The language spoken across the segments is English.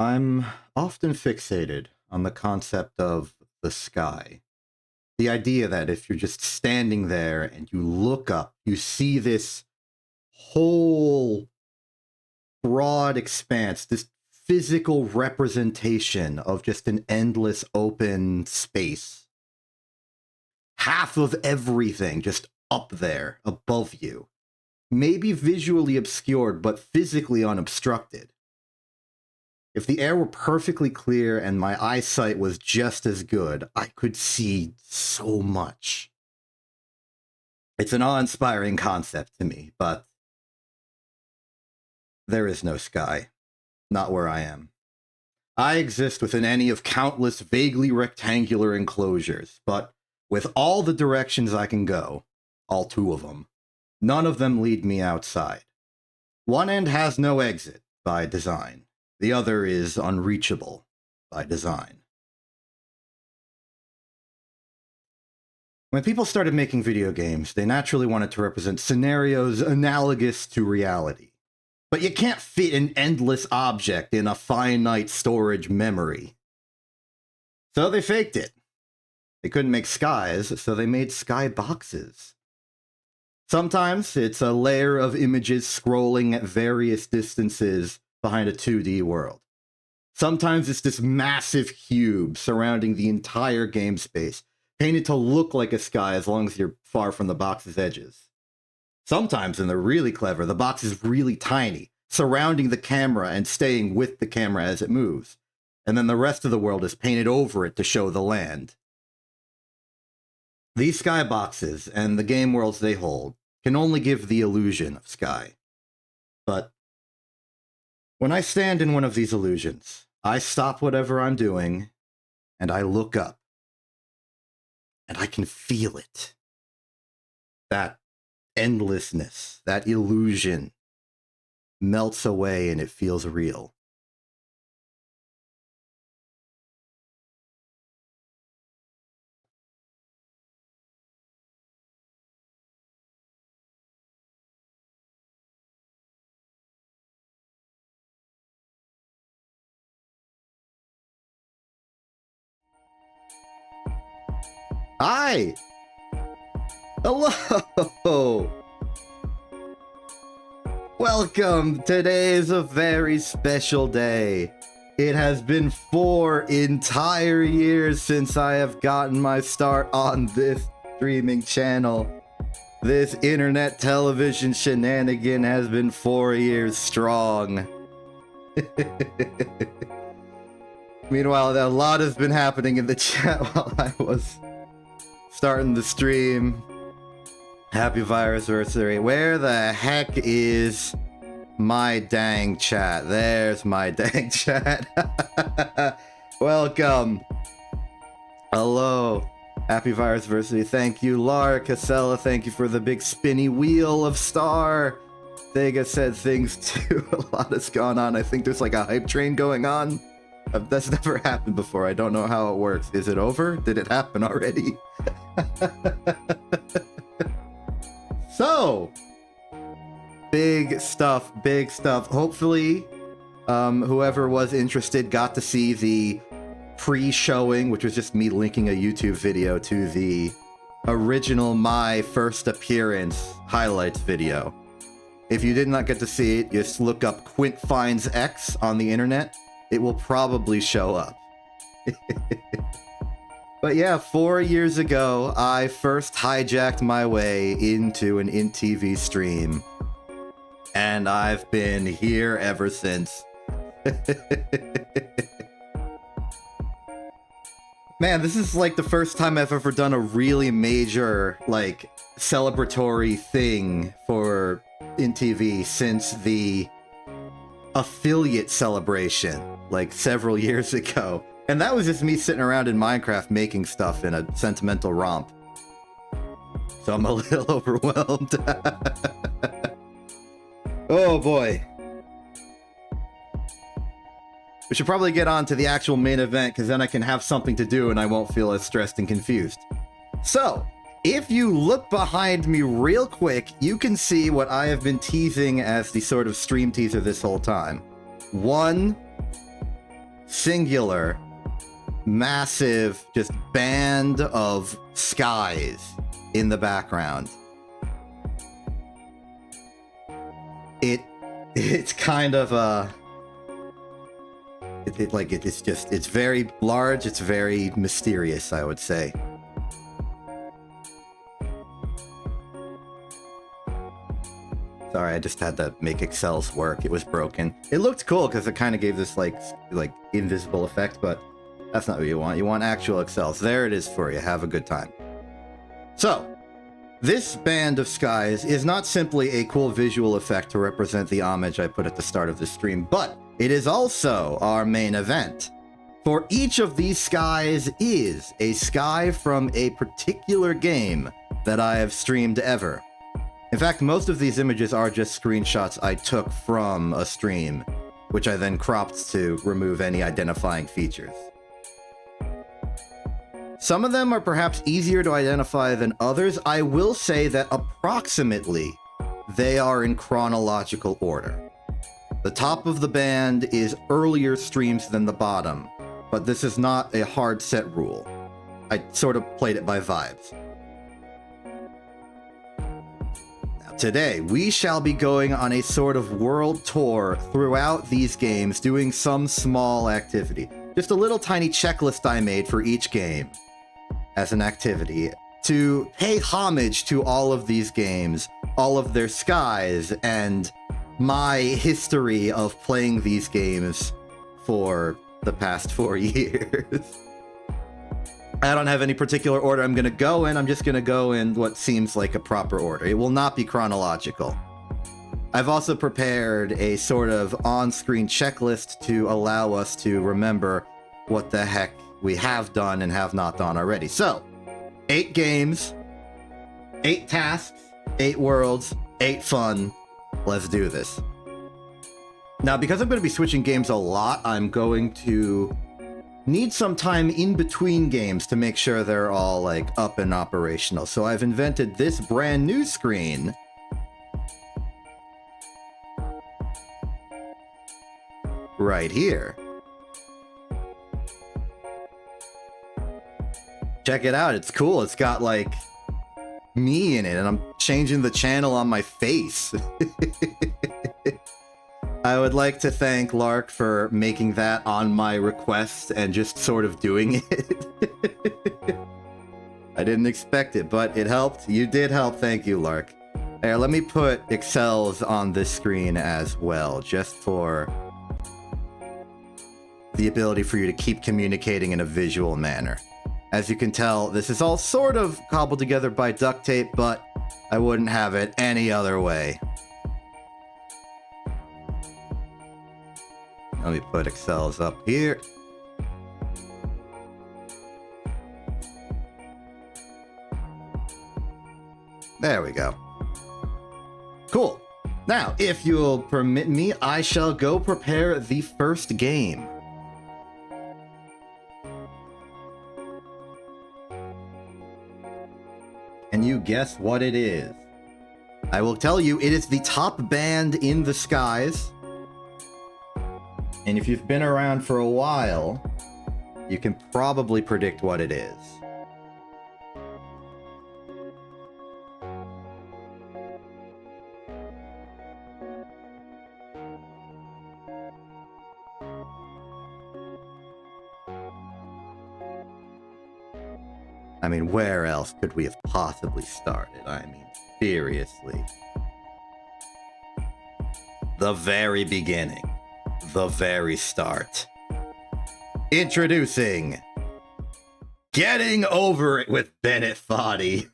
I'm often fixated on the concept of the sky. The idea that if you're just standing there and you look up, you see this whole broad expanse, this physical representation of just an endless open space. Half of everything just up there above you. Maybe visually obscured, but physically unobstructed. If the air were perfectly clear and my eyesight was just as good, I could see so much. It's an awe-inspiring concept to me, but there is no sky. Not where I am. I exist within any of countless vaguely rectangular enclosures, but with all the directions I can go, all two of them, none of them lead me outside. One end has no exit by design. The other is unreachable by design. When people started making video games, they naturally wanted to represent scenarios analogous to reality. But you can't fit an endless object in a finite storage memory. So they faked it. They couldn't make skies, so they made sky boxes. Sometimes it's a layer of images scrolling at various distances behind a 2D world. Sometimes it's this massive cube surrounding the entire game space, painted to look like a sky as long as you're far from the box's edges. Sometimes, and they're really clever, the box is really tiny, surrounding the camera and staying with the camera as it moves. And then the rest of the world is painted over it to show the land. These skyboxes and the game worlds they hold can only give the illusion of sky. But when I stand in one of these illusions, I stop whatever I'm doing and I look up. And I can feel it. That endlessness, that illusion melts away and it feels real. Hi! Hello! Welcome! Today is a very special day. It has been 4 entire years since I have gotten my start on this streaming channel. This internet television shenanigan has been 4 years strong. Meanwhile, a lot has been happening in the chat while I was starting the stream. Happy Virusversary. Where the heck is my dang chat? There's my dang chat. Welcome. Hello. Happy Virusversary. Thank you, Lara Casella. Thank you for the big spinny wheel of star. Sega said things too. A lot has gone on. I think there's like a hype train going on. That's never happened before. I don't know how it works. Is it over? Did it happen already? So, big stuff, big stuff. Hopefully, whoever was interested got to see the pre-showing, which was just me linking a YouTube video to the original My First Appearance highlights video. If you did not get to see it, just look up Quint Finds X on the internet. It will probably show up. But yeah, 4 years ago, I first hijacked my way into an InTV stream. And I've been here ever since. Man, this is like the first time I've ever done a really major, like, celebratory thing for InTV since the affiliate celebration, like, several years ago. And that was just me sitting around in Minecraft making stuff in a sentimental romp. So I'm a little overwhelmed. Oh boy. We should probably get on to the actual main event, because then I can have something to do and I won't feel as stressed and confused. So, if you look behind me real quick, you can see what I have been teasing as the sort of stream teaser this whole time. One singular, massive, just band of skies in the background. It's kind of it's very large, it's very mysterious, I would say. Sorry, I just had to make Excel's work. It was broken. It looked cool because it kind of gave this like invisible effect, but that's not what you want. You want actual Excels. There it is for you. Have a good time. So, this band of skies is not simply a cool visual effect to represent the homage I put at the start of the stream, but it is also our main event. For each of these skies is a sky from a particular game that I have streamed ever. In fact, most of these images are just screenshots I took from a stream, which I then cropped to remove any identifying features. Some of them are perhaps easier to identify than others. I will say that approximately they are in chronological order. The top of the band is earlier streams than the bottom, but this is not a hard set rule. I sort of played it by vibes. Today, we shall be going on a sort of world tour throughout these games, doing some small activity. Just a little tiny checklist I made for each game as an activity to pay homage to all of these games, all of their skies, and my history of playing these games for the past 4 years. I don't have any particular order I'm going to go in. I'm just going to go in what seems like a proper order. It will not be chronological. I've also prepared a sort of on-screen checklist to allow us to remember what the heck we have done and have not done already. So, 8 games, 8 tasks, 8 worlds, 8 fun. Let's do this. Now, because I'm going to be switching games a lot, I'm going to need some time in between games to make sure they're all like up and operational. So I've invented this brand new screen right here. Check it out. It's cool. It's got like me in it, and I'm changing the channel on my face. I would like to thank Lark for making that on my request and just sort of doing it. I didn't expect it, but it helped. You did help. Thank you, Lark. Here, let me put Excels on this screen as well, just for the ability for you to keep communicating in a visual manner. As you can tell, this is all sort of cobbled together by duct tape, but I wouldn't have it any other way. Let me put Excels up here. There we go. Cool. Now, if you'll permit me, I shall go prepare the first game. Can you guess what it is? I will tell you, it is the top band in the skies. And if you've been around for a while, you can probably predict what it is. I mean, where else could we have possibly started? I mean, seriously. The very beginning. The very start. Introducing Getting Over It with Bennett Foddy.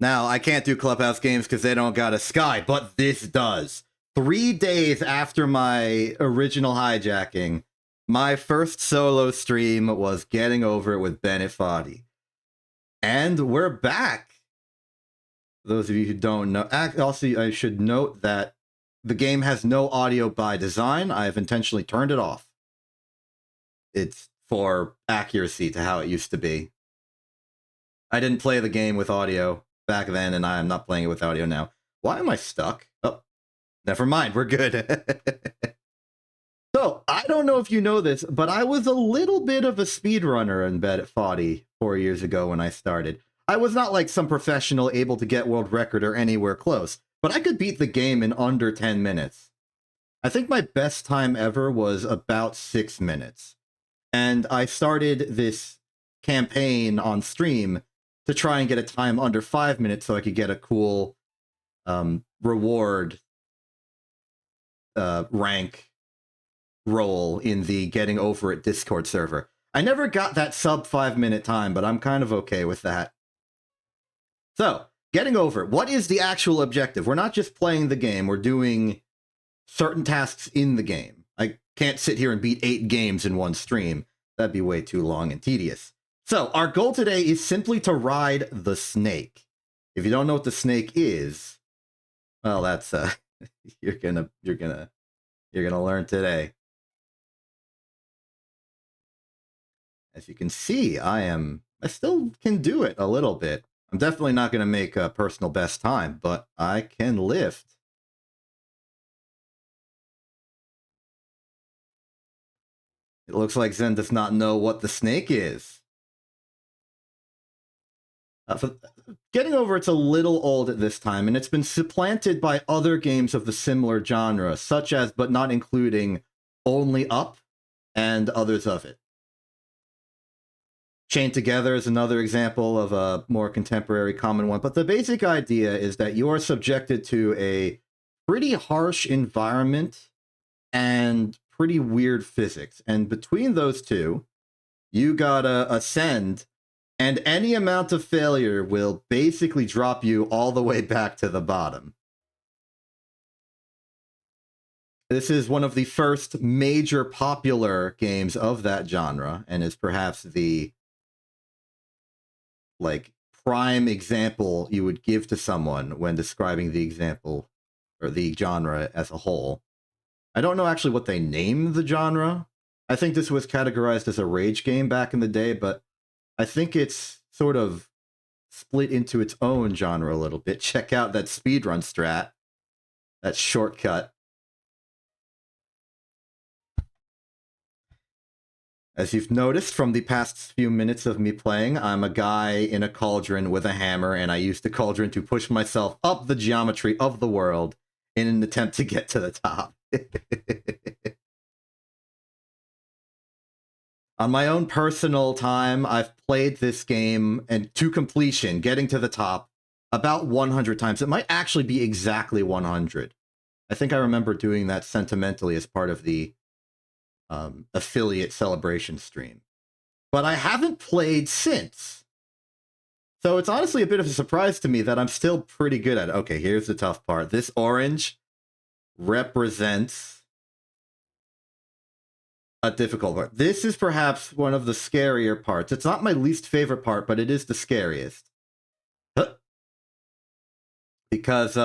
Now, I can't do Clubhouse games because they don't got a sky, but this does. 3 days after my original hijacking, my first solo stream was Getting Over It with Bennett Foddy. And we're back. Those of you who don't know, also I should note that the game has no audio by design. I've intentionally turned it off. It's for accuracy to how it used to be. I didn't play the game with audio back then, and I am not playing it with audio now. Why am I stuck? Oh, never mind. We're good. So, I don't know if you know this, but I was a little bit of a speedrunner in bed at 40 4 years ago when I started. I was not like some professional able to get world record or anywhere close, but I could beat the game in under 10 minutes. I think my best time ever was about 6 minutes. And I started this campaign on stream to try and get a time under 5 minutes so I could get a cool reward rank role in the Getting Over It Discord server. I never got that sub 5 minute time, but I'm kind of okay with that. So, Getting Over It. What is the actual objective? We're not just playing the game, we're doing certain tasks in the game. I can't sit here and beat 8 games in one stream. That'd be way too long and tedious. So, our goal today is simply to ride the snake. If you don't know what the snake is, well, that's you're gonna learn today. As you can see, I still can do it a little bit. I'm definitely not going to make a personal best time, but I can lift. It looks like Zen does not know what the snake is. Getting Over It's a little old at this time, and it's been supplanted by other games of the similar genre, such as, but not including, Only Up and others of it. Chained Together is another example of a more contemporary common one, but the basic idea is that you are subjected to a pretty harsh environment and pretty weird physics. And between those two, you gotta ascend, and any amount of failure will basically drop you all the way back to the bottom. This is one of the first major popular games of that genre, and is perhaps the like prime example you would give to someone when describing the example or the genre as a whole. I don't know actually what they named the genre. I think this was categorized as a rage game back in the day, but I think it's sort of split into its own genre a little bit. Check out that speedrun strat, that shortcut. As you've noticed from the past few minutes of me playing, I'm a guy in a cauldron with a hammer, and I use the cauldron to push myself up the geometry of the world in an attempt to get to the top. On my own personal time, I've played this game and to completion, getting to the top, about 100 times. It might actually be exactly 100. I think I remember doing that sentimentally as part of the affiliate celebration stream. But I haven't played since. So it's honestly a bit of a surprise to me that I'm still pretty good at it. Okay, here's the tough part. This orange represents a difficult part. This is perhaps one of the scarier parts. It's not my least favorite part, but it is the scariest. Because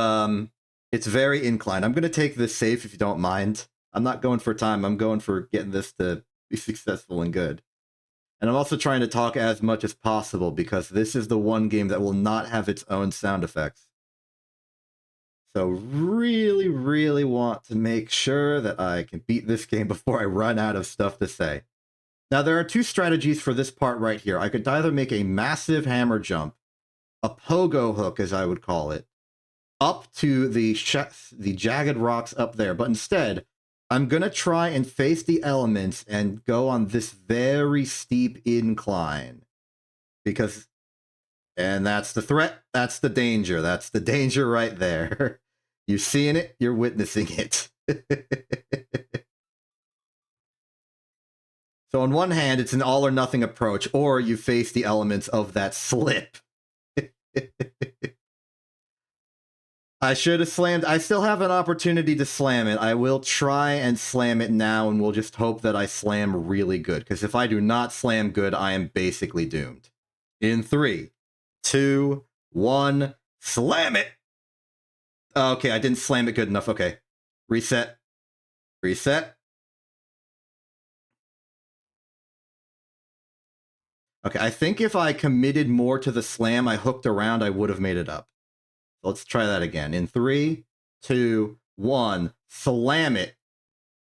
it's very inclined. I'm going to take this safe if you don't mind. I'm not going for time. I'm going for getting this to be successful and good. And I'm also trying to talk as much as possible because this is the one game that will not have its own sound effects. So really, really want to make sure that I can beat this game before I run out of stuff to say. Now, there are two strategies for this part right here. I could either make a massive hammer jump, a pogo hook as I would call it, up to the jagged rocks up there. But instead, I'm going to try and face the elements and go on this very steep incline. And that's the threat. That's the danger. That's the danger right there. You're seeing it. You're witnessing it. So on one hand, it's an all or nothing approach, or you face the elements of that slip. I should have slammed. I still have an opportunity to slam it. I will try and slam it now, and we'll just hope that I slam really good. Because if I do not slam good, I am basically doomed. In 3, 2, 1, slam it! Okay, I didn't slam it good enough. Okay. Reset. Reset. Okay, I think if I committed more to the slam I hooked around, I would have made it up. Let's try that again. In 3, 2, 1, slam it.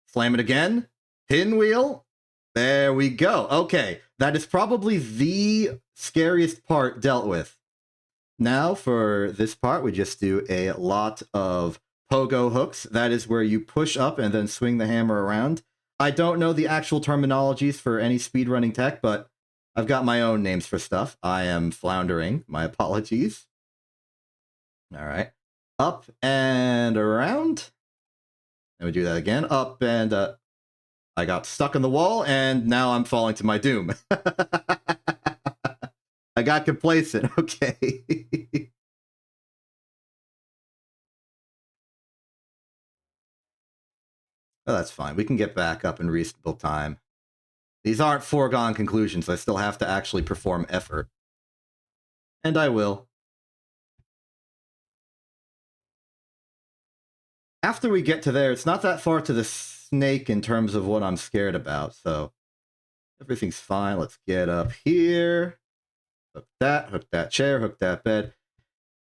Slam it again. Pinwheel. There we go. Okay, that is probably the scariest part dealt with. Now for this part, we just do a lot of pogo hooks. That is where you push up and then swing the hammer around. I don't know the actual terminologies for any speedrunning tech, but I've got my own names for stuff. I am floundering. My apologies. All right. Up and around. And we do that again. Up and I got stuck in the wall, and now I'm falling to my doom. I got complacent. Okay. Oh, that's fine. We can get back up in reasonable time. These aren't foregone conclusions. I still have to actually perform effort. And I will. After we get to there, it's not that far to the snake in terms of what I'm scared about, so everything's fine. Let's get up here. Hook that chair, hook that bed.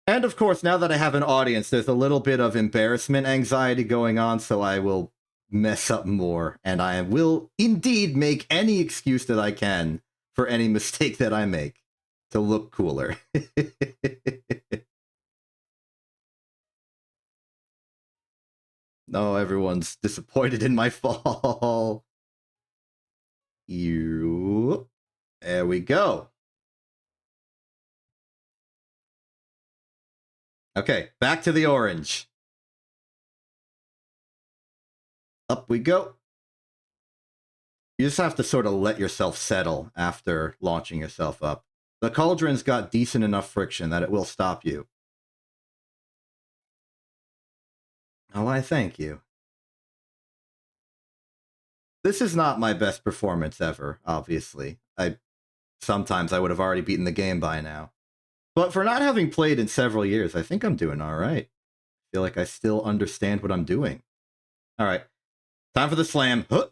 And of course, now that I have an audience, there's a little bit of embarrassment anxiety going on, so I will mess up more, and I will indeed make any excuse that I can for any mistake that I make to look cooler. No, everyone's disappointed in my fall. There we go. Okay, back to the orange. Up we go. You just have to sort of let yourself settle after launching yourself up. The cauldron's got decent enough friction that it will stop you. Oh, I thank you. This is not my best performance ever, obviously. Sometimes I would have already beaten the game by now. But for not having played in several years, I think I'm doing all right. I feel like I still understand what I'm doing. All right. Time for the slam. Huh.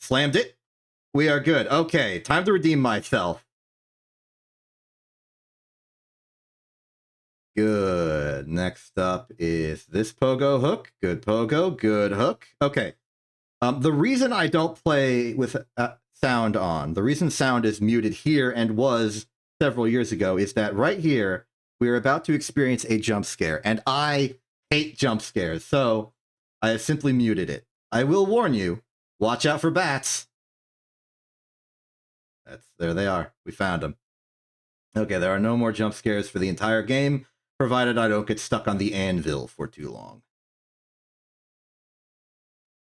Slammed it. We are good. Okay, time to redeem myself. Good. Next up is this pogo hook. Good pogo. Good hook. Okay. The reason I don't play with sound on, the reason sound is muted here and was several years ago, is that right here, we're about to experience a jump scare, and I hate jump scares, so I have simply muted it. I will warn you, watch out for bats. There they are. We found them. Okay, there are no more jump scares for the entire game, provided I don't get stuck on the anvil for too long.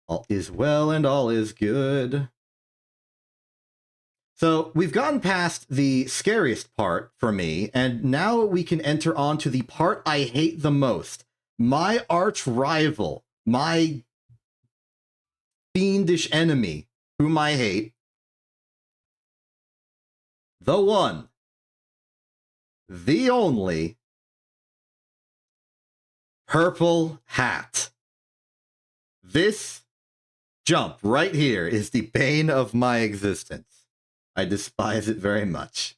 All is well and all is good. So we've gotten past the scariest part for me, and now we can enter on to the part I hate the most. My arch rival, my fiendish enemy, whom I hate. The one, the only, purple hat. This jump right here is the bane of my existence. I despise it very much.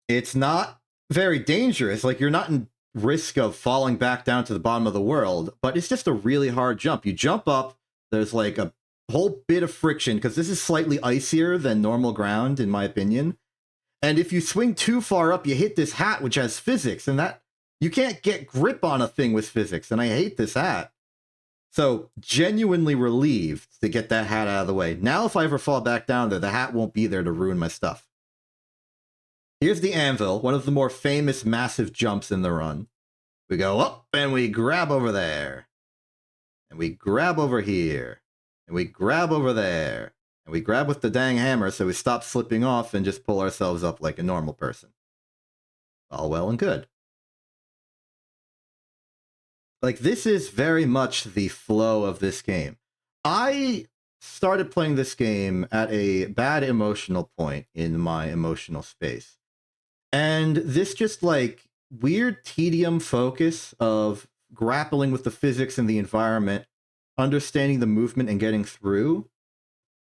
It's not very dangerous. Like, you're not in risk of falling back down to the bottom of the world, but it's just a really hard jump. You jump up, there's like a whole bit of friction, because this is slightly icier than normal ground, in my opinion. And if you swing too far up, you hit this hat, which has physics, and that you can't get grip on a thing with physics, and I hate this hat. So, genuinely relieved to get that hat out of the way. Now, if I ever fall back down there, the hat won't be there to ruin my stuff. Here's the anvil, one of the more famous massive jumps in the run. We go up, and we grab over there. And we grab over here. And we grab over there. And we grab with the dang hammer so we stop slipping off and just pull ourselves up like a normal person. All well and good. Like, this is very much the flow of this game. I started playing this game at a bad emotional point in my emotional space. And this just, like, weird tedium focus of grappling with the physics and the environment, understanding the movement and getting through,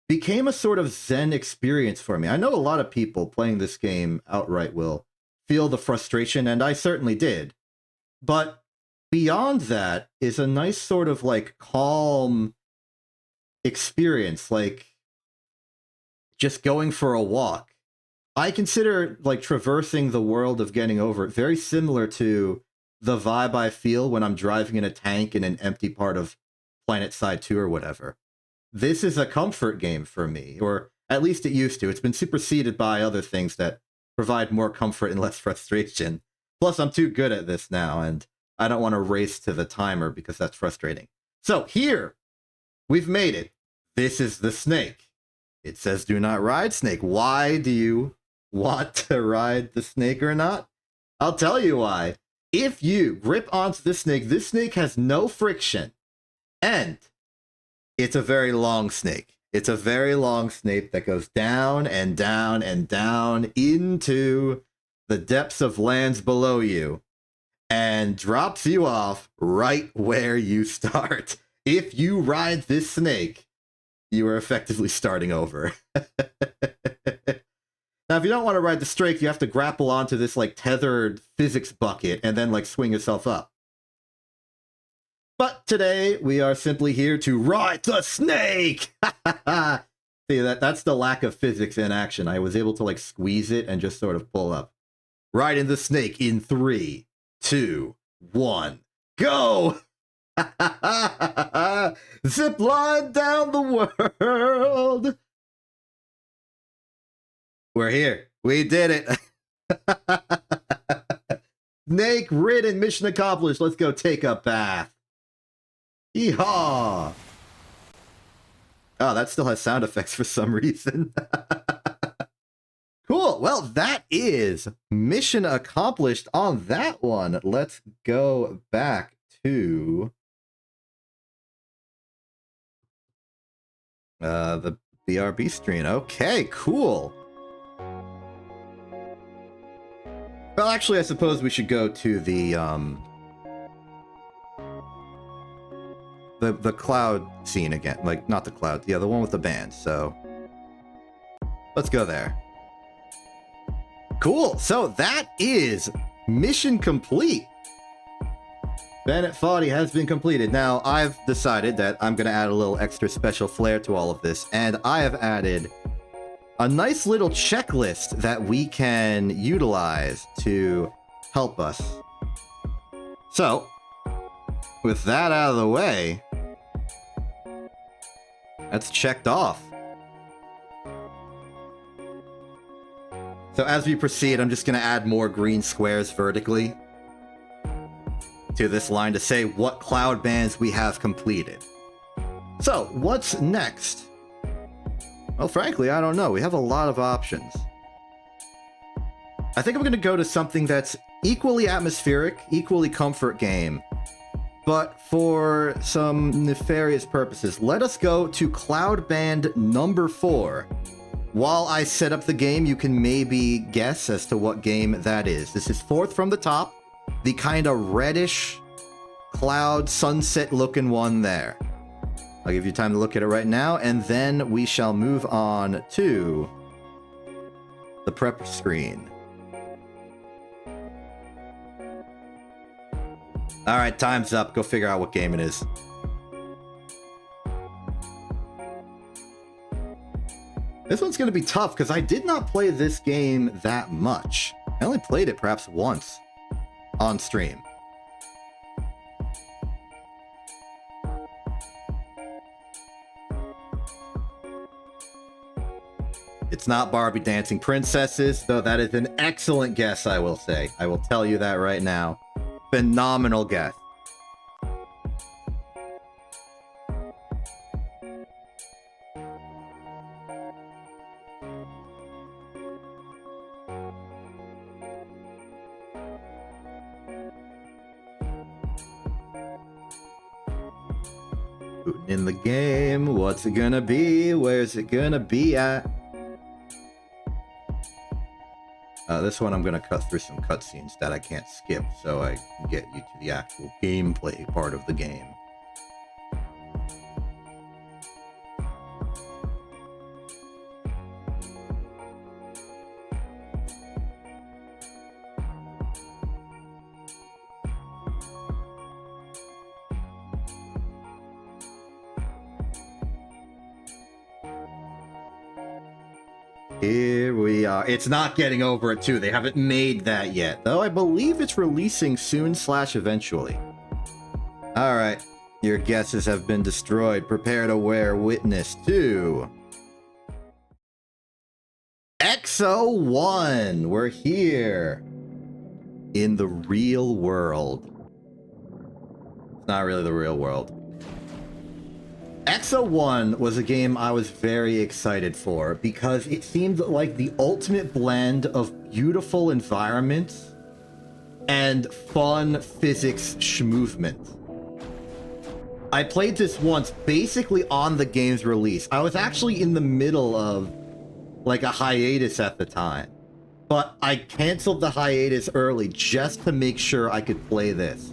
became a sort of Zen experience for me. I know a lot of people playing this game outright will feel the frustration, and I certainly did. But beyond that is a nice sort of like calm experience, like just going for a walk. I consider like traversing the world of Getting Over It very similar to the vibe I feel when I'm driving in a tank in an empty part of Planet Side 2 or whatever. This is a comfort game for me, or at least it used to. It's been superseded by other things that provide more comfort and less frustration. Plus, I'm too good at this now, and I don't want to race to the timer because that's frustrating. So here, we've made it. This is the snake. It says do not ride snake. Why do you want to ride the snake or not? I'll tell you why. If you grip onto this snake has no friction, and it's a very long snake. It's a very long snake that goes down and down and down into the depths of lands below you and drops you off right where you start. If you ride this snake, you are effectively starting over. Now, if you don't want to ride the snake, you have to grapple onto this like tethered physics bucket and then like swing yourself up. But today we are simply here to ride the snake. See, that's the lack of physics in action. I was able to like squeeze it and just sort of pull up. Riding the snake in 3, 2, 1, go! Zip line down the world. We're here. We did it. Snake ridden, mission accomplished. Let's go take a bath. Yeehaw! Oh, that still has sound effects for some reason. Cool. Well, that is mission accomplished on that one. Let's go back to the BRB screen. Okay, cool. Well, actually, I suppose we should go to the cloud scene again. Like, not the cloud. Yeah, the one with the band. So let's go there. Cool. So that is mission complete. Bandit 40 has been completed. Now, I've decided that I'm going to add a little extra special flair to all of this, and I have added a nice little checklist that we can utilize to help us. So, with that out of the way, that's checked off. So as we proceed, I'm just going to add more green squares vertically to this line to say what cloud bands we have completed. So, what's next? Well, frankly, I don't know. We have a lot of options. I think I'm going to go to something that's equally atmospheric, equally comfort game, but for some nefarious purposes. Let us go to Cloud Band number 4. While I set up the game, you can maybe guess as to what game that is. This is 4th from the top, the kind of reddish cloud sunset looking one there. I'll give you time to look at it right now, and then we shall move on to the prep screen. All right, time's up. Go figure out what game it is. This one's going to be tough because I did not play this game that much. I only played it perhaps once on stream. It's not Barbie Dancing Princesses, though that is an excellent guess, I will say. I will tell you that right now. Phenomenal guess. Booting in the game, what's it gonna be? Where's it gonna be at? This one I'm going to cut through some cutscenes that I can't skip so I can get you to the actual gameplay part of the game. Here we are. It's not getting over it, too. They haven't made that yet. Though I believe it's releasing soon / eventually. Alright. Your guesses have been destroyed. Prepare to bear witness to... EXC 1! We're here. In the real world. It's not really the real world. EXC 1 was a game I was very excited for because it seemed like the ultimate blend of beautiful environments and fun physics schmovement. I played this once basically on the game's release. I was actually in the middle of like a hiatus at the time, but I canceled the hiatus early just to make sure I could play this.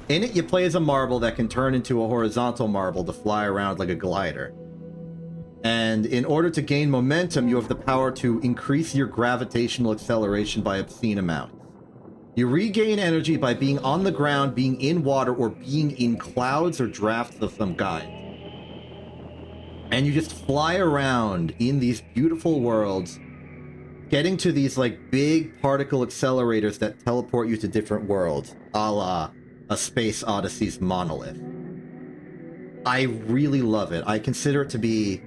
In it, you play as a marble that can turn into a horizontal marble to fly around like a glider. And in order to gain momentum, you have the power to increase your gravitational acceleration by obscene amounts. You regain energy by being on the ground, being in water, or being in clouds or drafts of some kind. And you just fly around in these beautiful worlds, getting to these like big particle accelerators that teleport you to different worlds, a la A Space Odyssey's Monolith. I really love it. I consider it to be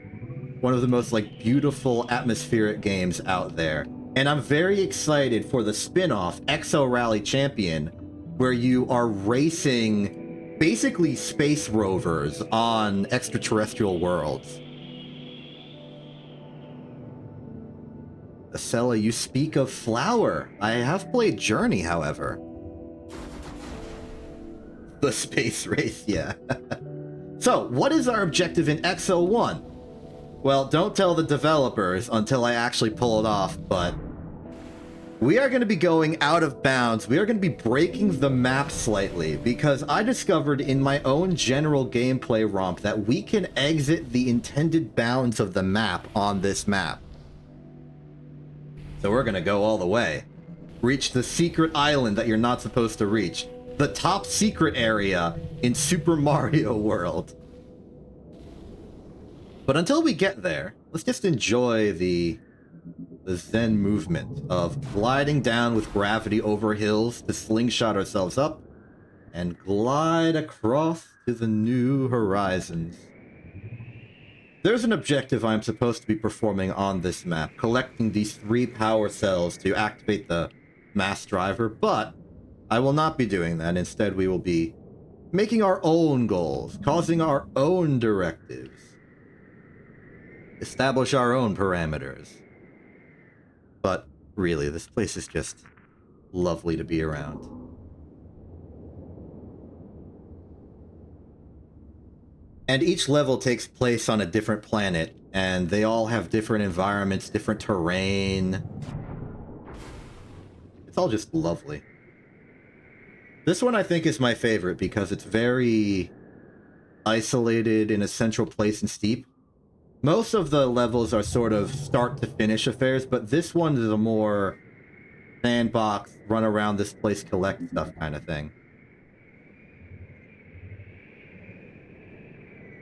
one of the most like beautiful atmospheric games out there. And I'm very excited for the spin-off Exo Rally Champion, where you are racing basically space rovers on extraterrestrial worlds. Acela, you speak of Flower. I have played Journey, however. The space race, yeah. So, what is our objective in EXC 1? Well, don't tell the developers until I actually pull it off, but we are going to be going out of bounds. We are going to be breaking the map slightly, because I discovered in my own general gameplay romp that we can exit the intended bounds of the map on this map. So we're going to go all the way. Reach the secret island that you're not supposed to reach. The top secret area in Super Mario World. But until we get there, let's just enjoy the zen movement of gliding down with gravity over hills to slingshot ourselves up and glide across to the new horizons. There's an objective I'm supposed to be performing on this map, collecting these 3 power cells to activate the mass driver, but I will not be doing that. Instead, we will be making our own goals, causing our own directives, establish our own parameters. But really, this place is just lovely to be around. And each level takes place on a different planet, and they all have different environments, different terrain. It's all just lovely. This one I think is my favorite because it's very isolated in a central place and steep. Most of the levels are sort of start to finish affairs, but this one is a more sandbox, run around this place, collect stuff kind of thing.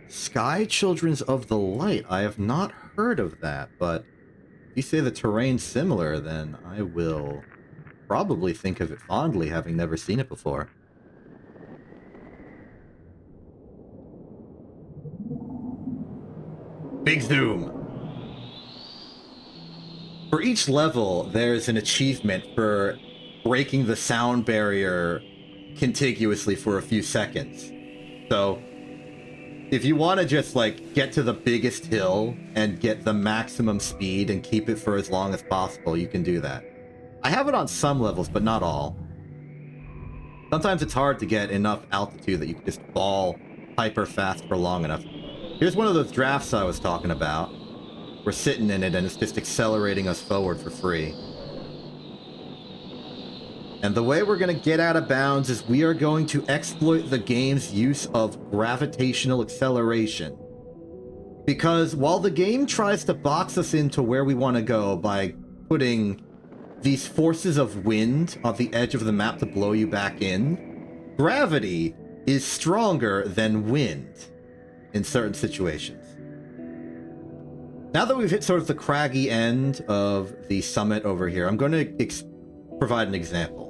Sky Children's of the Light. I have not heard of that, but if you say the terrain's similar, then I will probably think of it fondly, having never seen it before. Big zoom! For each level, there's an achievement for breaking the sound barrier contiguously for a few seconds. So, if you want to just, like, get to the biggest hill and get the maximum speed and keep it for as long as possible, you can do that. I have it on some levels, but not all. Sometimes it's hard to get enough altitude that you can just fall hyper fast for long enough. Here's one of those drafts I was talking about. We're sitting in it and it's just accelerating us forward for free. And the way we're going to get out of bounds is we are going to exploit the game's use of gravitational acceleration. Because while the game tries to box us into where we want to go by putting these forces of wind on the edge of the map to blow you back in, gravity is stronger than wind in certain situations. Now that we've hit sort of the craggy end of the summit over here, I'm going to provide an example.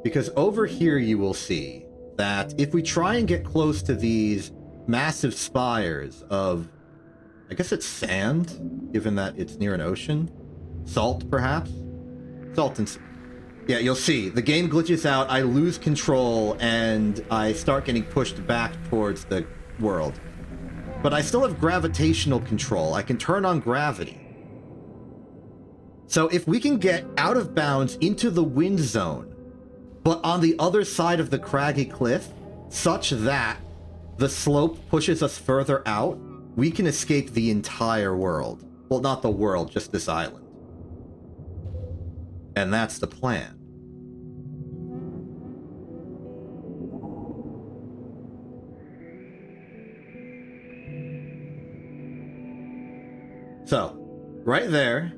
Because over here you will see that if we try and get close to these massive spires of, I guess it's sand, given that it's near an ocean? Salt, perhaps? Salt and... Yeah, you'll see. The game glitches out, I lose control, and I start getting pushed back towards the world. But I still have gravitational control. I can turn on gravity. So if we can get out of bounds into the wind zone, but on the other side of the craggy cliff, such that the slope pushes us further out, we can escape the entire world. Well, not the world, just this island. And that's the plan. So, right there,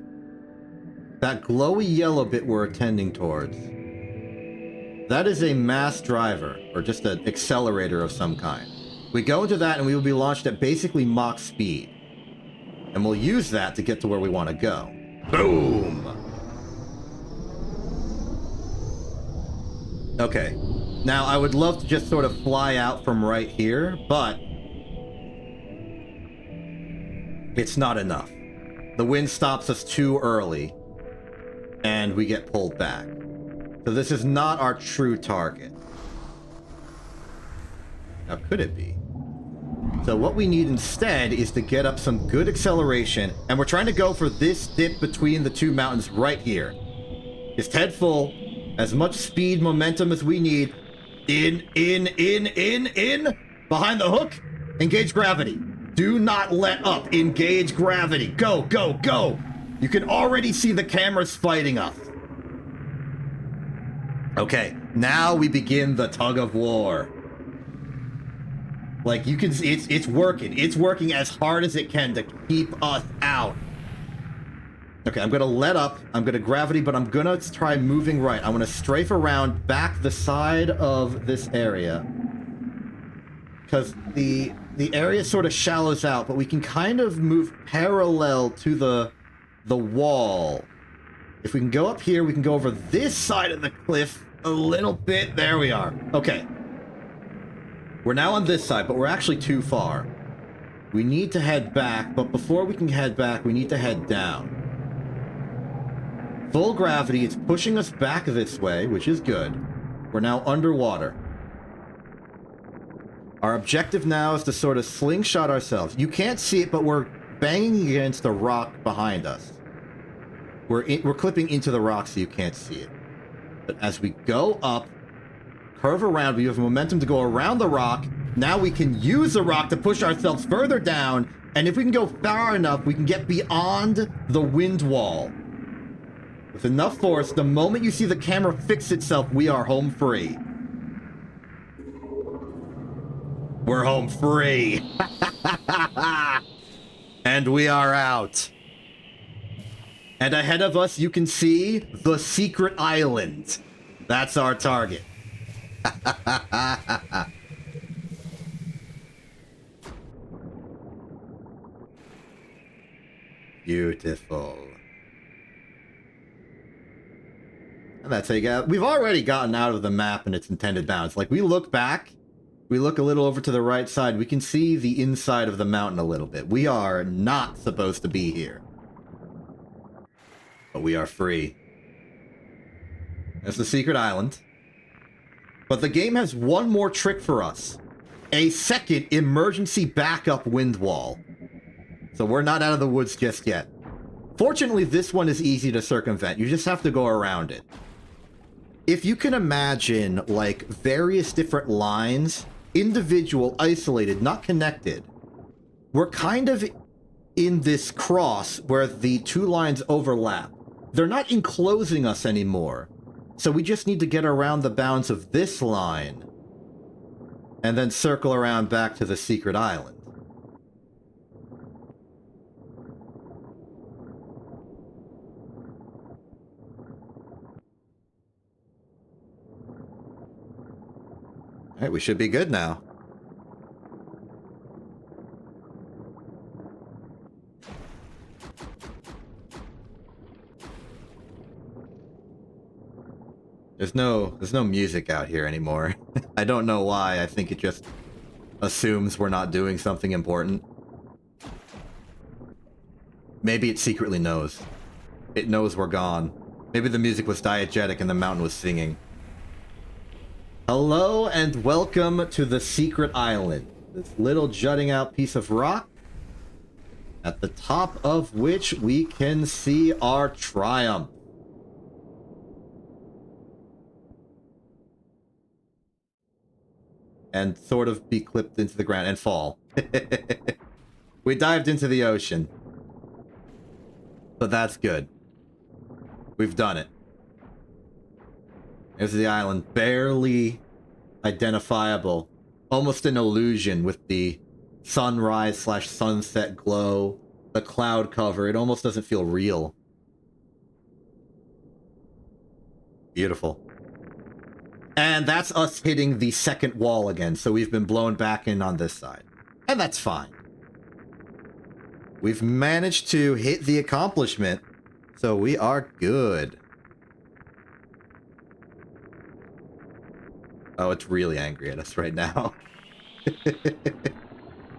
that glowy yellow bit we're attending towards, that is a mass driver, or just an accelerator of some kind. We go into that and we will be launched at basically Mach speed. And we'll use that to get to where we want to go. Boom! Okay. Now, I would love to just sort of fly out from right here, but it's not enough. The wind stops us too early, and we get pulled back. So this is not our true target. Now, could it be? So what we need instead is to get up some good acceleration, and we're trying to go for this dip between the two mountains right here. Just head full, as much speed, momentum as we need. In. Behind the hook, engage gravity. Do not let up. Engage gravity. Go, go, go. You can already see the cameras fighting us. Okay, now we begin the tug of war. Like, you can see, it's working. It's working as hard as it can to keep us out. Okay, I'm gonna let up. I'm gonna gravity, but I'm gonna try moving right. I want to strafe around back the side of this area. Because the area sort of shallows out, but we can kind of move parallel to the wall. If we can go up here, we can go over this side of the cliff a little bit. There we are. Okay. We're now on this side, but we're actually too far. We need to head back, but before we can head back, we need to head down. Full gravity, it's pushing us back this way, which is good. We're now underwater. Our objective now is to sort of slingshot ourselves. You can't see it, but we're banging against a rock behind us. We're clipping into the rock so you can't see it. But as we go up, curve around, we have momentum to go around the rock. Now we can use the rock to push ourselves further down, and if we can go far enough, we can get beyond the wind wall. With enough force, the moment you see the camera fix itself, we are home free. We're home free. And we are out. And ahead of us, you can see the secret island. That's our target. Beautiful. And that's how you got... We've already gotten out of the map and its intended bounds. Like, we look back, we look a little over to the right side, we can see the inside of the mountain a little bit. We are not supposed to be here. But we are free. That's the secret island. But the game has one more trick for us. A second emergency backup wind wall. So we're not out of the woods just yet. Fortunately, this one is easy to circumvent. You just have to go around it. If you can imagine, like, various different lines, individual, isolated, not connected, we're kind of in this cross where the two lines overlap. They're not enclosing us anymore. So we just need to get around the bounds of this line and then circle around back to the secret island. All right, we should be good now. There's no music out here anymore. I don't know why. I think it just assumes we're not doing something important. Maybe it secretly knows. It knows we're gone. Maybe the music was diegetic and the mountain was singing. Hello and welcome to the secret island. This little jutting out piece of rock, at the top of which we can see our triumph. And sort of be clipped into the ground and fall. We dived into the ocean. But that's good. We've done it. There's the island, barely identifiable. Almost an illusion with the sunrise/sunset glow, the cloud cover. It almost doesn't feel real. Beautiful. And that's us hitting the second wall again, so we've been blown back in on this side. And that's fine. We've managed to hit the accomplishment, so we are good. Oh, it's really angry at us right now.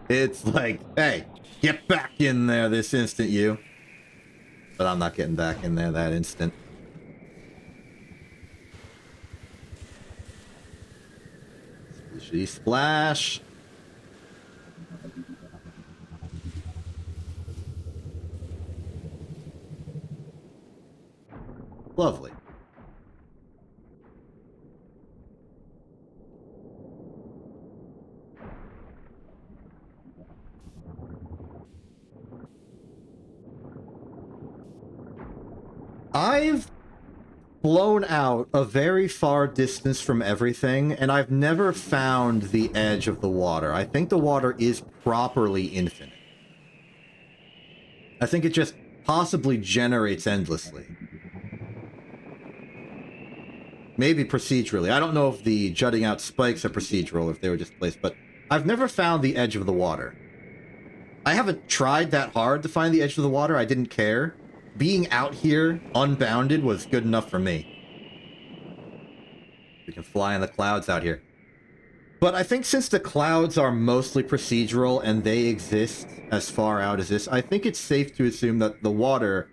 It's like, hey, get back in there this instant, you. But I'm not getting back in there that instant. Splishy splash. Lovely. I've blown out a very far distance from everything, and I've never found the edge of the water. I think the water is properly infinite. I think it just possibly generates endlessly. Maybe procedurally. I don't know if the jutting out spikes are procedural, if they were just placed, but I've never found the edge of the water. I haven't tried that hard to find the edge of the water. I didn't care. Being out here, unbounded, was good enough for me. We can fly in the clouds out here. But I think since the clouds are mostly procedural and they exist as far out as this, I think it's safe to assume that the water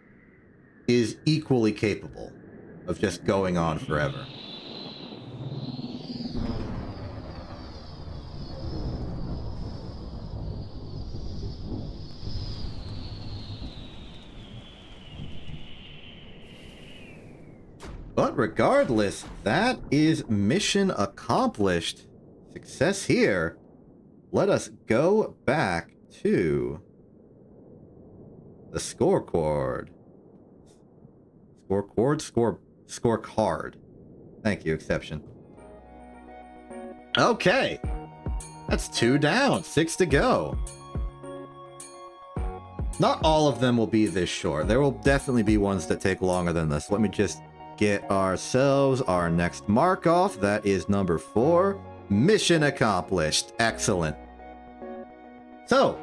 is equally capable of just going on forever. But regardless, that is mission accomplished. Success here. Let us go back to the scorecard. Scorecard. Thank you, exception. Okay. That's 2 down, 6 to go. Not all of them will be this short. There will definitely be ones that take longer than this. Let me just get ourselves our next mark off. That is number 4. Mission accomplished. Excellent. So,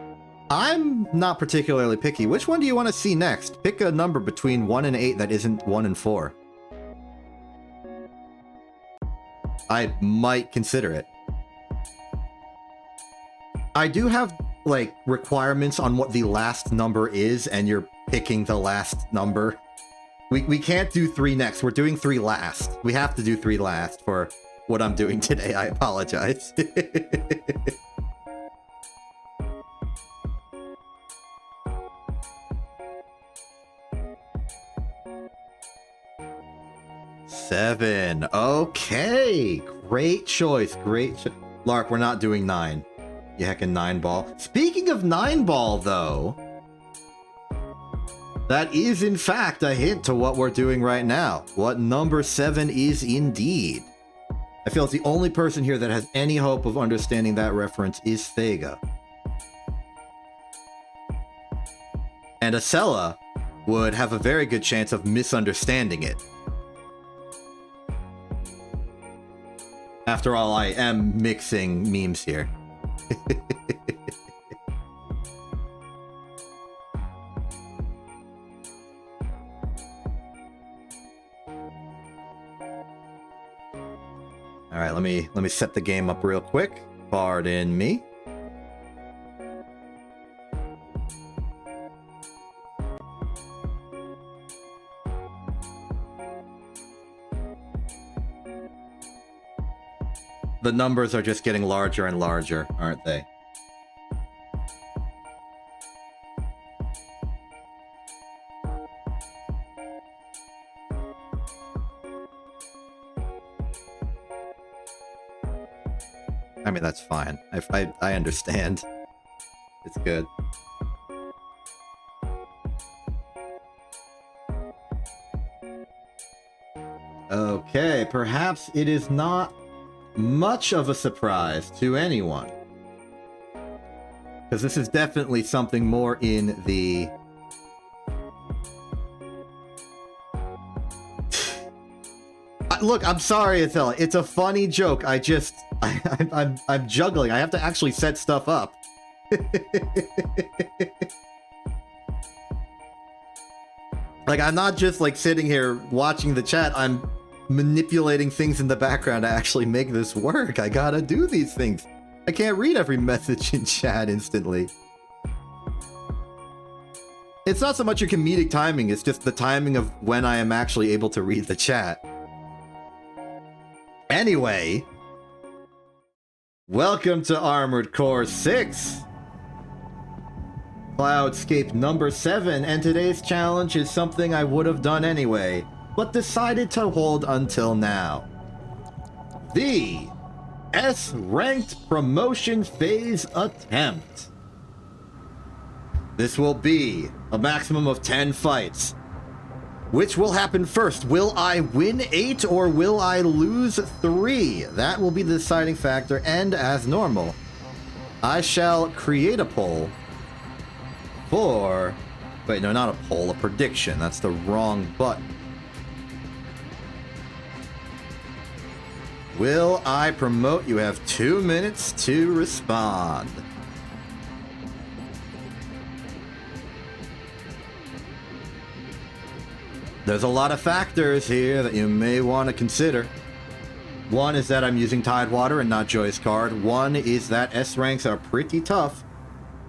I'm not particularly picky. Which one do you want to see next? Pick a number between 1 and 8 that isn't 1 and 4. I might consider it. I do have, like, requirements on what the last number is, and you're picking the last number. We can't do 3 next. We're doing 3 last. We have to do 3 last for what I'm doing today. I apologize. Seven. Okay. Great choice. Lark, we're not doing 9. You heckin' 9-ball. Speaking of 9-ball, though, that is, in fact, a hint to what we're doing right now. What number 7 is indeed. I feel it's the only person here that has any hope of understanding that reference is Thega. And Acela would have a very good chance of misunderstanding it. After all, I am mixing memes here. All right, let me set the game up real quick. Pardon me. The numbers are just getting larger and larger, aren't they? I mean, that's fine. I understand. It's good. Okay, perhaps it is not much of a surprise to anyone, because this is definitely something more in the look, I'm sorry, Attila. It's a funny joke. I'm juggling. I have to actually set stuff up. Like, I'm not just like sitting here watching the chat. I'm manipulating things in the background to actually make this work. I gotta do these things. I can't read every message in chat instantly. It's not so much your comedic timing, it's just the timing of when I am actually able to read the chat. Anyway, welcome to Armored Core 6. Cloudscape number 7, and today's challenge is something I would have done anyway, but decided to hold until now. The S-Ranked Promotion Phase Attempt. This will be a maximum of 10 fights. Which will happen first? Will I win 8 or will I lose 3? That will be the deciding factor, and as normal, I shall create a poll for... Wait, no, not a poll, a prediction. That's the wrong button. Will I promote? You have 2 minutes to respond. There's a lot of factors here that you may want to consider. One is that I'm using Tidewater and not Joy's card. One is that S ranks are pretty tough.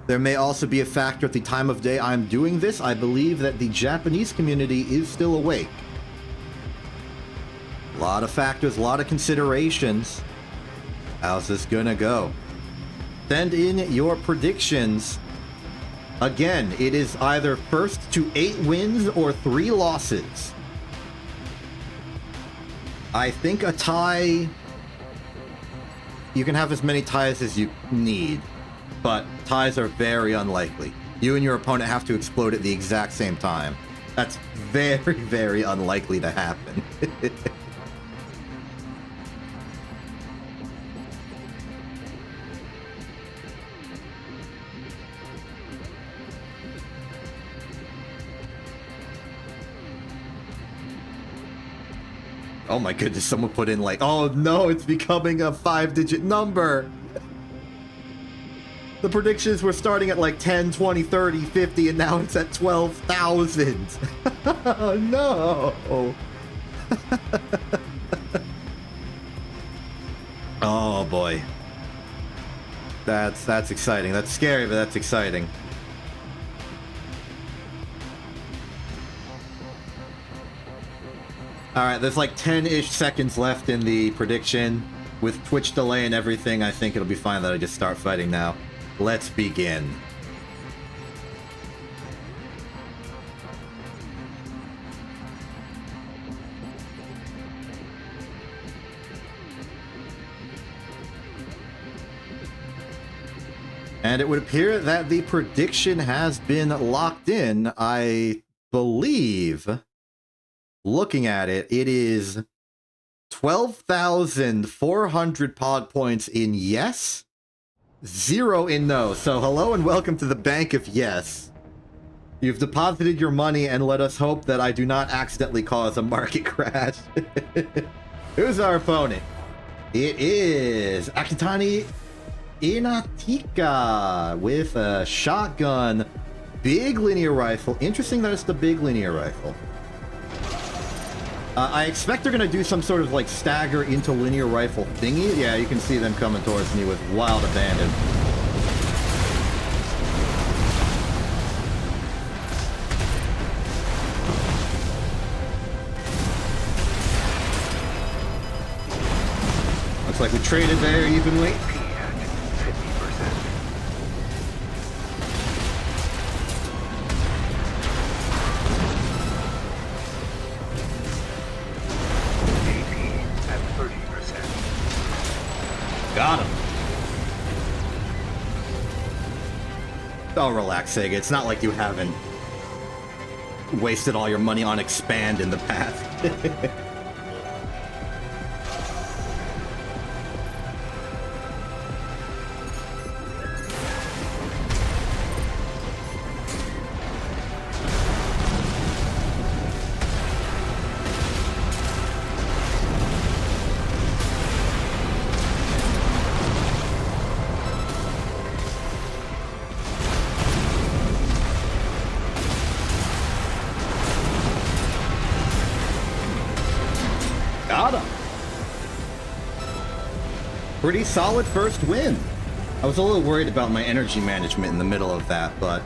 There may also be a factor at the time of day I'm doing this. I believe that the Japanese community is still awake. A lot of factors, a lot of considerations. How's this gonna go? Send in your predictions. Again, it is either first to 8 wins or 3 losses. I think a tie... You can have as many ties as you need, but ties are very unlikely. You and your opponent have to explode at the exact same time. That's very, very unlikely to happen. Oh my goodness, someone put in like, oh no, it's becoming a 5-digit number. The predictions were starting at like 10, 20, 30, 50, and now it's at 12,000. Oh no. Oh boy. That's exciting. That's scary, but that's exciting. Alright, there's like 10-ish seconds left in the prediction. With Twitch delay and everything, I think it'll be fine that I just start fighting now. Let's begin. And it would appear that the prediction has been locked in. I believe... Looking at it, it is 12,400 pog points in yes, 0 in no. So hello and welcome to the bank of yes. You've deposited your money and let us hope that I do not accidentally cause a market crash. Who's our opponent? It is Akitani Inatika with a shotgun, big linear rifle. Interesting that it's the big linear rifle. I expect they're going to do some sort of, like, stagger into linear rifle thingy. Yeah, you can see them coming towards me with wild abandon. Looks like we traded there evenly. Got him. Oh, relax, Sega. It's not like you haven't wasted all your money on expand in the past. Got him. Pretty solid first win. I was a little worried about my energy management in the middle of that, but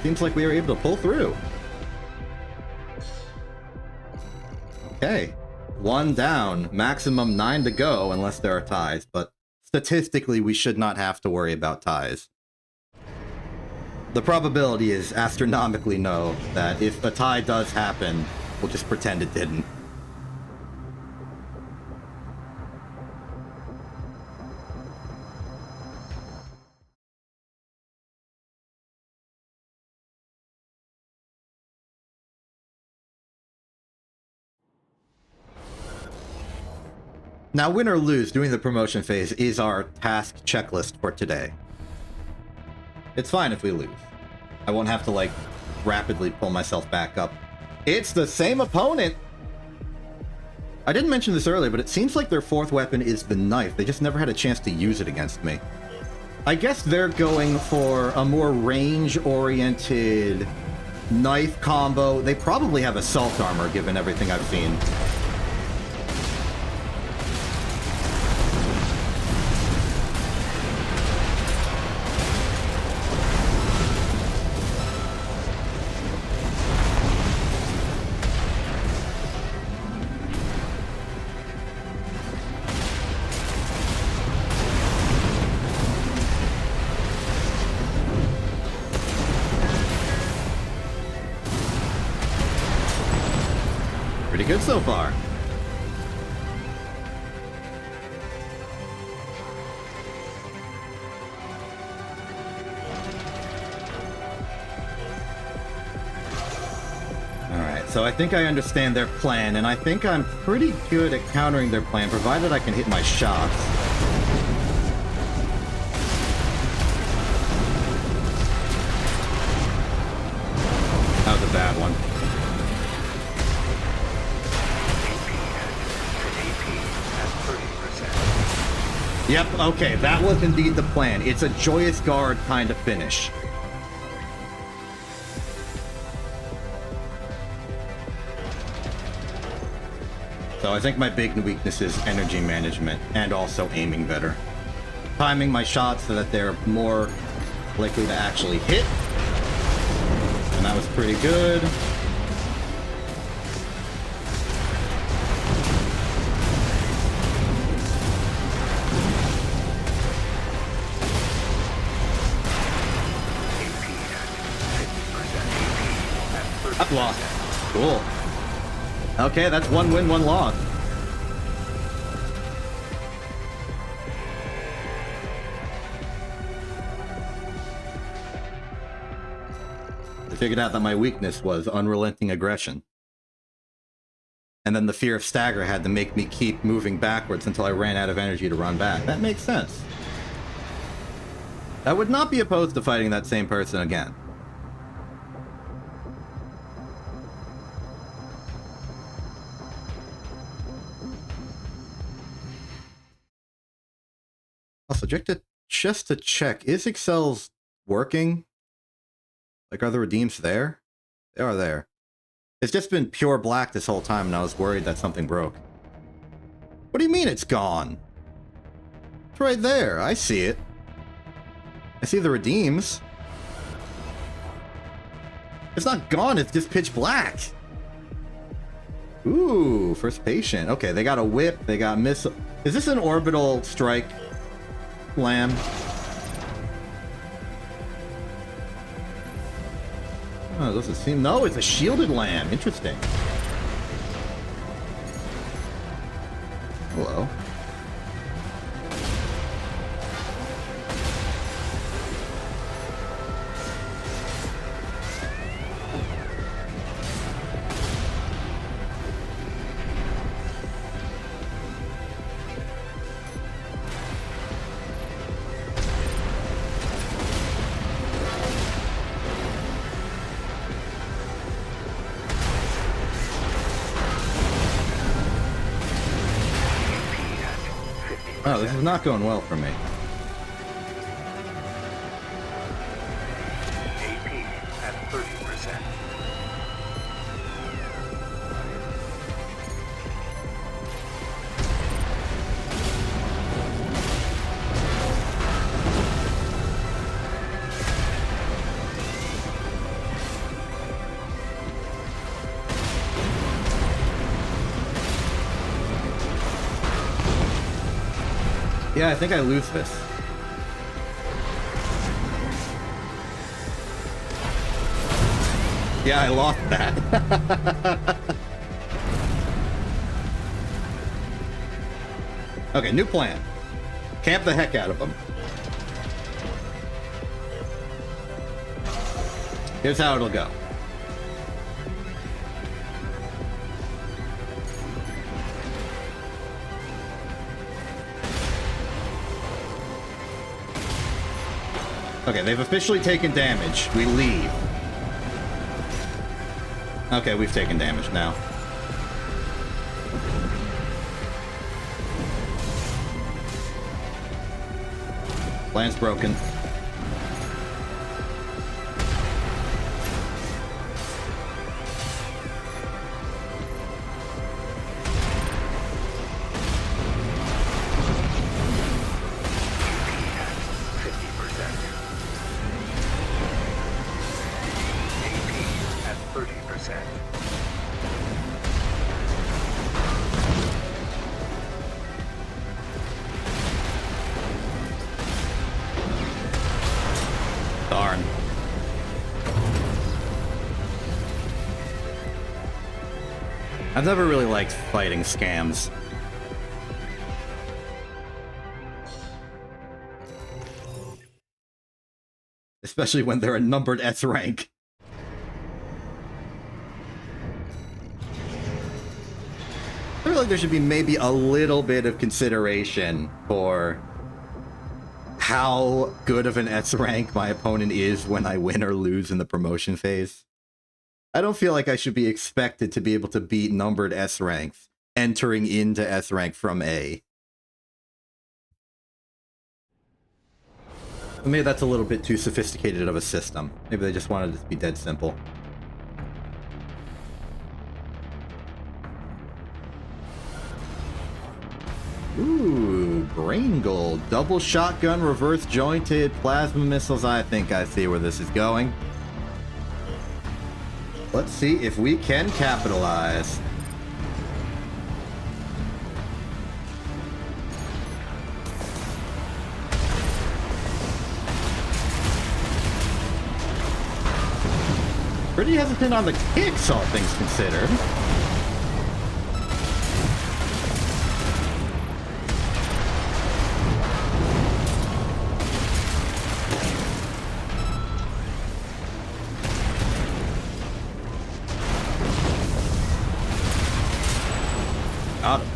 seems like we were able to pull through. Okay. 1 down, maximum 9 to go unless there are ties, but statistically we should not have to worry about ties. The probability is astronomically low that if a tie does happen, we'll just pretend it didn't. Now, win or lose during the promotion phase is our task checklist for today. It's fine if we lose. I won't have to, like, rapidly pull myself back up. It's the same opponent! I didn't mention this earlier, but it seems like their fourth weapon is the knife. They just never had a chance to use it against me. I guess they're going for a more range-oriented knife combo. They probably have assault armor, given everything I've seen. Pretty good so far. Alright, so I think I understand their plan, and I think I'm pretty good at countering their plan, provided I can hit my shots. That was a bad one. Yep, okay, that was indeed the plan. It's a Joyous Guard kind of finish. So I think my big weakness is energy management and also aiming better. Timing my shots so that they're more likely to actually hit. And that was pretty good. Up lost. Cool. Okay, that's 1 win, 1 loss. I figured out that my weakness was unrelenting aggression. And then the fear of stagger had to make me keep moving backwards until I ran out of energy to run back. That makes sense. I would not be opposed to fighting that same person again. Also, just to check, is Excel's working? Like, are the redeems there? They are there. It's just been pure black this whole time, and I was worried that something broke. What do you mean it's gone? It's right there. I see it. I see the redeems. It's not gone, it's just pitch black. Ooh, first patient. Okay, they got a whip, they got missile. Is this an orbital strike lamb? Oh, it doesn't seem... No, it's a shielded lamb. Interesting. Hello. Oh, this is not going well for me. AP at 30%. Yeah, I think I lose this. Yeah, I lost that. Okay, new plan. Camp the heck out of them. Here's how it'll go. Okay, they've officially taken damage. We leave. Okay, we've taken damage now. Plan's broken. Darn. I've never really liked fighting scams. Especially when they're a numbered S rank. I feel like there should be maybe a little bit of consideration for how good of an S rank my opponent is when I win or lose in the promotion phase. I don't feel like I should be expected to be able to beat numbered S ranks entering into S rank from A. Maybe that's a little bit too sophisticated of a system. Maybe they just wanted it to be dead simple. Ooh, Brain Gold. Double shotgun, reverse jointed, plasma missiles. I think I see where this is going. Let's see if we can capitalize. Pretty hesitant on the kicks, all things considered. Got him.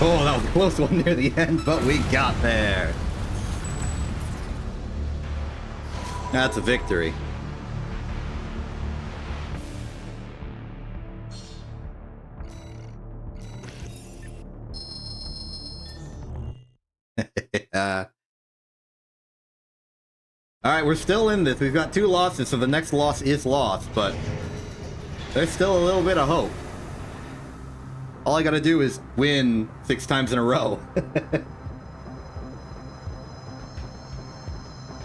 Oh, that was a close one near the end, but we got there. That's a victory. Alright, we're still in this. We've got 2 losses, so the next loss is lost, but there's still a little bit of hope. All I gotta do is win 6 times in a row.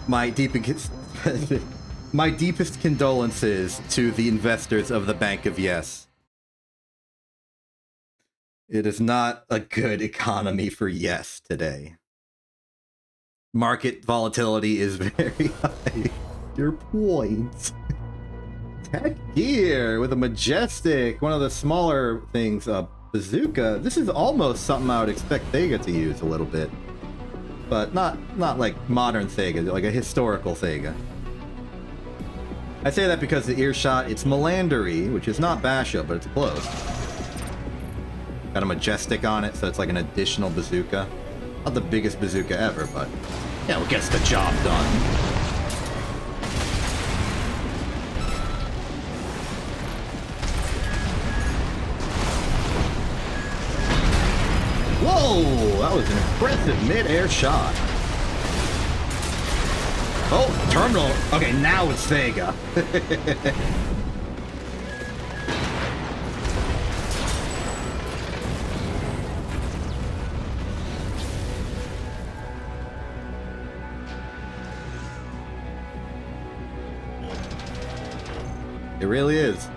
My deepest condolences to the investors of the Bank of Yes. It is not a good economy for Yes today. Market volatility is very high. Your point. Tech gear with a majestic, one of the smaller things, bazooka. This is almost something I would expect Thega to use a little bit. But not like modern Thega, like a historical Thega. I say that because the earshot, it's Melandery, which is not Basha, but it's close. Got a majestic on it, so it's like an additional bazooka. Not the biggest bazooka ever, but yeah, it gets the job done. Whoa! That was an impressive mid-air shot. Oh, terminal. Okay, now it's Thega. It really is.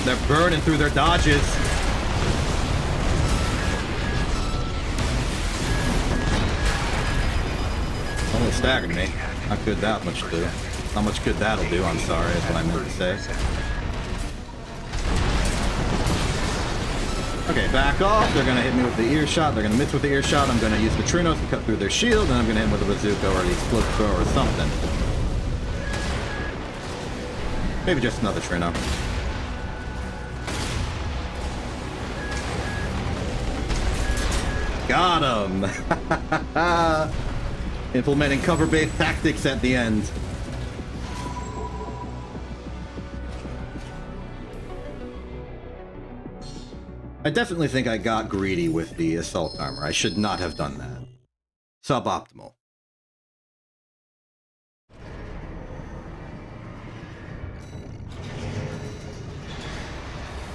They're burning through their dodges. Almost staggered me. Not good that much do. Not much good that'll do, I'm sorry, is what I meant to say. Okay, back off. They're gonna hit me with the earshot. They're gonna miss with the earshot. I'm gonna use the Trinos to cut through their shield, and I'm gonna hit them with a bazooka or the explosive throw or something. Maybe just another Trino. Got him! Implementing cover-based tactics at the end. I definitely think I got greedy with the assault armor. I should not have done that. Suboptimal.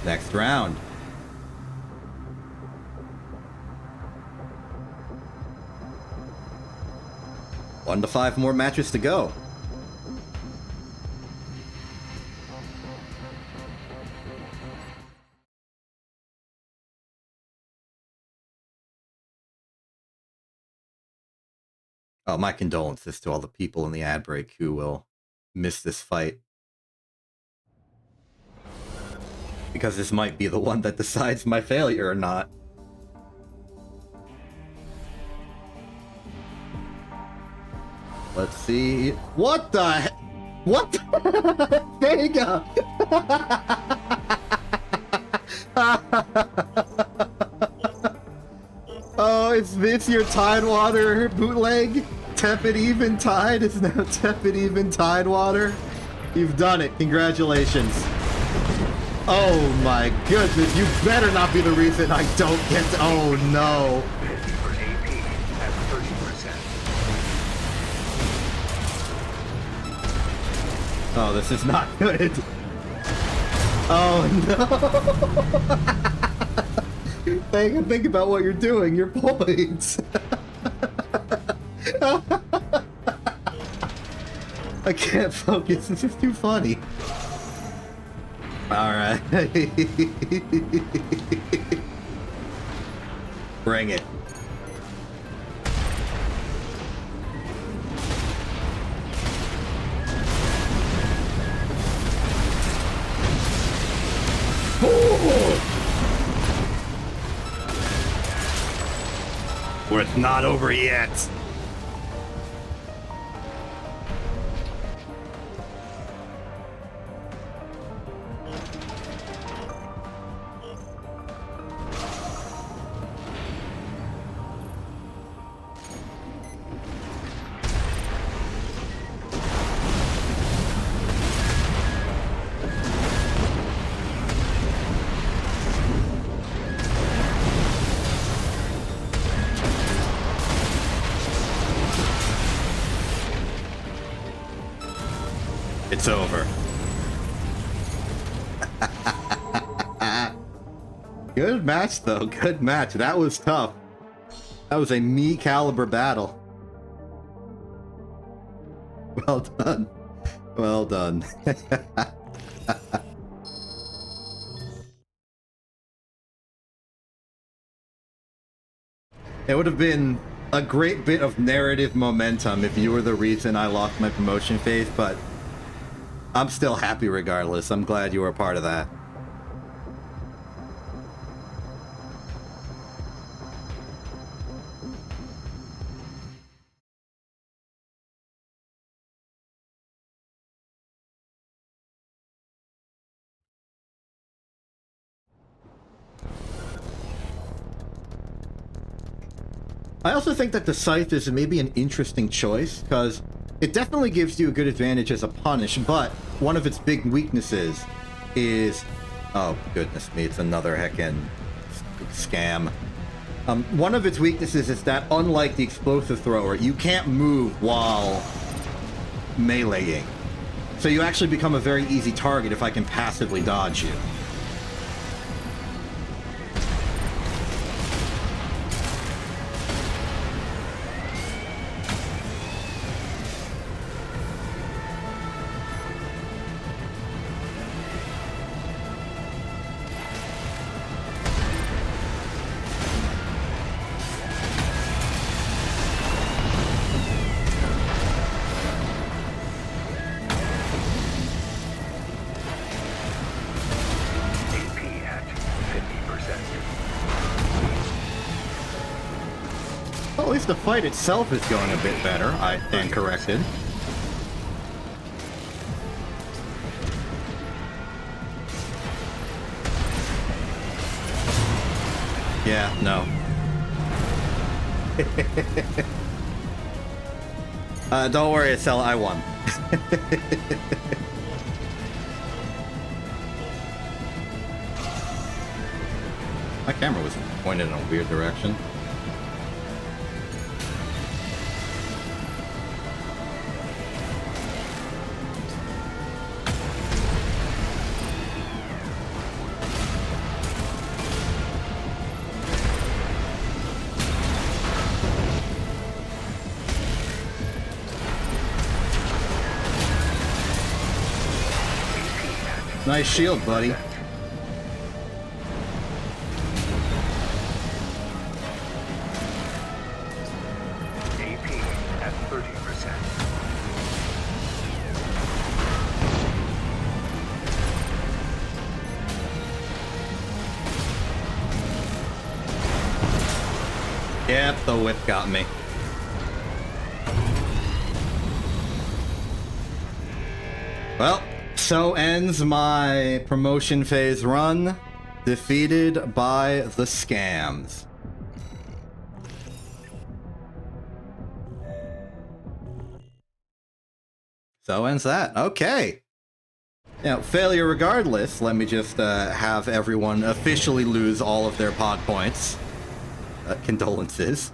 Next round. One to 5 more matches to go. Oh, my condolences to all the people in the ad break who will miss this fight. Because this might be the one that decides my failure or not. Let's see. What the heck? What? Vega! Oh, is this your Tidewater bootleg? Tepid Even Tide is now Tepid Even Tidewater. You've done it. Congratulations. Oh my goodness. You better not be the reason I don't get to... Oh no. For AP at 30%. Oh, this is not good. Oh no. Think about what you're doing. Your points. I can't focus. This is too funny. All right. Bring it. Where it's not over yet. it's over. Good match, though. Good match. That was tough. That was a me caliber battle. Well done. Well done. It would have been a great bit of narrative momentum if you were the reason I lost my promotion phase, but I'm still happy regardless. I'm glad you were a part of that. I also think that the Scythe is maybe an interesting choice, because it definitely gives you a good advantage as a punish, but one of its big weaknesses is... Oh, goodness me, it's another heckin' scam. One of its weaknesses is that, unlike the explosive thrower, you can't move while meleeing. So you actually become a very easy target if I can passively dodge you. At least the fight itself is going a bit better, I stand corrected. Yeah, no. Don't worry, Estella, I won. My camera was pointed in a weird direction. Nice shield, buddy. AP at 30%. Yep, the whip got me. Well, so ends my promotion phase run, defeated by the scams. So ends that. Okay. Now, failure regardless, let me just have everyone officially lose all of their pod points. Condolences.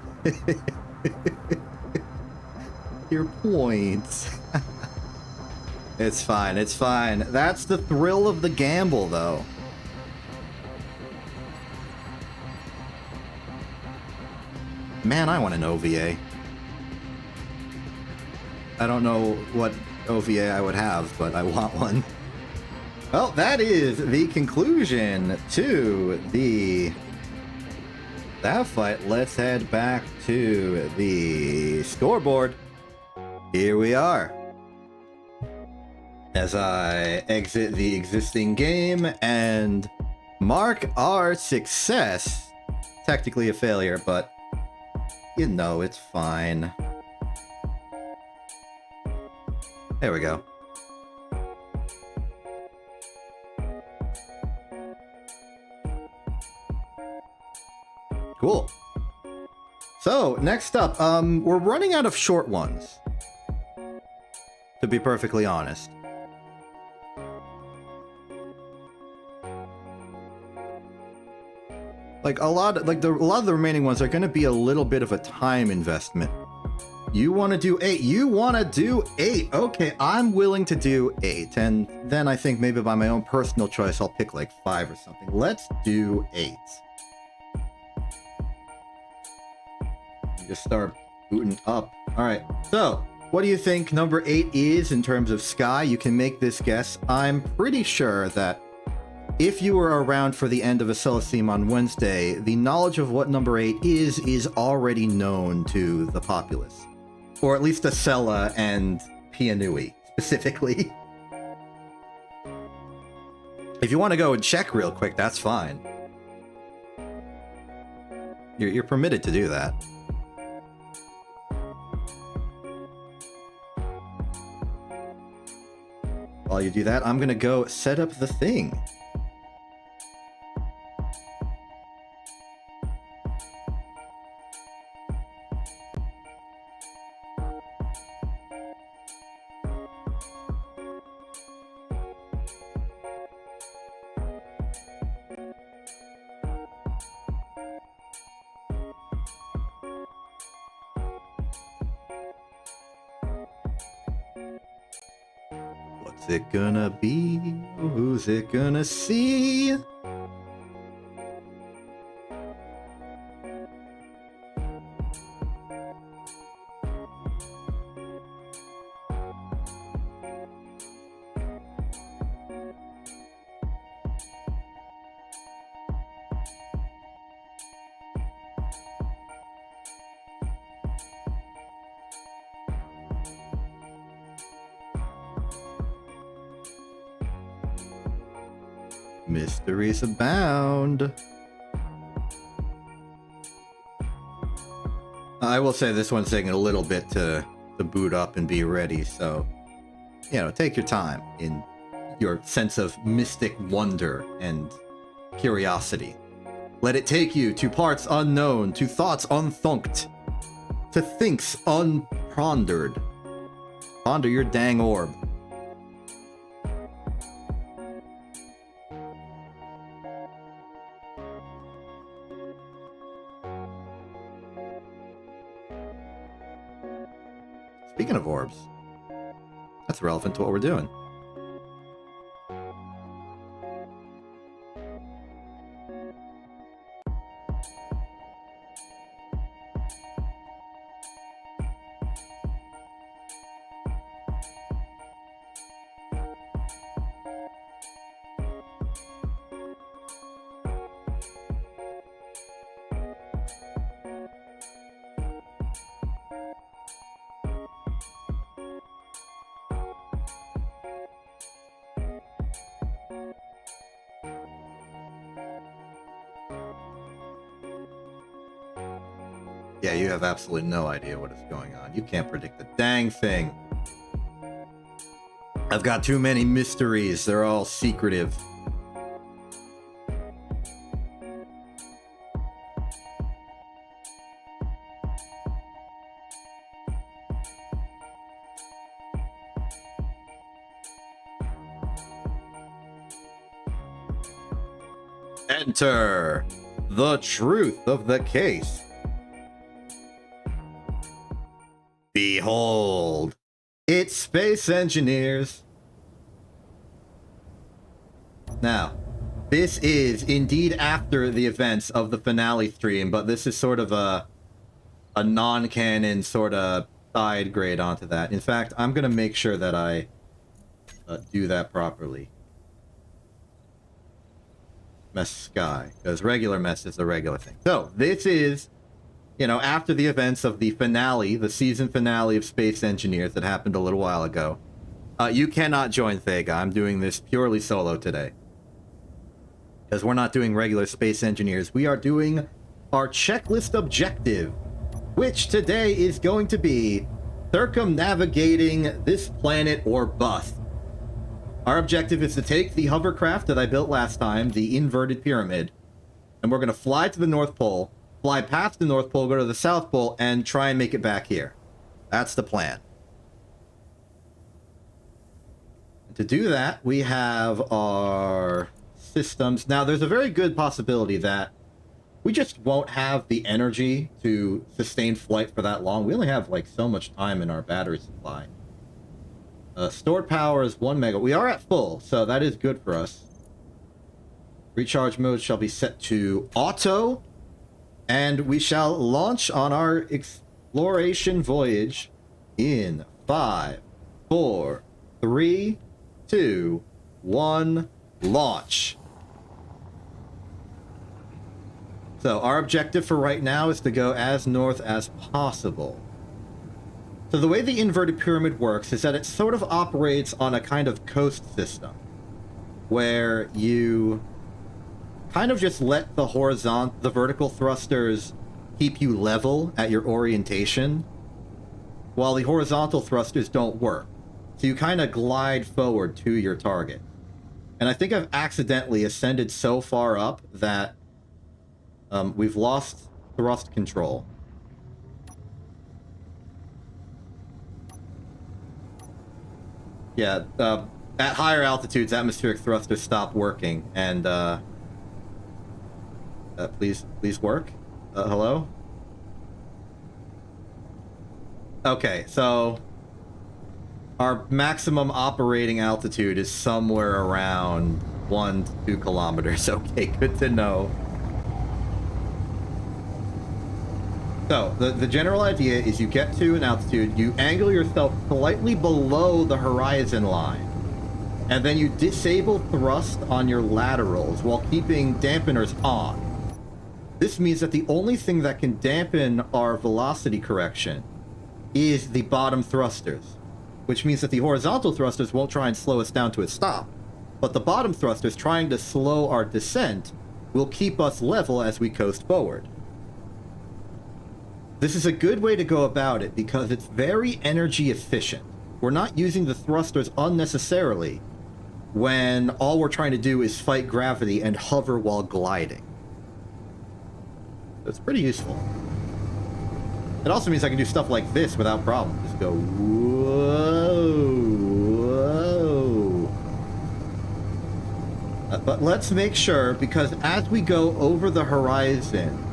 Your points. It's fine, it's fine. That's the thrill of the gamble, though. Man, I want an OVA. I don't know what OVA I would have, but I want one. Well, that is the conclusion to that fight. Let's head back to the scoreboard. Here we are. As I exit the existing game and mark our success. Technically a failure, but you know it's fine. There we go. Cool. So, next up, we're running out of short ones. To be perfectly honest. Like a lot of the remaining ones are going to be a little bit of a time investment. You want to do 8. You want to do 8. Okay, I'm willing to do 8. And then I think maybe by my own personal choice, I'll pick like 5 or something. Let's do 8. You just start booting up. All right. So, what do you think number 8 is in terms of sky? You can make this guess. I'm pretty sure that if you were around for the end of a Celestine on Wednesday, the knowledge of what number 8 is already known to the populace. Or at least Acela and Pianui, specifically. If you want to go and check real quick, that's fine. You're permitted to do that. While you do that, I'm going to go set up the thing. What's it gonna be? Who's it gonna see? Mysteries abound. I will say this one's taking a little bit to boot up and be ready, so, you know, take your time in your sense of mystic wonder and curiosity. Let it take you to parts unknown, to thoughts unthunked, to thinks unpondered. Ponder your dang orb. Speaking of orbs, that's relevant to what we're doing. Yeah, you have absolutely no idea what is going on. You can't predict the dang thing. I've got too many mysteries. They're all secretive. Enter the truth of the case. Behold, it's space engineers. Now, this is indeed after the events of the finale stream, but this is sort of a non-canon sort of side grade onto that. In fact, I'm going to make sure that I do that properly. Mess sky, because regular mess is a regular thing. So, this is, you know, after the events of the finale, the season finale of Space Engineers that happened a little while ago. You cannot join Thega. I'm doing this purely solo today. Because we're not doing regular Space Engineers. We are doing our checklist objective, which today is going to be circumnavigating this planet or bust. Our objective is to take the hovercraft that I built last time, the inverted pyramid, and we're going to fly to the North Pole, fly past the North Pole, go to the South Pole, and try and make it back here. That's the plan. To do that, we have our systems. Now, there's a very good possibility that we just won't have the energy to sustain flight for that long. We only have like so much time in our battery supply. Stored power is 1 mega. We are at full, so that is good for us. Recharge mode shall be set to auto, and we shall launch on our exploration voyage in 5, 4, 3, 2, 1, launch. So our objective for right now is to go as north as possible. So the way the inverted pyramid works is that it sort of operates on a kind of coast system, where you kind of just let the vertical thrusters keep you level at your orientation, while the horizontal thrusters don't work. So you kind of glide forward to your target. And I think I've accidentally ascended so far up that we've lost thrust control. Yeah, at higher altitudes, atmospheric thrusters stop working, and please work. Hello? Okay, so our maximum operating altitude is somewhere around 1 to 2 kilometers. Okay, good to know. So, the general idea is you get to an altitude, you angle yourself slightly below the horizon line, and then you disable thrust on your laterals while keeping dampeners on. This means that the only thing that can dampen our velocity correction is the bottom thrusters, which means that the horizontal thrusters won't try and slow us down to a stop, but the bottom thrusters trying to slow our descent will keep us level as we coast forward. This is a good way to go about it because it's very energy efficient. We're not using the thrusters unnecessarily when all we're trying to do is fight gravity and hover while gliding. So it's pretty useful. It also means I can do stuff like this without problem. Just go, whoa, whoa. But let's make sure, because as we go over the horizon,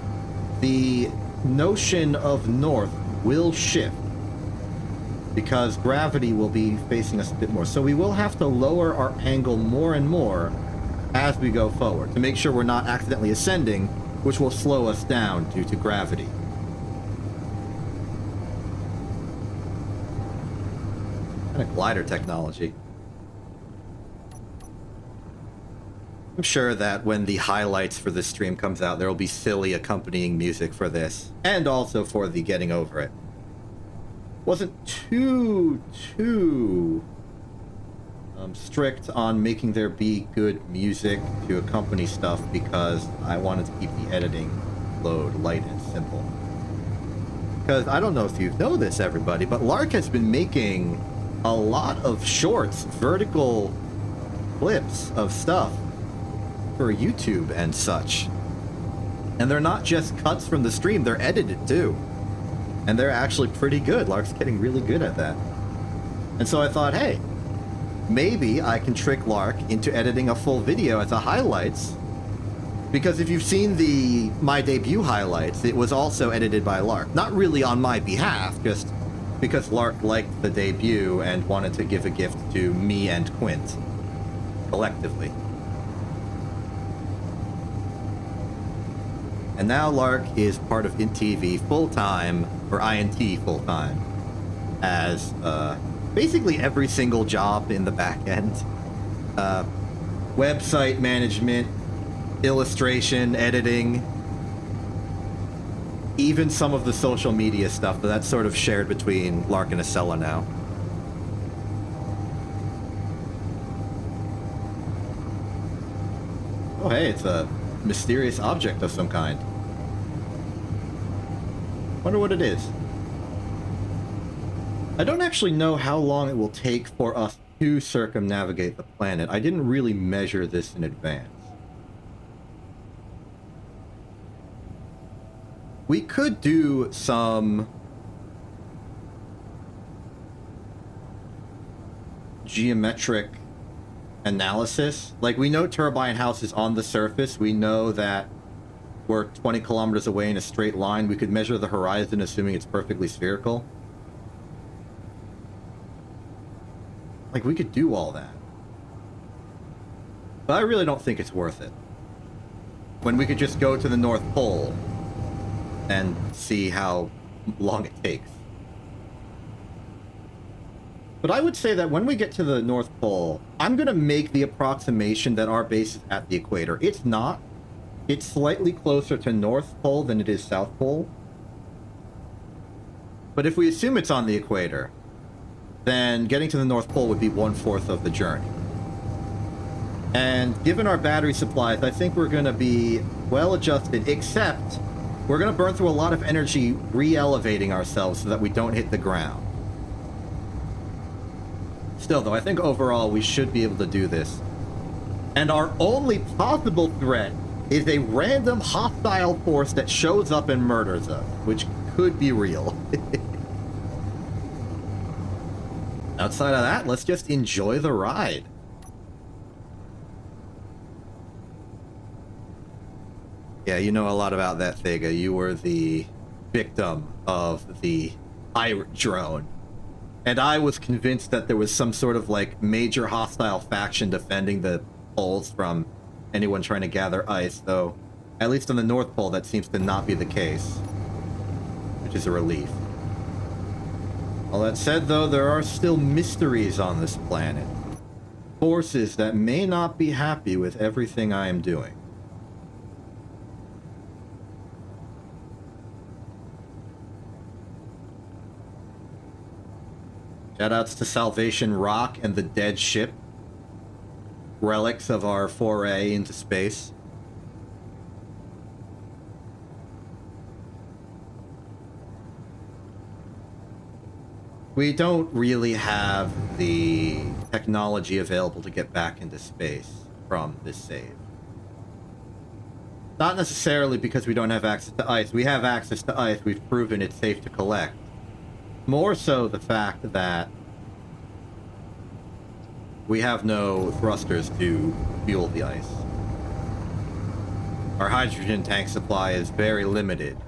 the notion of north will shift because gravity will be facing us a bit more. So we will have to lower our angle more and more as we go forward to make sure we're not accidentally ascending, which will slow us down due to gravity. Kind of glider technology. I'm sure that when the highlights for this stream comes out, there will be silly accompanying music for this, and also for the getting over it. Wasn't too strict on making there be good music to accompany stuff because I wanted to keep the editing load light and simple. Because I don't know if you know this, everybody, but Lark has been making a lot of shorts, vertical clips of stuff for YouTube and such. And they're not just cuts from the stream, they're edited too. And they're actually pretty good. Lark's getting really good at that. And so I thought, hey, maybe I can trick Lark into editing a full video as a highlights. Because if you've seen the My Debut highlights, it was also edited by Lark. Not really on my behalf, just because Lark liked the debut and wanted to give a gift to me and Quint, collectively. And now Lark is part of INTV full-time, or INT full-time, as basically every single job in the back end. Website management, illustration, editing, even some of the social media stuff, but that's sort of shared between Lark and Acela now. Oh hey, it's a mysterious object of some kind. Wonder what it is. I don't actually know how long it will take for us to circumnavigate the planet. I didn't really measure this in advance. We could do some geometric analysis. Like, we know Turbine House is on the surface. We know that we're 20 kilometers away in a straight line. We could measure the horizon, assuming it's perfectly spherical. Like, we could do all that. But I really don't think it's worth it. When we could just go to the North Pole and see how long it takes. But I would say that when we get to the North Pole, I'm going to make the approximation that our base is at the equator. It's not. It's slightly closer to North Pole than it is South Pole. But if we assume it's on the equator, then getting to the North Pole would be 1/4 of the journey. And given our battery supplies, I think we're going to be well adjusted, except we're going to burn through a lot of energy re-elevating ourselves so that we don't hit the ground. Still, though, I think overall we should be able to do this. And our only possible threat is a random hostile force that shows up and murders us, which could be real. Outside of that, let's just enjoy the ride. Yeah, you know a lot about that, Thega. You were the victim of the pirate drone. And I was convinced that there was some sort of, like, major hostile faction defending the poles from anyone trying to gather ice, though at least on the North Pole that seems to not be the case, which is a relief. All that said, though, there are still mysteries on this planet. Forces that may not be happy with everything I am doing. Shoutouts to Salvation Rock and the Dead Ship. Relics of our foray into space. We don't really have the technology available to get back into space from this save. Not necessarily because we don't have access to ice. We have access to ice. We've proven it's safe to collect. More so the fact that we have no thrusters to fuel the ice. Our hydrogen tank supply is very limited.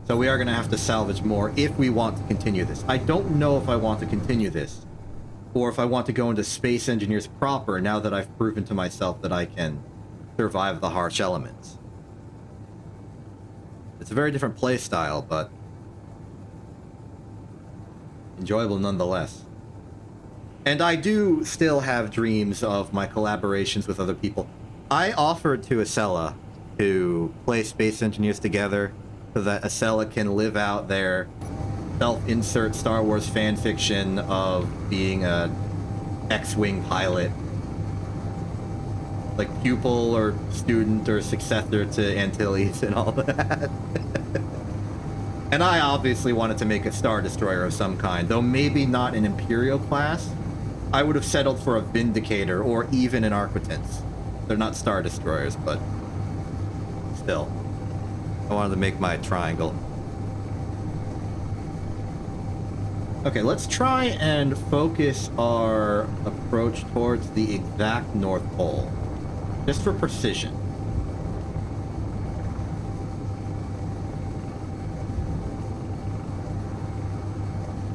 So we are going to have to salvage more if we want to continue this. I don't know if I want to continue this, or if I want to go into Space Engineers proper now that I've proven to myself that I can survive the harsh elements. It's a very different play style, but enjoyable nonetheless. And I do still have dreams of my collaborations with other people. I offered to Acela to play Space Engineers together so that Acela can live out their self-insert Star Wars fanfiction of being a X-Wing pilot. Like pupil or student or successor to Antilles and all that. And I obviously wanted to make a Star Destroyer of some kind, though maybe not an Imperial class. I would have settled for a Vindicator or even an Arquitens. They're not Star Destroyers, but still. I wanted to make my triangle. Okay, let's try and focus our approach towards the exact North Pole. Just for precision.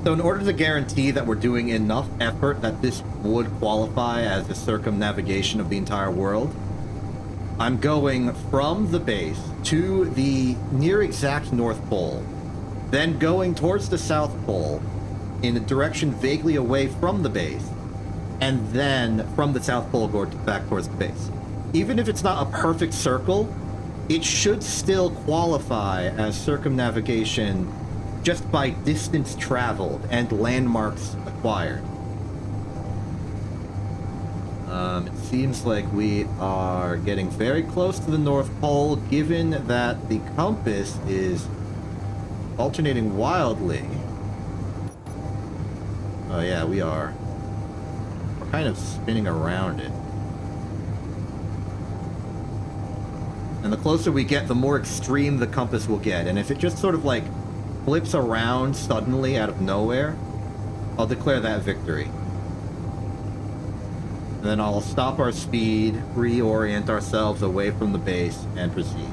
So in order to guarantee that we're doing enough effort that this would qualify as a circumnavigation of the entire world, I'm going from the base to the near exact North Pole, then going towards the South Pole in a direction vaguely away from the base, and then from the South Pole go back towards the base. Even if it's not a perfect circle, it should still qualify as circumnavigation just by distance traveled and landmarks acquired. It seems like we are getting very close to the North Pole, given that the compass is alternating wildly. Oh yeah, we are. We're kind of spinning around it. And the closer we get, the more extreme the compass will get. And if it just sort of like flips around suddenly out of nowhere, I'll declare that victory. And then I'll stop our speed, reorient ourselves away from the base, and proceed.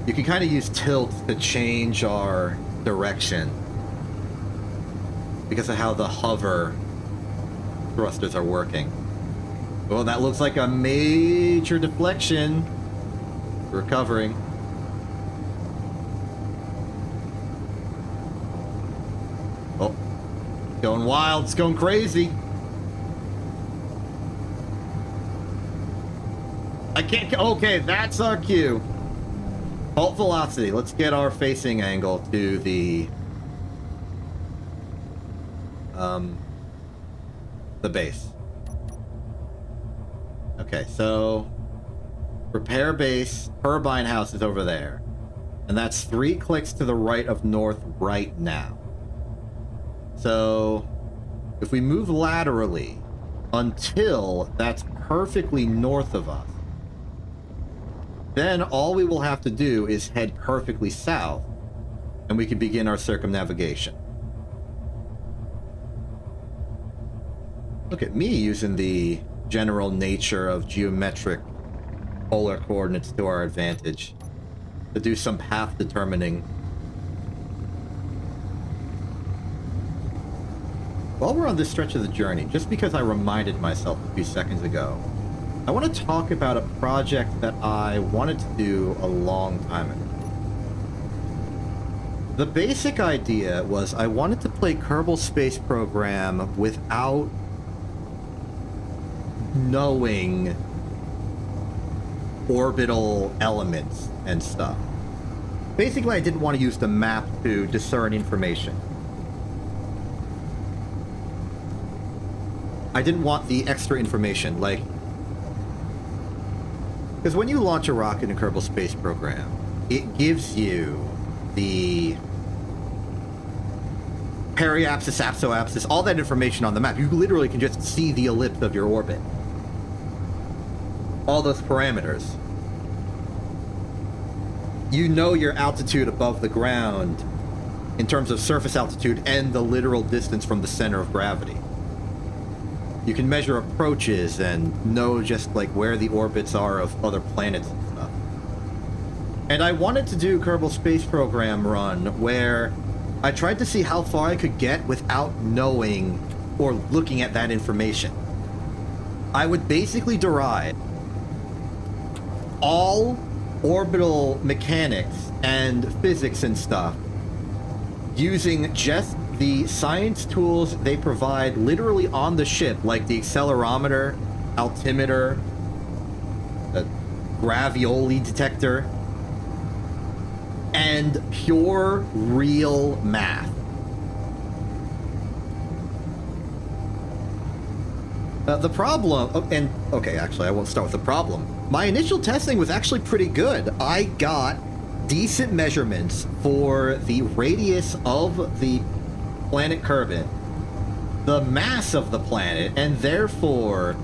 You can kind of use tilt to change our direction because of how the hover thrusters are working. Well, that looks like a major deflection. Recovering. Oh, going wild. It's going crazy. I can't. Okay, that's our cue. Halt velocity. Let's get our facing angle to the base. Okay, so repair base, turbine house is over there. And that's 3 clicks to the right of north right now. So if we move laterally until that's perfectly north of us, then all we will have to do is head perfectly south, and we can begin our circumnavigation. Look at me using the general nature of geometric polar coordinates to our advantage to do some path determining. While we're on this stretch of the journey, just because I reminded myself a few seconds ago, I want to talk about a project that I wanted to do a long time ago. The basic idea was I wanted to play Kerbal Space Program without knowing orbital elements and stuff. Basically, I didn't want to use the map to discern information. I didn't want the extra information, like... Because when you launch a rocket in Kerbal Space Program, it gives you the periapsis, apsoapsis, all that information on the map. You literally can just see the ellipse of your orbit. All those parameters. You know your altitude above the ground in terms of surface altitude and the literal distance from the center of gravity. You can measure approaches and know just like where the orbits are of other planets and stuff. And I wanted to do Kerbal Space Program run where I tried to see how far I could get without knowing or looking at that information. I would basically derive all orbital mechanics and physics and stuff using just the science tools they provide literally on the ship, like the accelerometer, altimeter, the gravioli detector, and pure real math. The problem, and okay, actually, I won't start with the problem. My initial testing was actually pretty good. I got decent measurements for the radius of the planet Kerbin, the mass of the planet, and therefore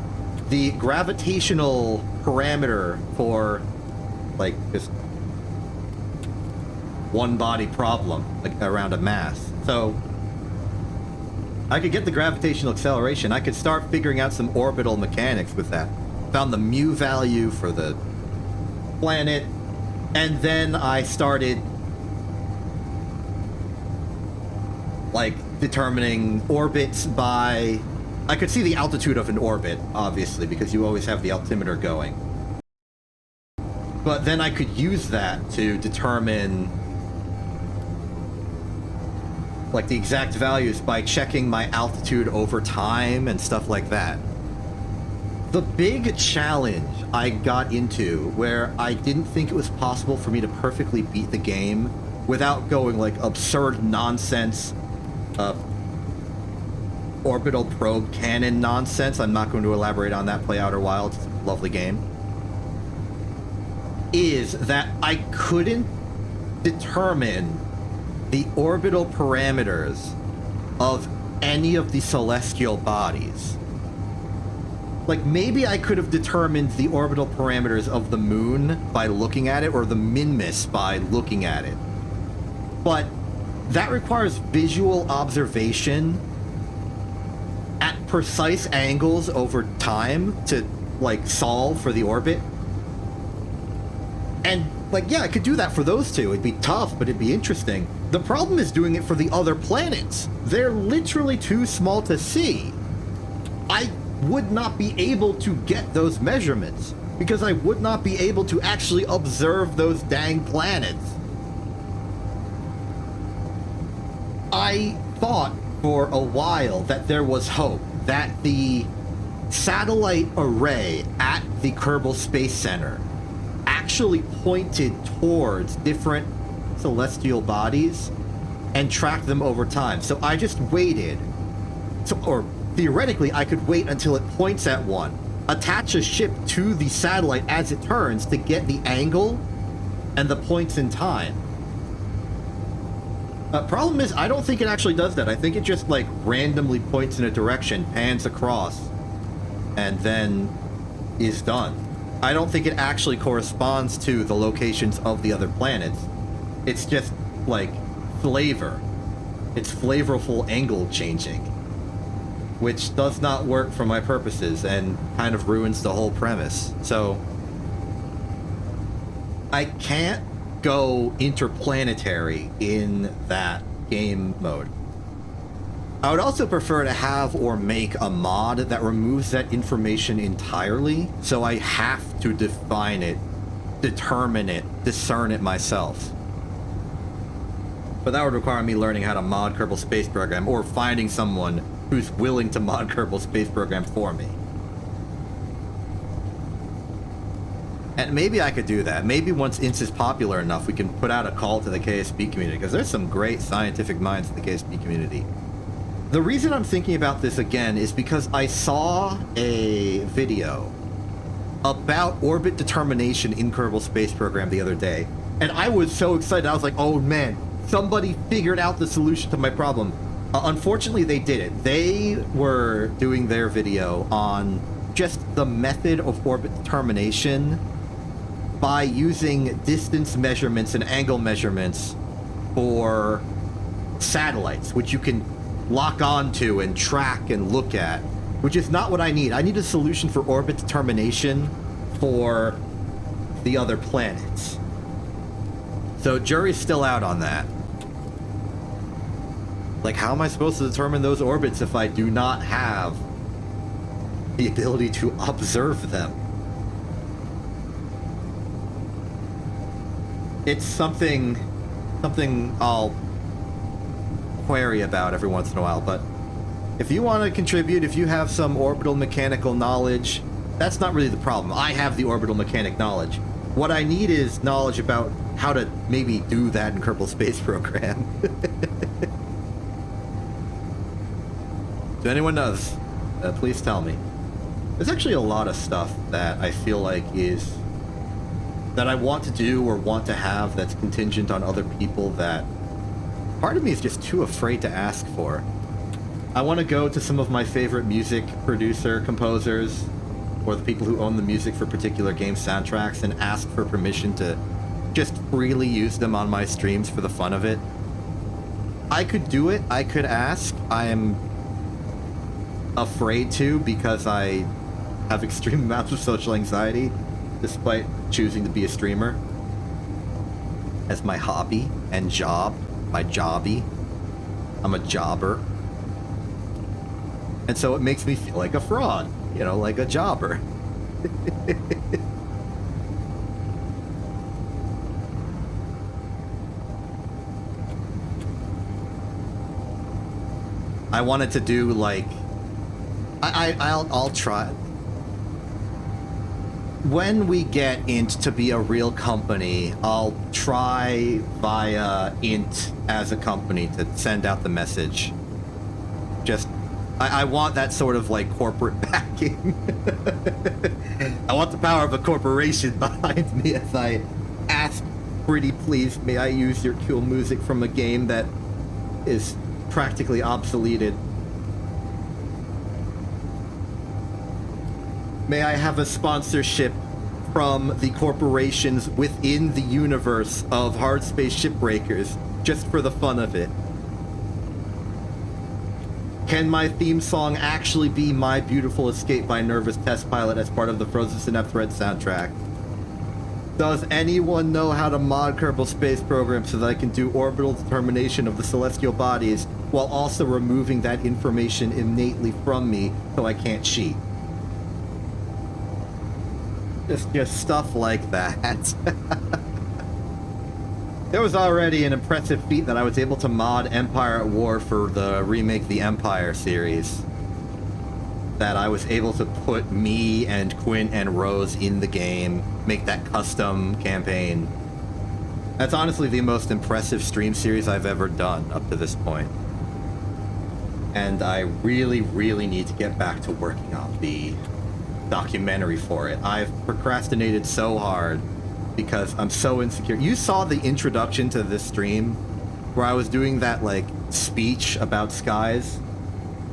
the gravitational parameter for, like, just one body problem, like, around a mass. So I could get the gravitational acceleration. I could start figuring out some orbital mechanics with that. Found the mu value for the planet, and then I started like determining orbits by... I could see the altitude of an orbit, obviously, because you always have the altimeter going. But then I could use that to determine like the exact values by checking my altitude over time and stuff like that. The big challenge I got into, where I didn't think it was possible for me to perfectly beat the game without going like absurd nonsense, orbital probe cannon nonsense. I'm not going to elaborate on that. Play Outer Wilds. It's a lovely game. Is that I couldn't determine the orbital parameters of any of the celestial bodies. Like, maybe I could have determined the orbital parameters of the moon by looking at it, or the Minmus by looking at it. But that requires visual observation at precise angles over time to, like, solve for the orbit. And, like, yeah, I could do that for those two. It'd be tough, but it'd be interesting. The problem is doing it for the other planets. They're literally too small to see. I would not be able to get those measurements because I would not be able to actually observe those dang planets. I thought for a while that there was hope, that the satellite array at the Kerbal Space Center actually pointed towards different celestial bodies and tracked them over time. So I just waited. Or theoretically, I could wait until it points at one, attach a ship to the satellite as it turns to get the angle and the points in time. Problem is, I don't think it actually does that. I think it just, like, randomly points in a direction, pans across, and then is done. I don't think it actually corresponds to the locations of the other planets. It's just, like, flavor. It's flavorful angle changing, which does not work for my purposes and kind of ruins the whole premise. So I can't go interplanetary in that game mode. I would also prefer to have or make a mod that removes that information entirely, so I have to define it, determine it, discern it myself. But that would require me learning how to mod Kerbal Space Program, or finding someone who's willing to mod Kerbal Space Program for me. And maybe I could do that. Maybe once INS is popular enough, we can put out a call to the KSP community, because there's some great scientific minds in the KSP community. The reason I'm thinking about this again is because I saw a video about orbit determination in Kerbal Space Program the other day, and I was so excited. I was like, oh man, somebody figured out the solution to my problem. Unfortunately, they didn't. They were doing their video on just the method of orbit determination by using distance measurements and angle measurements for satellites, which you can lock onto and track and look at, which is not what I need. I need a solution for orbit determination for the other planets. So jury's still out on that. Like, how am I supposed to determine those orbits if I do not have the ability to observe them? It's something I'll query about every once in a while, but if you want to contribute, if you have some orbital mechanical knowledge, that's not really the problem. I have the orbital mechanic knowledge. What I need is knowledge about how to maybe do that in Kerbal Space Program. If anyone knows, please tell me. There's actually a lot of stuff that I feel like is that I want to do or want to have that's contingent on other people that part of me is just too afraid to ask for. I want to go to some of my favorite music producer, composers, or the people who own the music for particular game soundtracks and ask for permission to just freely use them on my streams for the fun of it. I could do it. I could ask. I am afraid to because I have extreme amounts of social anxiety despite choosing to be a streamer as my hobby and job, my jobby. I'm a jobber. And so it makes me feel like a fraud, you know, like a jobber. I wanted to do like I'll try. When we get INT to be a real company, I'll try via INT as a company to send out the message. Just, I want that sort of like corporate backing. I want the power of a corporation behind me as I ask, pretty please, may I use your cool music from a game that is practically obsoleted? May I have a sponsorship from the corporations within the universe of Hard Space Shipbreakers just for the fun of it. Can my theme song actually be My Beautiful Escape by Nervous Test Pilot as part of the Frozen Synapse Red soundtrack? Does anyone know how to mod Kerbal Space Program so that I can do orbital determination of the celestial bodies while also removing that information innately from me so I can't cheat? Just stuff like that. There was already an impressive feat that I was able to mod Empire at War for the remake The Empire series. That I was able to put me and Quint and Rose in the game, make that custom campaign. That's honestly the most impressive stream series I've ever done up to this point. And I really, really need to get back to working on the documentary for it. I've procrastinated so hard because I'm so insecure. You saw the introduction to this stream where I was doing that like speech about skies.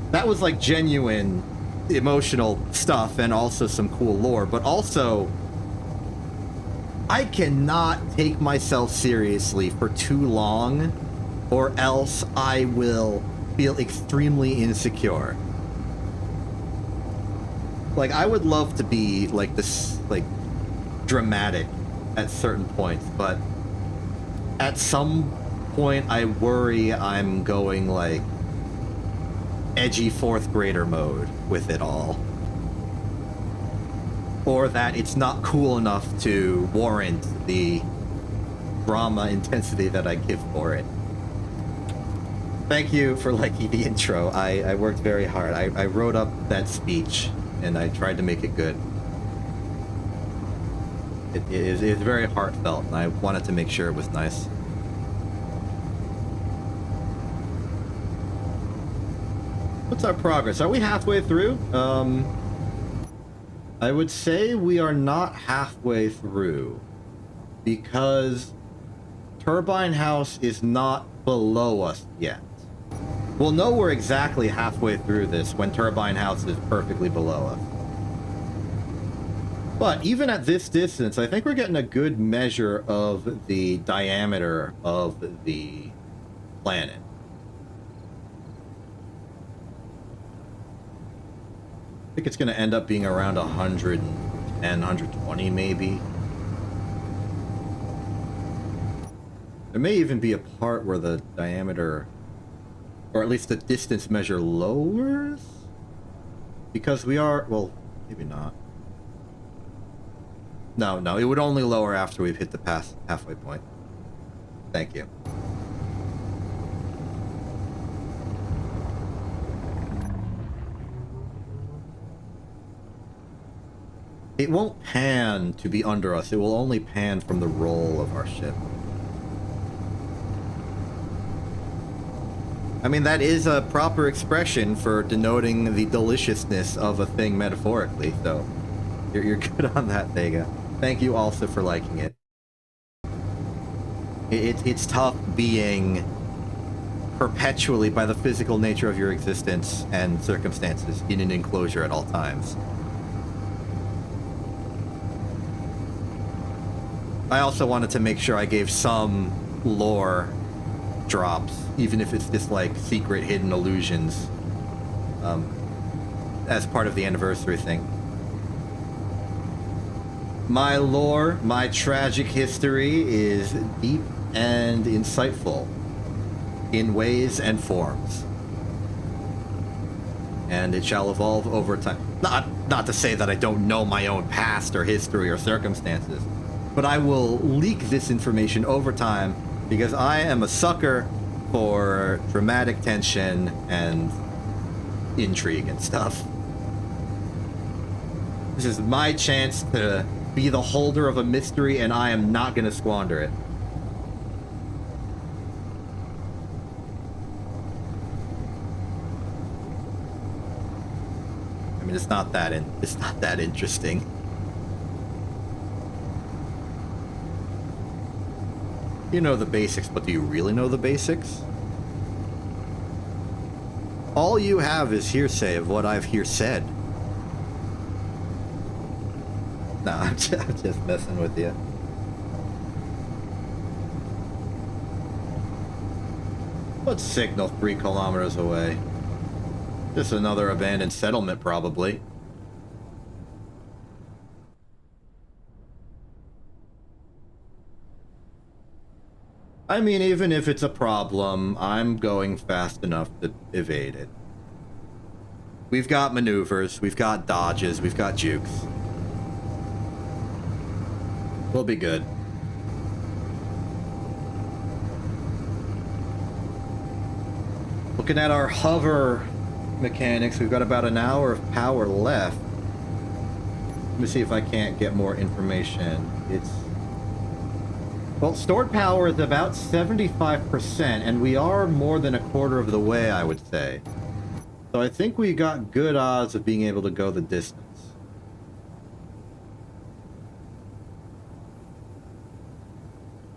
That was like genuine emotional stuff and also some cool lore, but also I cannot take myself seriously for too long or else I will feel extremely insecure. Like, I would love to be like this, like, dramatic at certain points, but at some point I worry I'm going like edgy fourth grader mode with it all. Or that it's not cool enough to warrant the drama intensity that I give for it. Thank you for liking the intro. I worked very hard. I wrote up that speech and I tried to make it good. It is very heartfelt and I wanted to make sure it was nice. What's our progress? Are we halfway through? I would say we are not halfway through because Turbine House is not below us yet. We'll know we're exactly halfway through this when Turbine House is perfectly below us. But even at this distance, I think we're getting a good measure of the diameter of the planet. I think it's going to end up being around 110, 120 maybe. There may even be a part where the diameter, or at least the distance measure, lowers? Because we are, well, maybe not. No, it would only lower after we've hit the halfway point. Thank you. It won't pan to be under us. It will only pan from the roll of our ship. I mean, that is a proper expression for denoting the deliciousness of a thing metaphorically, so you're good on that, Vega. Thank you also for liking it. It's tough being perpetually, by the physical nature of your existence and circumstances, in an enclosure at all times. I also wanted to make sure I gave some lore drops, even if it's just like secret hidden allusions, as part of the anniversary thing. My lore, my tragic history is deep and insightful in ways and forms. And it shall evolve over time. Not to say that I don't know my own past or history or circumstances, but I will leak this information over time because I am a sucker for dramatic tension and intrigue and stuff. This is my chance to be the holder of a mystery, and I am not going to squander it. I mean, it's not that interesting. You know the basics, but do you really know the basics? All you have is hearsay of what I've here said. No, I'm just messing with you. Let's signal 3 kilometers away. Just another abandoned settlement, probably. I mean, even if it's a problem, I'm going fast enough to evade it. We've got maneuvers, we've got dodges, we've got jukes. We'll be good. Looking at our hover mechanics, we've got about an hour of power left. Let me see if I can't get more information. Well, stored power is about 75%, and we are more than a quarter of the way, I would say. So I think we got good odds of being able to go the distance.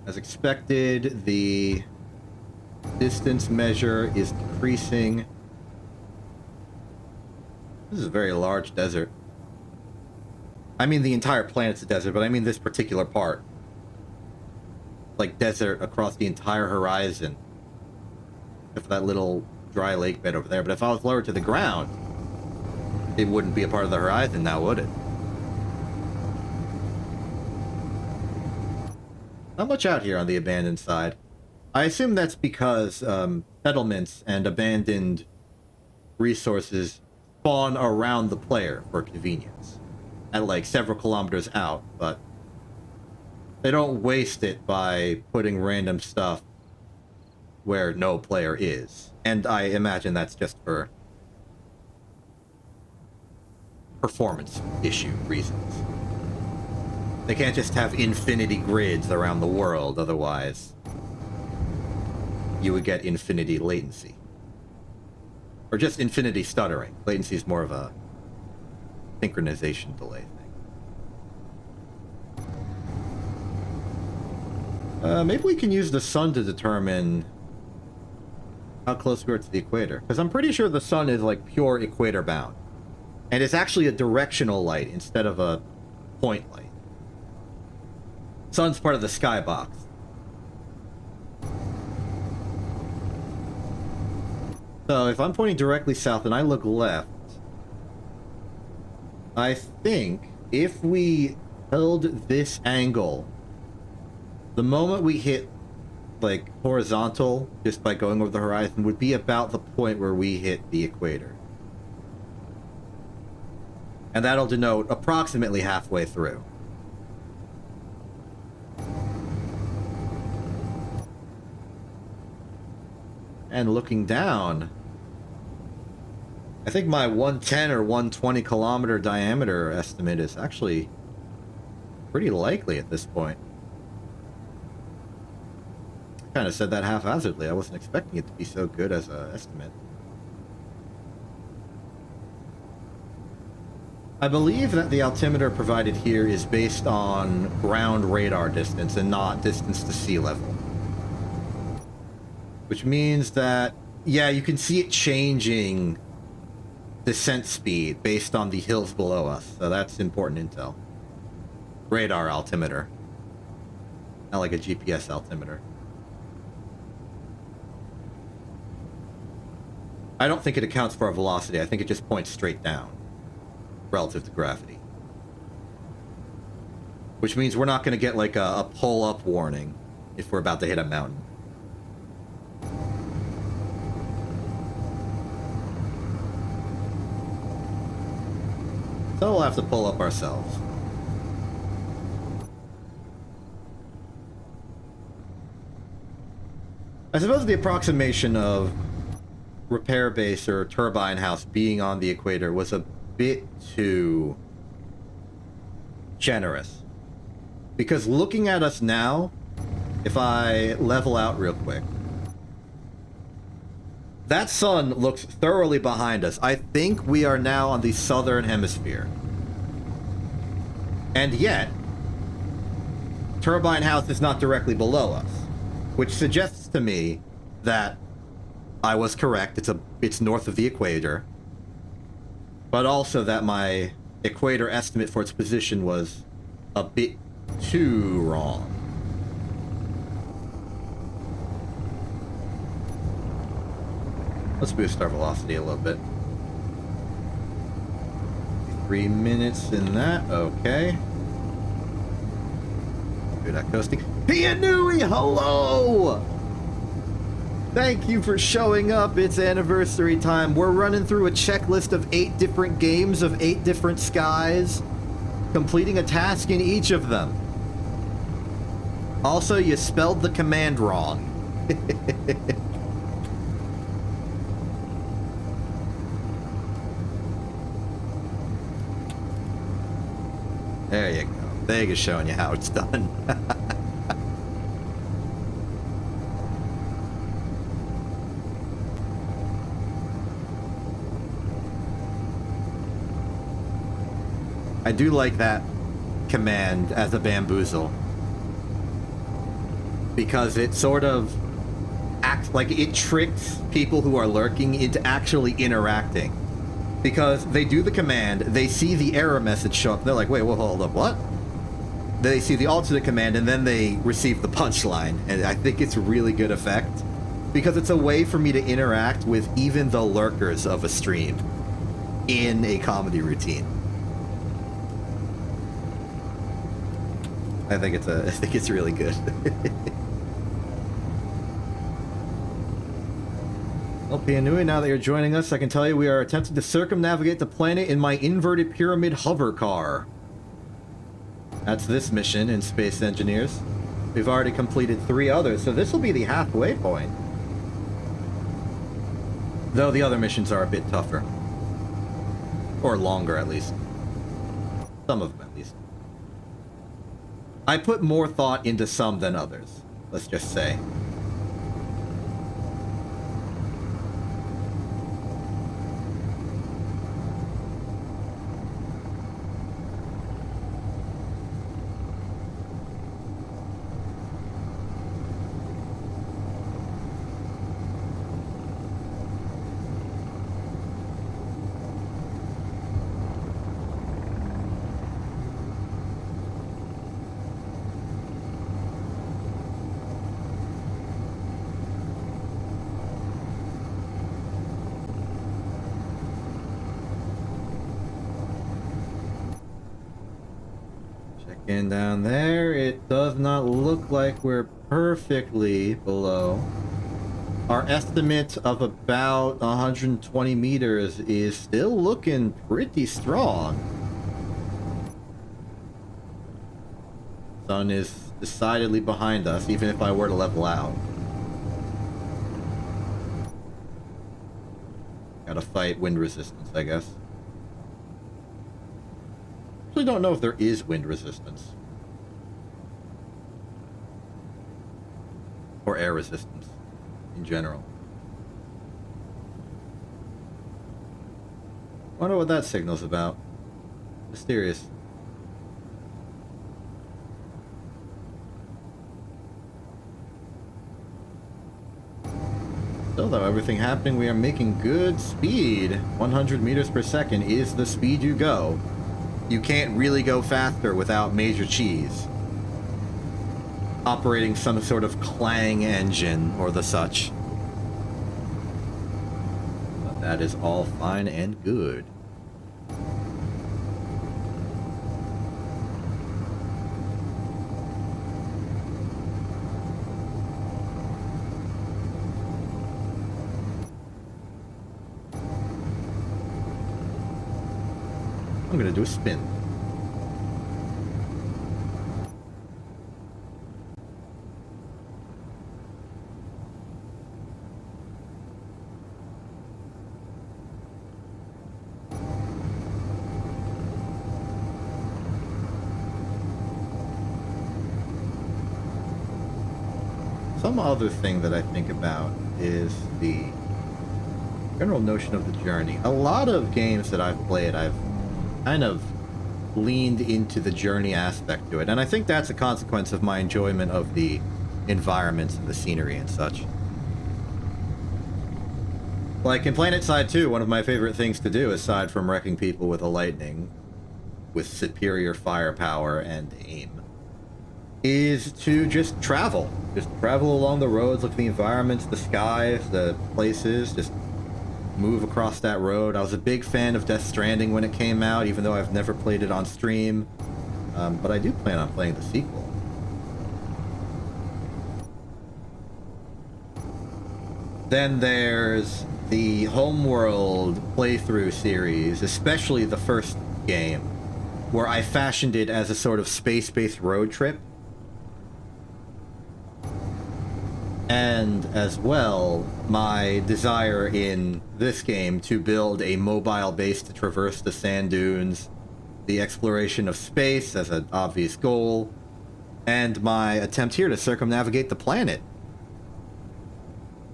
As expected, the distance measure is decreasing. This is a very large desert. I mean, the entire planet's a desert, but I mean this particular part. Like desert across the entire horizon. Except for that little dry lake bed over there. But if I was lower to the ground, it wouldn't be a part of the horizon now, would it? Not much out here on the abandoned side. I assume that's because settlements and abandoned resources spawn around the player for convenience. At like several kilometers out, but they don't waste it by putting random stuff where no player is. And I imagine that's just for performance issue reasons. They can't just have infinity grids around the world, otherwise you would get infinity latency. Or just infinity stuttering. Latency is more of a synchronization delay thing. Maybe we can use the sun to determine how close we are to the equator. Because I'm pretty sure the sun is like pure equator bound. And it's actually a directional light instead of a point light. Sun's part of the skybox. So if I'm pointing directly south and I look left, I think if we held this angle, the moment we hit like horizontal just by going over the horizon would be about the point where we hit the equator. And that'll denote approximately halfway through. And looking down, I think my 110 or 120 kilometer diameter estimate is actually pretty likely at this point. I kind of said that haphazardly. I wasn't expecting it to be so good as an estimate. I believe that the altimeter provided here is based on ground radar distance and not distance to sea level. Which means that, yeah, you can see it changing descent speed based on the hills below us. So that's important intel. Radar altimeter. Not like a GPS altimeter. I don't think it accounts for our velocity. I think it just points straight down relative to gravity. Which means we're not going to get like a pull-up warning if we're about to hit a mountain. So we'll have to pull up ourselves. I suppose the approximation of repair base or turbine house being on the equator was a bit too generous. Because looking at us now, if I level out real quick, that sun looks thoroughly behind us. I think we are now on the southern hemisphere. And yet, turbine house is not directly below us, which suggests to me that I was correct. It's north of the equator, but also that my equator estimate for its position was a bit too wrong. Let's boost our velocity a little bit. 3 minutes in that, okay. Do that coasting. Pianui, hello! Thank you for showing up. It's anniversary time. We're running through a checklist of 8 different games of 8 different skies, completing a task in each of them. Also, you spelled the command wrong. There you go. Vegas showing you how it's done. I do like that command as a bamboozle, because it sort of acts like it tricks people who are lurking into actually interacting. Because they do the command, they see the error message show up, they're like, wait, well, hold up, what? They see the alternate command, and then they receive the punchline, and I think it's a really good effect, because it's a way for me to interact with even the lurkers of a stream in a comedy routine. I think it's really good. Well, Pianui, now that you're joining us, I can tell you we are attempting to circumnavigate the planet in my inverted pyramid hover car. That's this mission in Space Engineers. We've already completed 3 others, so this will be the halfway point. Though the other missions are a bit tougher. Or longer, at least. Some of them, at least. I put more thought into some than others, let's just say. And down there, it does not look like we're perfectly below. Our estimate of about 120 meters is still looking pretty strong. Sun is decidedly behind us, even if I were to level out. Gotta fight wind resistance, I guess. I don't know if there is wind resistance. Or air resistance, in general. Wonder what that signal's about. Mysterious. Still though, everything happening, we are making good speed. 100 meters per second is the speed you go. You can't really go faster without major cheese. Operating some sort of clang engine or the such. But that is all fine and good. I'm gonna do a spin. Some other thing that I think about is the general notion of the journey. A lot of games that I've played, I've kind of leaned into the journey aspect to it, and I think that's a consequence of my enjoyment of the environments and the scenery and such. Like in PlanetSide 2, one of my favorite things to do, aside from wrecking people with a lightning with superior firepower and aim, is to just travel. Just travel along the roads, look at the environments, the skies, the places, just move across that road. I was a big fan of Death Stranding when it came out, even though I've never played it on stream. But I do plan on playing the sequel. Then there's the Homeworld playthrough series, especially the first game, where I fashioned it as a sort of space-based road trip. And as well, my desire in this game to build a mobile base to traverse the sand dunes, the exploration of space as an obvious goal, and my attempt here to circumnavigate the planet.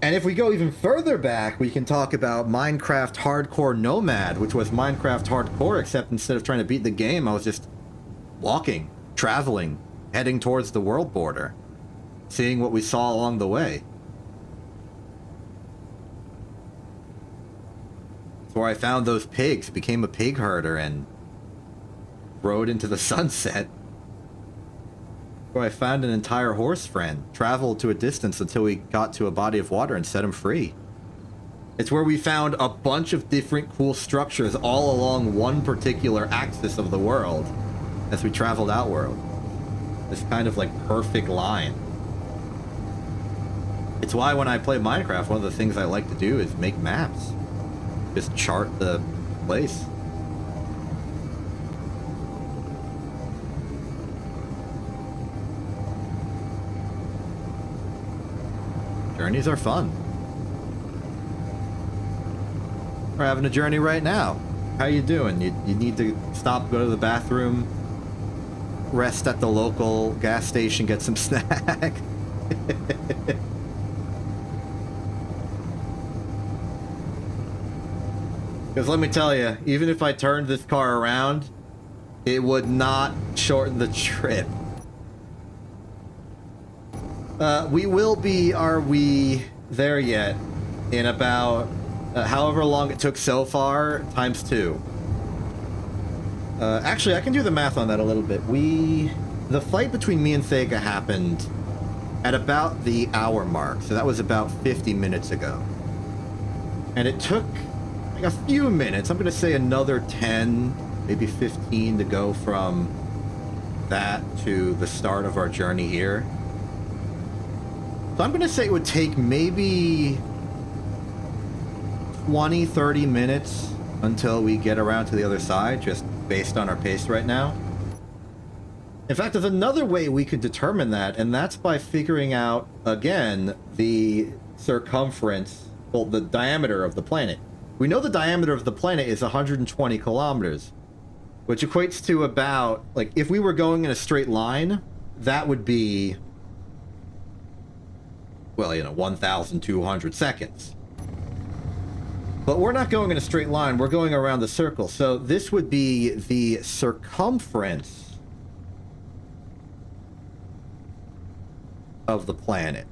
And if we go even further back, we can talk about Minecraft Hardcore Nomad, which was Minecraft Hardcore, except instead of trying to beat the game, I was just walking, traveling, heading towards the world border, seeing what we saw along the way. It's where I found those pigs, became a pig herder, and rode into the sunset. Where I found an entire horse friend, traveled to a distance until we got to a body of water and set him free. It's where we found a bunch of different cool structures all along one particular axis of the world as we traveled outward. This kind of like perfect line. It's why when I play Minecraft, one of the things I like to do is make maps. Just chart the place. Journeys are fun. We're having a journey right now. How you doing? You need to stop, go to the bathroom, rest at the local gas station, get some snack. Because let me tell you, even if I turned this car around, it would not shorten the trip. We will be, are we there yet? In about however long it took so far, times 2. Actually, I can do the math on that a little bit. The fight between me and Thega happened at about the hour mark, so that was about 50 minutes ago. And it took like a few minutes, I'm going to say another 10, maybe 15 to go from that to the start of our journey here. So I'm going to say it would take maybe 20, 30 minutes until we get around to the other side, just based on our pace right now. In fact, there's another way we could determine that, and that's by figuring out, again, the circumference, well, the diameter of the planet. We know the diameter of the planet is 120 kilometers, which equates to about, like, if we were going in a straight line, that would be, well, 1,200 seconds. But we're not going in a straight line, we're going around the circle. So this would be the circumference of the planet.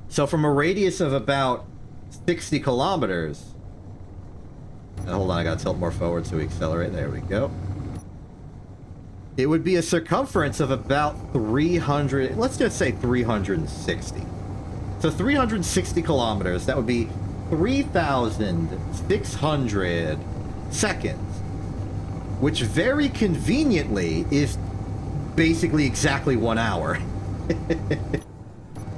So from a radius of about 60 kilometers... Hold on, I gotta tilt more forward so we accelerate. There we go. It would be a circumference of about 300... Let's just say 360. So 360 kilometers, that would be 3,600 seconds. Which very conveniently is basically exactly 1 hour.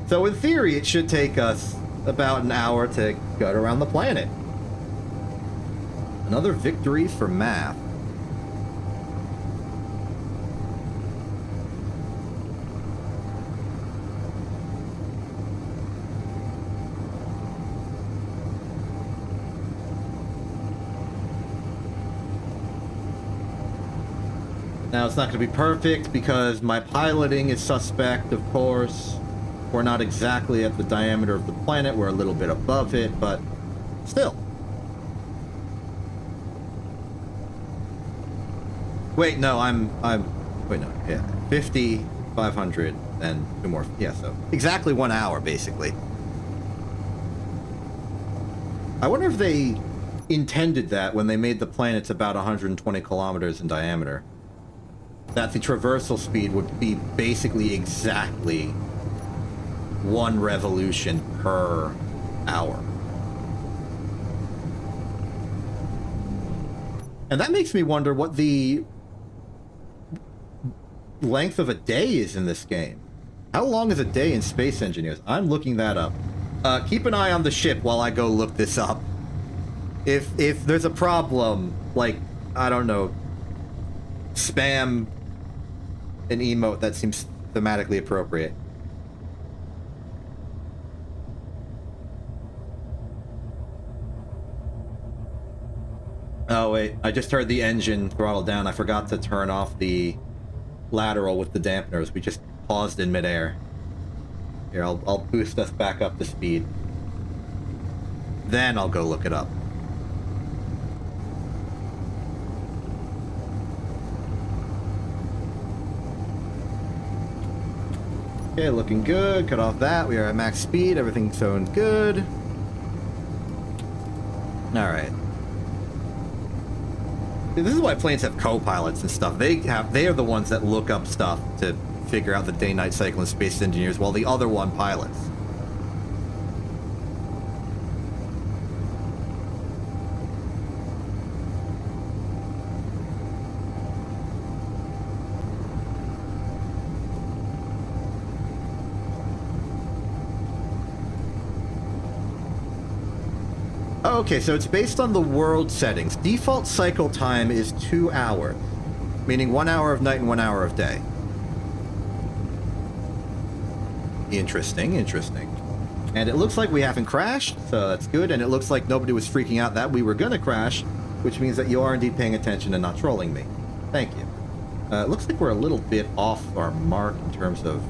So in theory, it should take us about an hour to go around the planet. Another victory for math. Now, it's not going to be perfect because my piloting is suspect, of course. We're not exactly at the diameter of the planet. We're a little bit above it, but still. Wait, no, wait, no, yeah. 50, 500, and 2 more. Yeah, so exactly 1 hour, basically. I wonder if they intended that when they made the planets about 120 kilometers in diameter. That the traversal speed would be basically exactly 1 revolution per hour. And that makes me wonder what the length of a day is in this game. How long is a day in Space Engineers? I'm looking that up. Keep an eye on the ship while I go look this up. If there's a problem, like, I don't know, spam an emote that seems thematically appropriate. Oh wait, I just heard the engine throttle down. I forgot to turn off the lateral with the dampeners. We just paused in midair. Here, I'll boost us back up to speed. Then I'll go look it up. Okay, looking good. Cut off that. We are at max speed. Everything's going good. Alright. This is why planes have co-pilots and stuff. They are the ones that look up stuff to figure out the day-night cycle in Space Engineers, while the other one pilots. Okay, so it's based on the world settings. Default cycle time is 2 hours, meaning 1 hour of night and 1 hour of day. Interesting, interesting. And it looks like we haven't crashed, so that's good. And it looks like nobody was freaking out that we were gonna crash, which means that you are indeed paying attention and not trolling me. Thank you. It looks like we're a little bit off our mark in terms of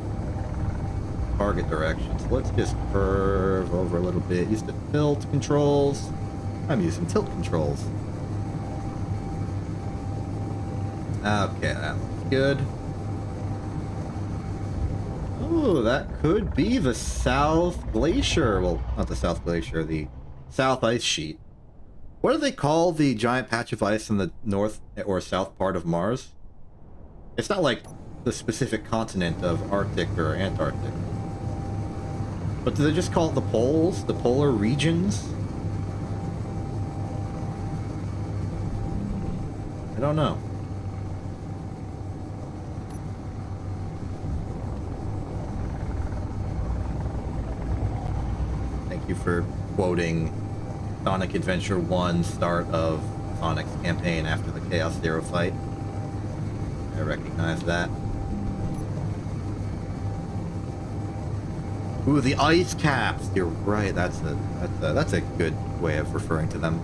target direction. So let's just curve over a little bit. Use the tilt controls. I'm using tilt controls. Okay, that looks good. Oh, that could be the South Glacier. Well, not the South Glacier, the South Ice Sheet. What do they call the giant patch of ice in the north or south part of Mars? It's not like the specific continent of Arctic or Antarctic. But do they just call it the poles? The polar regions? I don't know. Thank you for quoting Sonic Adventure 1 start of Sonic's campaign after the Chaos Zero fight. I recognize that. Ooh, the ice caps. You're right. That's a good way of referring to them.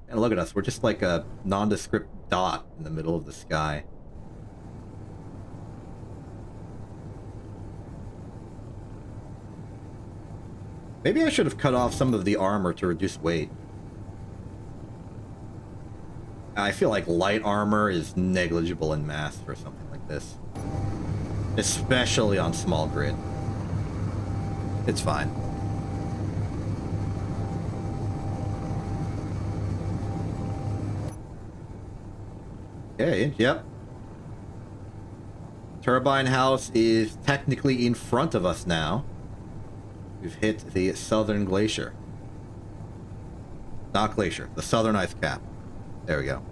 And look at us. We're just like a nondescript dot in the middle of the sky. Maybe I should have cut off some of the armor to reduce weight. I feel like light armor is negligible in mass for something like this. Especially on small grid. It's fine. Okay, yep. Turbine house is technically in front of us now. We've hit the southern glacier. Not glacier, the southern ice cap. There we go.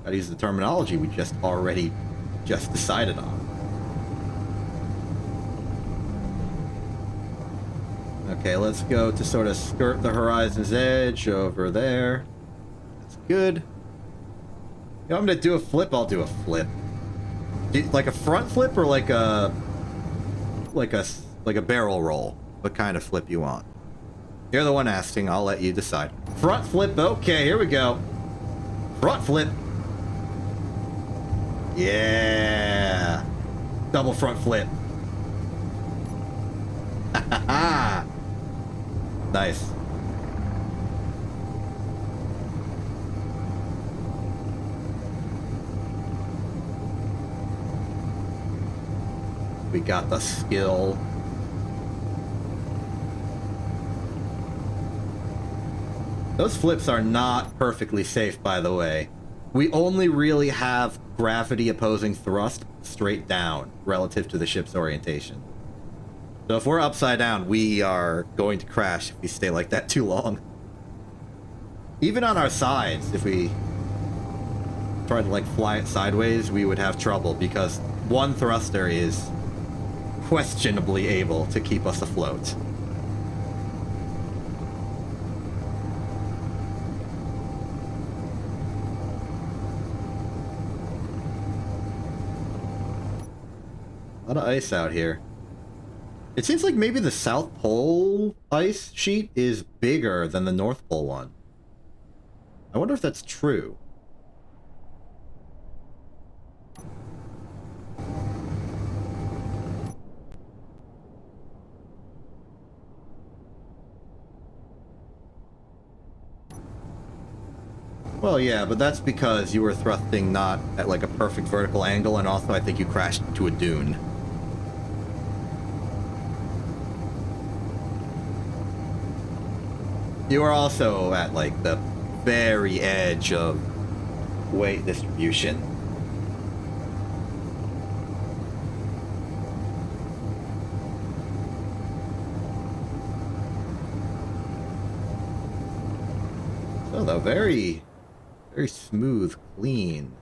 Gotta use the terminology we just decided on. Okay, let's go to sort of skirt the horizon's edge over there. That's good. You know, I'm gonna do a flip, I'll do a flip. Like a front flip or like a barrel roll? What kind of flip you want? You're the one asking, I'll let you decide. Front flip, okay, here we go. Front flip. Yeah. Double front flip. Nice. We got the skill. Those flips are not perfectly safe, by the way. we only really have gravity opposing thrust straight down relative to the ship's orientation. So if we're upside down, we are going to crash if we stay like that too long. Even on our sides, if we tried to like fly it sideways, we would have trouble because one thruster is questionably able to keep us afloat. A lot of ice out here. It seems like maybe the South Pole ice sheet is bigger than the North Pole one. I wonder if that's true. Well, yeah, but that's because you were thrusting not at like a perfect vertical angle, and also I think you crashed into a dune. You are also at like the very edge of weight distribution. So though, very smooth, clean.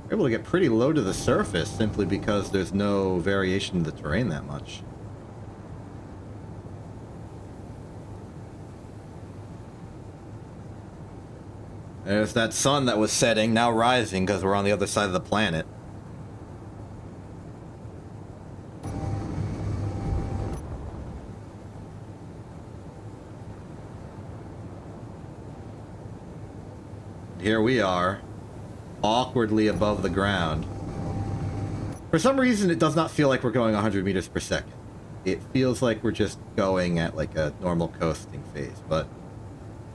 We're able to get pretty low to the surface simply because there's no variation in the terrain that much. There's that sun that was setting, now rising because we're on the other side of the planet. Here we are, awkwardly above the ground. For some reason, it does not feel like we're going 100 meters per second. It feels like we're just going at like a normal coasting phase, but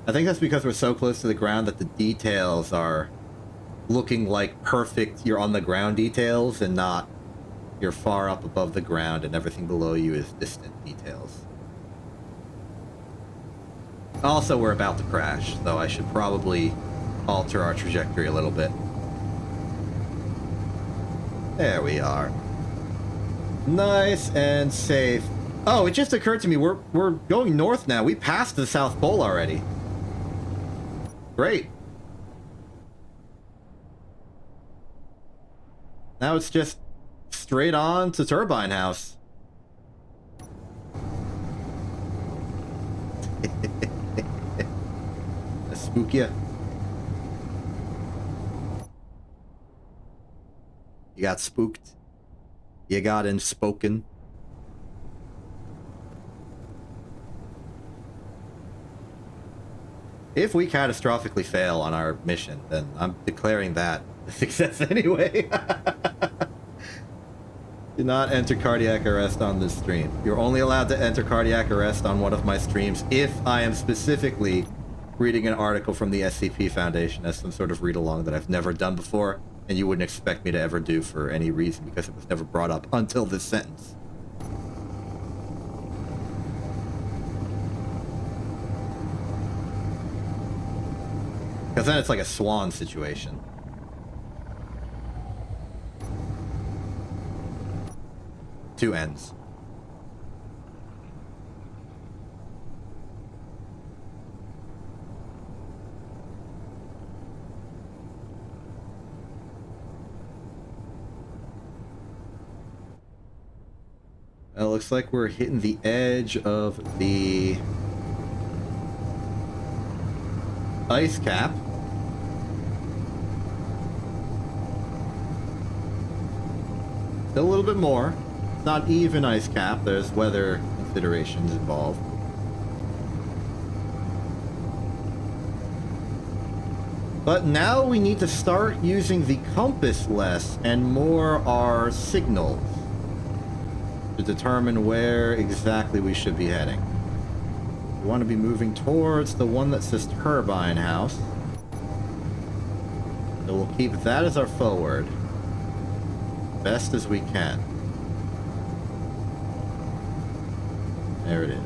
I think that's because we're so close to the ground that the details are looking like perfect you're on the ground details and not you're far up above the ground and everything below you is distant details. Also, we're about to crash, though I should probably alter our trajectory a little bit. There we are. Nice and safe. Oh, it just occurred to me, we're going north now. We passed the South Pole already. Great. Now it's just straight on to Turbine House. Spook ya. You got spooked. You got inspoken. If we catastrophically fail on our mission, then I'm declaring that a success anyway. Do not enter cardiac arrest on this stream. You're only allowed to enter cardiac arrest on one of my streams if I am specifically reading an article from the SCP Foundation as some sort of read-along that I've never done before, and you wouldn't expect me to ever do for any reason because it was never brought up until this sentence. Because then it's like a swan situation. Two ends. It looks like we're hitting the edge of the ice cap. Still a little bit more. It's not even ice cap. There's weather considerations involved. But now we need to start using the compass less and more our signals to determine where exactly we should be heading. We want to be moving towards the one that says Turbine House. So we'll keep that as our forward. best as we can. There it is.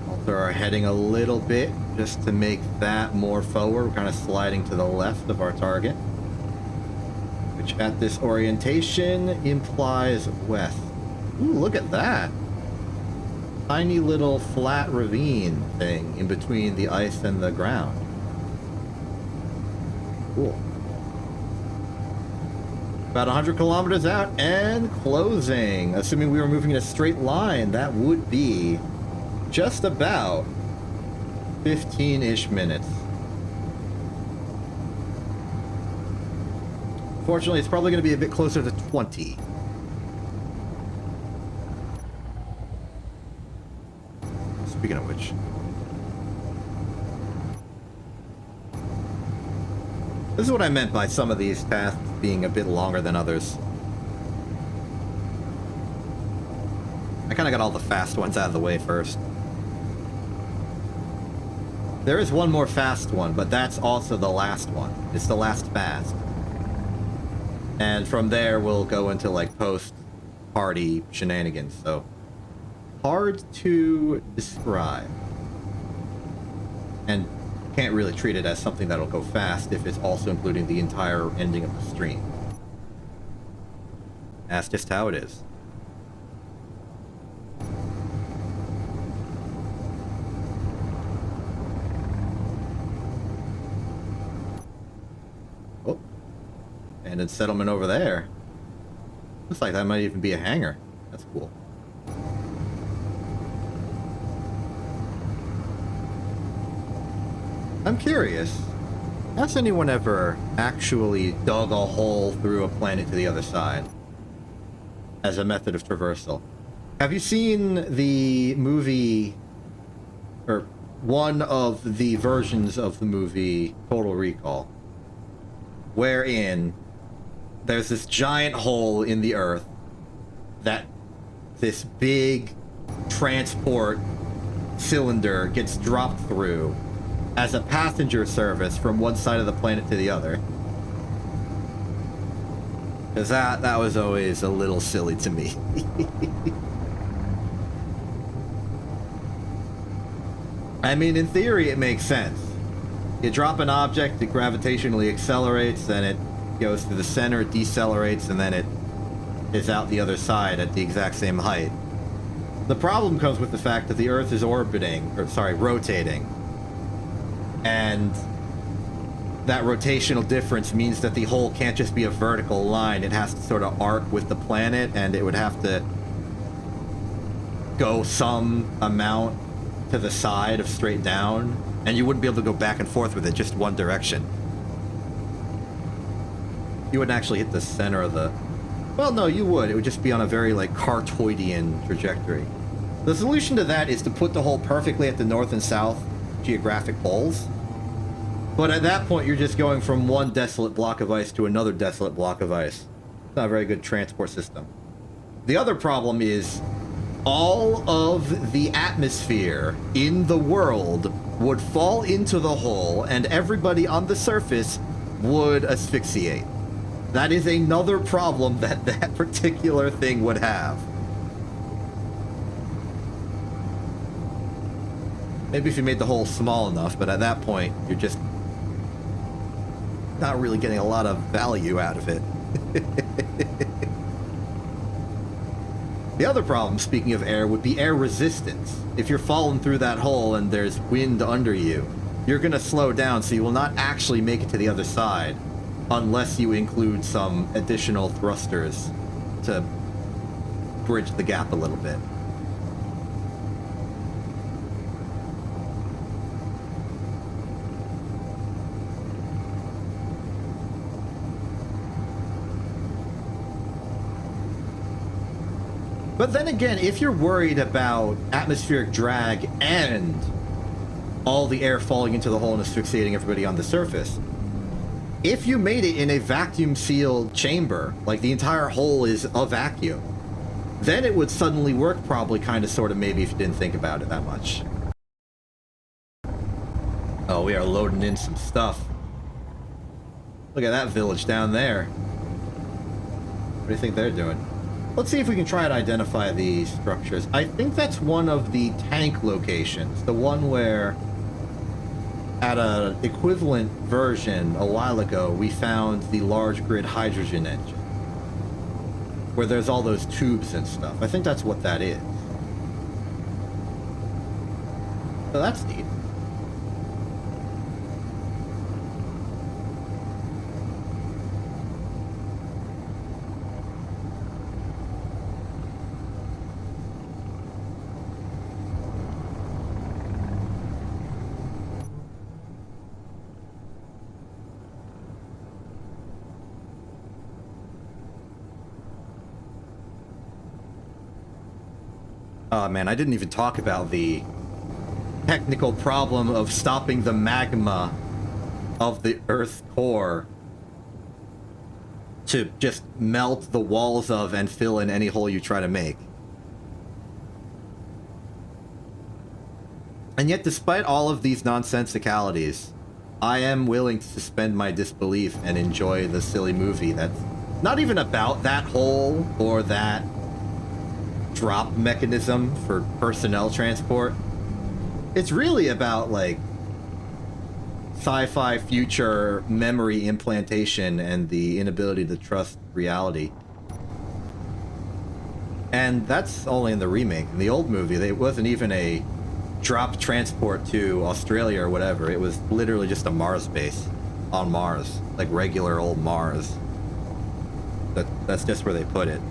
Alter our heading a little bit just to make that more forward. We're kind of sliding to the left of our target, which at this orientation implies west. Ooh, look at that. Tiny little flat ravine thing in between the ice and the ground. Cool. About 100 kilometers out and closing. Assuming we were moving in a straight line, that would be just about 15-ish minutes. Fortunately, it's probably going to be a bit closer to 20. Speaking of which, this is what I meant by some of these tasks being a bit longer than others. I kind of got all the fast ones out of the way first. There is one more fast one, but that's also the last one. It's the last fast. And from there, we'll go into, like, post-party shenanigans, so hard to describe. And can't really treat it as something that'll go fast if it's also including the entire ending of the stream. That's just how it is. Oh. And it's settlement over there. Looks like that might even be a hangar. That's cool. I'm curious, has anyone ever actually dug a hole through a planet to the other side as a method of traversal? Have you seen the movie, or one of the versions of the movie Total Recall, wherein there's this giant hole in the earth that this big transport cylinder gets dropped through as a passenger service from one side of the planet to the other? Because that was always a little silly to me. I mean, in theory, it makes sense. You drop an object, it gravitationally accelerates, then it goes to the center, it decelerates, and then it is out the other side at the exact same height. The problem comes with the fact that the Earth is rotating. And that rotational difference means that the hole can't just be a vertical line. It has to sort of arc with the planet, and it would have to go some amount to the side of straight down, and you wouldn't be able to go back and forth with it just one direction. You wouldn't actually hit the center of the... Well, no, you would. It would just be on a very, like, cartoidian trajectory. The solution to that is to put the hole perfectly at the north and south geographic poles. But at that point, you're just going from one desolate block of ice to another desolate block of ice. It's not a very good transport system. The other problem is all of the atmosphere in the world would fall into the hole, and everybody on the surface would asphyxiate. That is another problem that that particular thing would have. Maybe if you made the hole small enough, but at that point, you're just not really getting a lot of value out of it. The other problem, speaking of air, would be air resistance. If you're falling through that hole and there's wind under you, you're going to slow down, so you will not actually make it to the other side unless you include some additional thrusters to bridge the gap a little bit. But then again, if you're worried about atmospheric drag and all the air falling into the hole and asphyxiating everybody on the surface, if you made it in a vacuum-sealed chamber, like the entire hole is a vacuum, then it would suddenly work probably kind of sort of maybe if you didn't think about it that much. Oh, we are loading in some stuff. Look at that village down there. What do you think they're doing? Let's see if we can try and identify these structures. I think that's one of the tank locations. The one where, at an equivalent version a while ago, we found the large grid hydrogen engine. Where there's all those tubes and stuff. I think that's what that is. So that's neat. Oh man, I didn't even talk about the technical problem of stopping the magma of the Earth's core to just melt the walls of and fill in any hole you try to make. And yet, despite all of these nonsensicalities, I am willing to suspend my disbelief and enjoy the silly movie that's not even about that hole or that drop mechanism for personnel transport. It's really about, like, sci-fi future memory implantation and the inability to trust reality. And that's only in the remake. In the old movie, it wasn't even a drop transport to Australia or whatever. It was literally just a Mars base on Mars, like regular old Mars. That's just where they put it.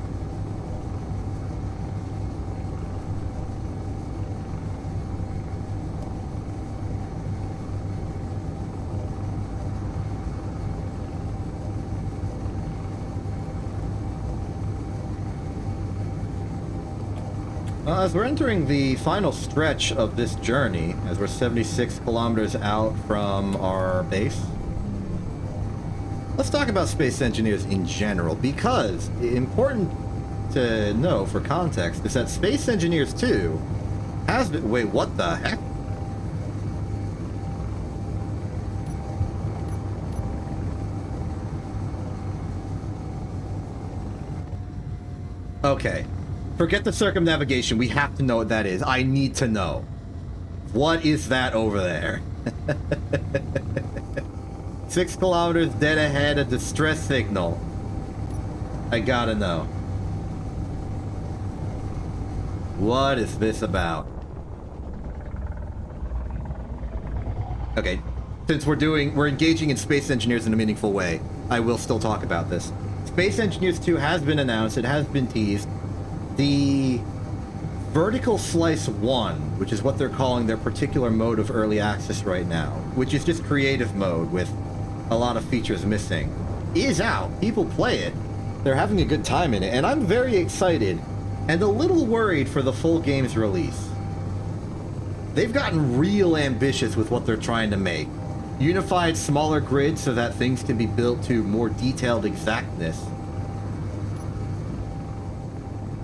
As we're entering the final stretch of this journey, as we're 76 kilometers out from our base, let's talk about space engineers in general, because important to know for context is that Space Engineers 2 has been... Wait, what the heck? Okay. Forget the circumnavigation. We have to know what that is. I need to know. What is that over there? 6 kilometers dead ahead, a distress signal. I gotta know. What is this about? Okay. Since we're engaging in Space Engineers in a meaningful way, I will still talk about this. Space Engineers 2 has been announced. It has been teased. The Vertical Slice 1, which is what they're calling their particular mode of early access right now, which is just creative mode with a lot of features missing, is out. People play it. They're having a good time in it, and I'm very excited and a little worried for the full game's release. They've gotten real ambitious with what they're trying to make. Unified smaller grids so that things can be built to more detailed exactness.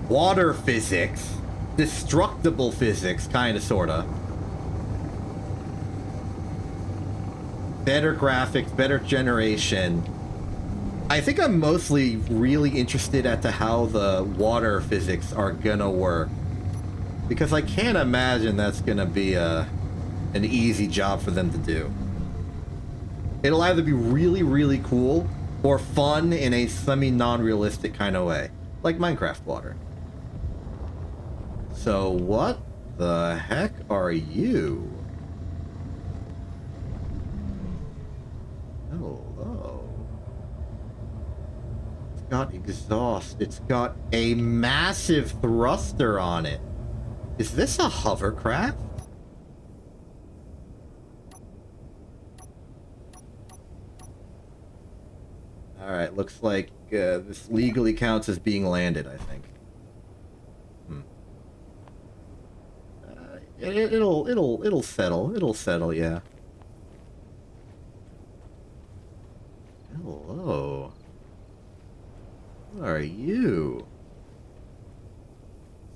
Water physics. Destructible physics, kinda, sorta. Better graphics, better generation. I think I'm mostly really interested as to how the water physics are gonna work. Because I can't imagine that's gonna be an easy job for them to do. It'll either be really, really cool or fun in a semi-non-realistic kind of way. Like Minecraft water. So what the heck are you? Hello. It's got exhaust. It's got a massive thruster on it. Is this a hovercraft? Alright, looks like this legally counts as being landed, I think. It'll settle. It'll settle, yeah. Hello. Who are you?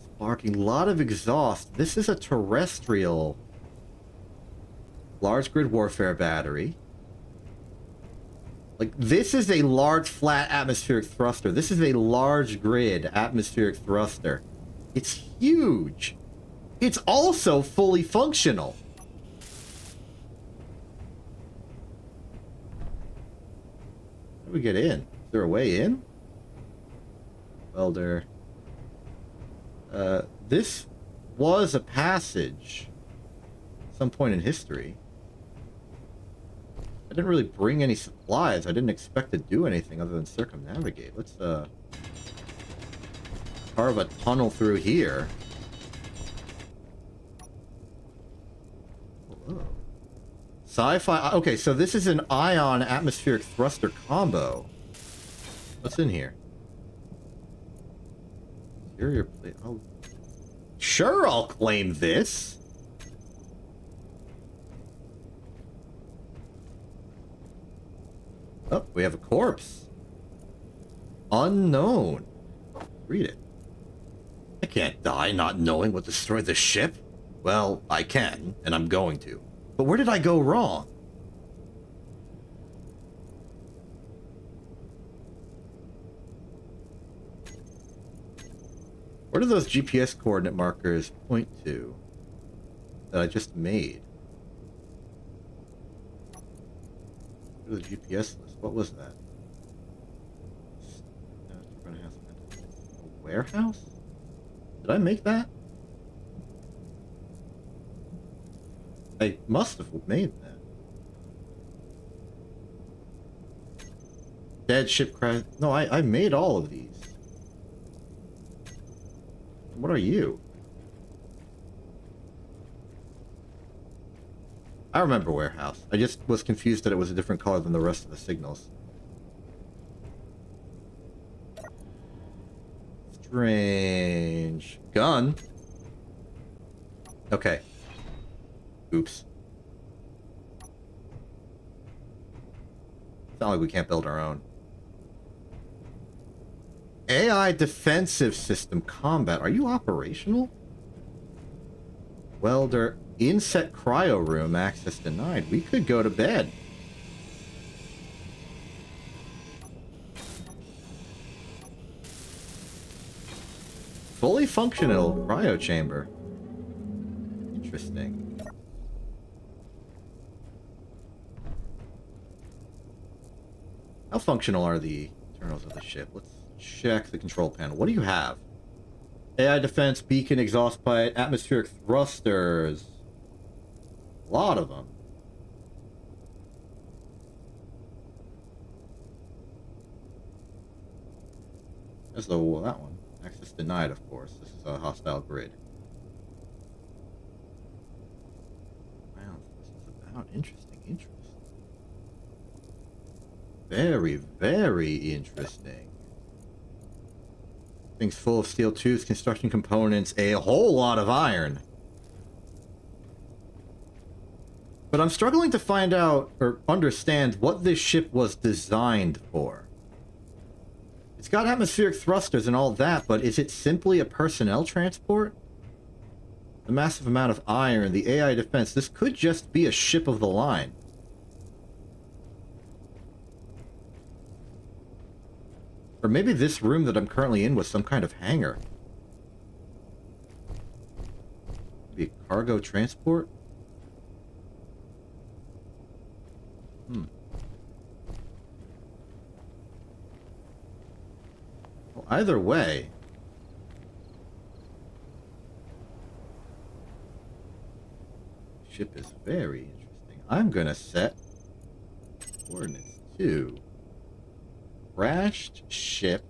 Sparking a lot of exhaust. This is a terrestrial Large grid warfare battery. Like, this is a large flat atmospheric thruster. This is a large grid atmospheric thruster. It's huge. It's also fully functional. How do we get in? Is there a way in? Welder. This was a passage at some point in history. I didn't really bring any supplies. I didn't expect to do anything other than circumnavigate. Let's carve a tunnel through here. Whoa. Sci-fi. Okay, so this is an ion atmospheric thruster combo. What's in here? Interior plate. Oh, sure, I'll claim this. Oh, we have a corpse. Unknown. Read it. I can't die not knowing what destroyed the ship. Well, I can, and I'm going to. But where did I go wrong? Where do those GPS coordinate markers point to that I just made? Go to the GPS list. What was that? A warehouse? Did I make that? I must have made that. Dead ship crash. No, I made all of these. What are you? I remember warehouse. I just was confused that it was a different color than the rest of the signals. Strange. Gun. Okay. Oops. It's not like we can't build our own. AI defensive system combat. Are you operational? Welder. Inset cryo room access denied. We could go to bed. Fully functional cryo chamber. Interesting. How functional are the internals of the ship? Let's check the control panel. What do you have? AI defense, beacon, exhaust pipe, atmospheric thrusters. A lot of them. There's that one. Access denied, of course. This is a hostile grid. Wow, this is about interesting. Very, very interesting. Things full of steel tubes, construction components, a whole lot of iron. But I'm struggling to find out or understand what this ship was designed for. It's got atmospheric thrusters and all that, but is it simply a personnel transport? The massive amount of iron, the AI defense, this could just be a ship of the line. Or maybe this room that I'm currently in was some kind of hangar. Maybe a cargo transport? Well, either way, ship is very interesting. I'm gonna set coordinates to crashed ship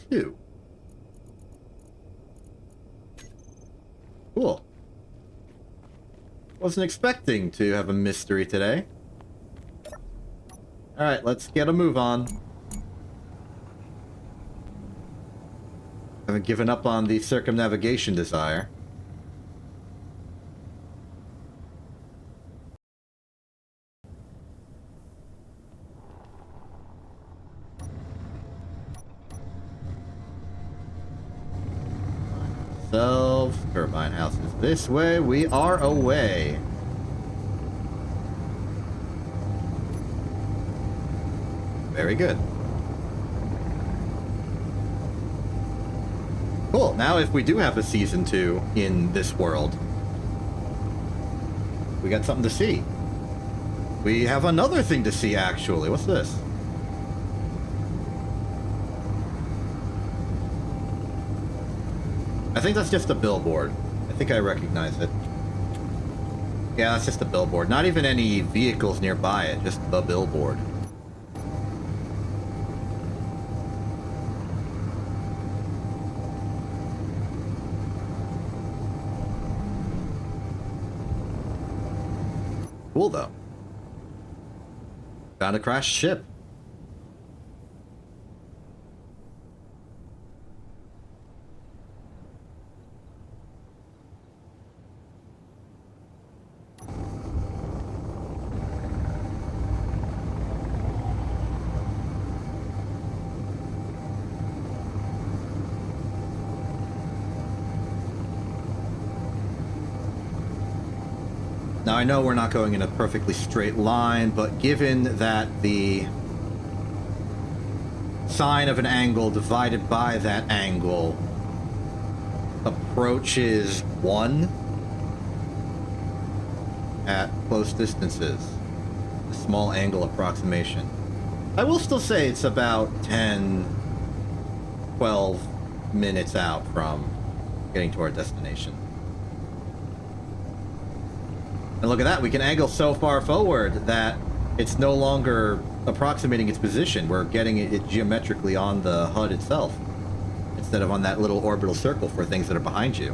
2. Cool. Wasn't expecting to have a mystery today. Alright, let's get a move on. Haven't given up on the circumnavigation desire. Turbine house is this way. We are away. Very good. Cool. Now if we do have a season 2 in this world, we got something to see. We have another thing to see, actually. What's this? I think that's just a billboard. I think I recognize it. Yeah, that's just a billboard. Not even any vehicles nearby it, just the billboard. Cool, though. Found a crashed ship. Now, I know we're not going in a perfectly straight line, but given that the sine of an angle divided by that angle approaches 1 at close distances, a small angle approximation, I will still say it's about 10, 12 minutes out from getting to our destination. And look at that, we can angle so far forward that it's no longer approximating its position. We're getting it geometrically on the HUD itself, instead of on that little orbital circle for things that are behind you.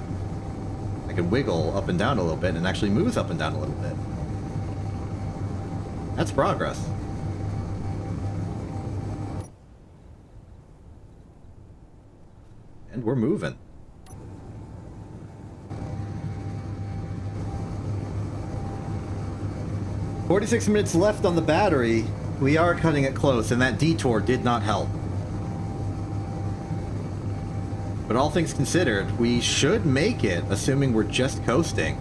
I can wiggle up and down a little bit and actually moves up and down a little bit. That's progress. And we're moving. 46 minutes left on the battery. We are cutting it close, and that detour did not help. But all things considered, we should make it, assuming we're just coasting.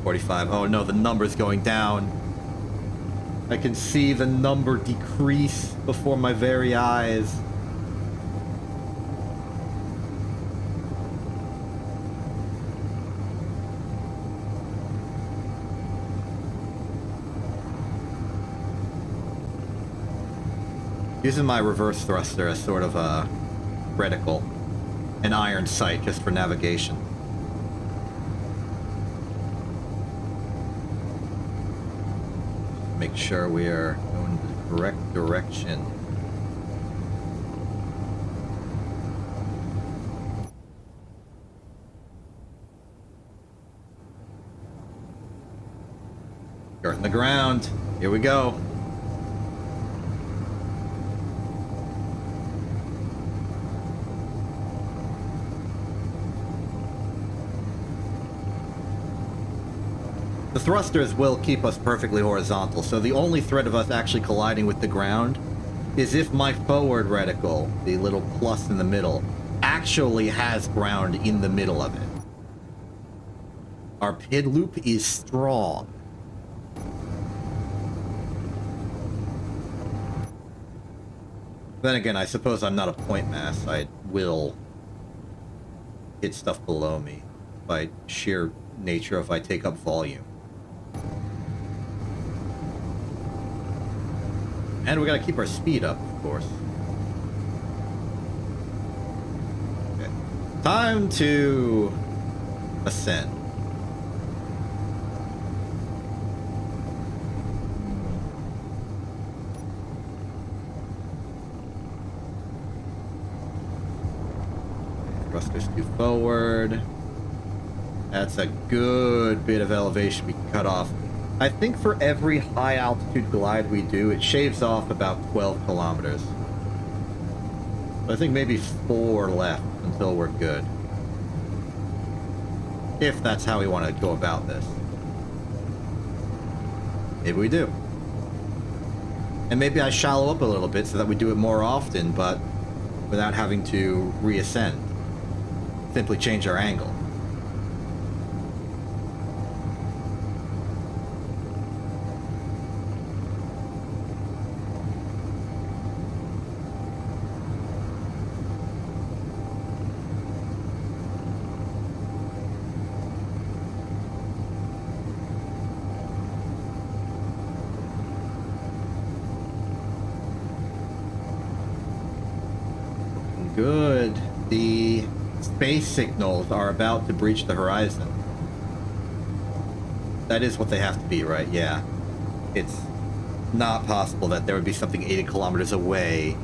45. Oh no, the number's going down. I can see the number decrease before my very eyes. Using my reverse thruster as sort of a reticle, an iron sight just for navigation. Make sure we are going the correct direction. Earth in the ground. Here we go. The thrusters will keep us perfectly horizontal, so the only threat of us actually colliding with the ground is if my forward reticle, the little plus in the middle, actually has ground in the middle of it. Our PID loop is strong. Then again, I suppose I'm not a point mass. I will hit stuff below me by sheer nature if I take up volume. And we gotta keep our speed up, of course. Okay. Time to ascend. Thrusters to forward. That's a good bit of elevation we can cut off. I think for every high altitude glide we do, it shaves off about 12 kilometers. So I think maybe 4 left until we're good. If that's how we want to go about this. Maybe we do. And maybe I shallow up a little bit so that we do it more often, but without having to reascend. Simply change our angle. space signals are about to breach the horizon. That is what they have to be, right? Yeah. It's not possible that there would be something 80 kilometers away,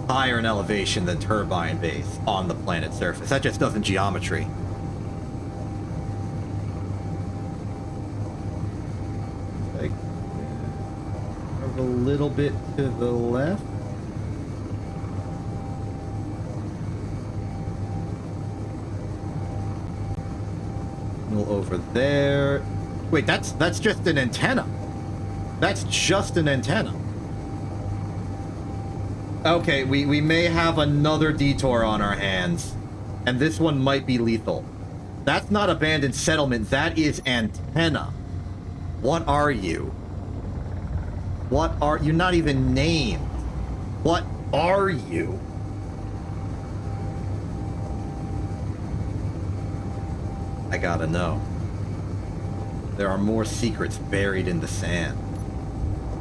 higher in elevation than Turbine Base on the planet's surface. That just doesn't geometry. Like, a little bit to the left. Over there. Wait, that's just an antenna. That's just an antenna. Okay, we may have another detour on our hands, and this one might be lethal. That's not abandoned settlement, that is antenna. What are you? You're not even named. What are you? I gotta know. There are more secrets buried in the sand.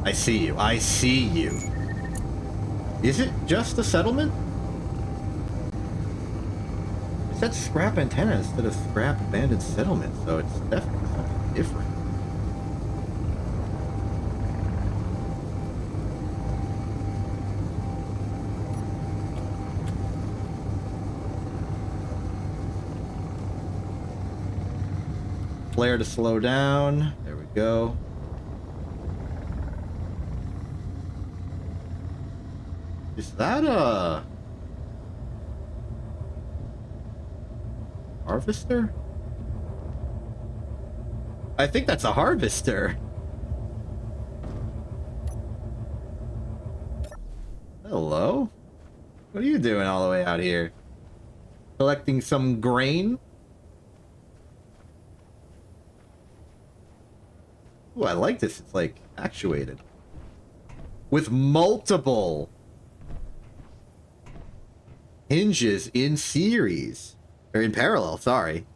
I see you. I see you. Is it just a settlement? It said scrap antenna instead of scrap abandoned settlement, so it's definitely something different. Flare to slow down. There we go. Is that a harvester? I think that's a harvester. Hello? What are you doing all the way out here? Collecting some grain? Ooh, I like this. It's like actuated. With multiple hinges in series. Or in parallel, sorry.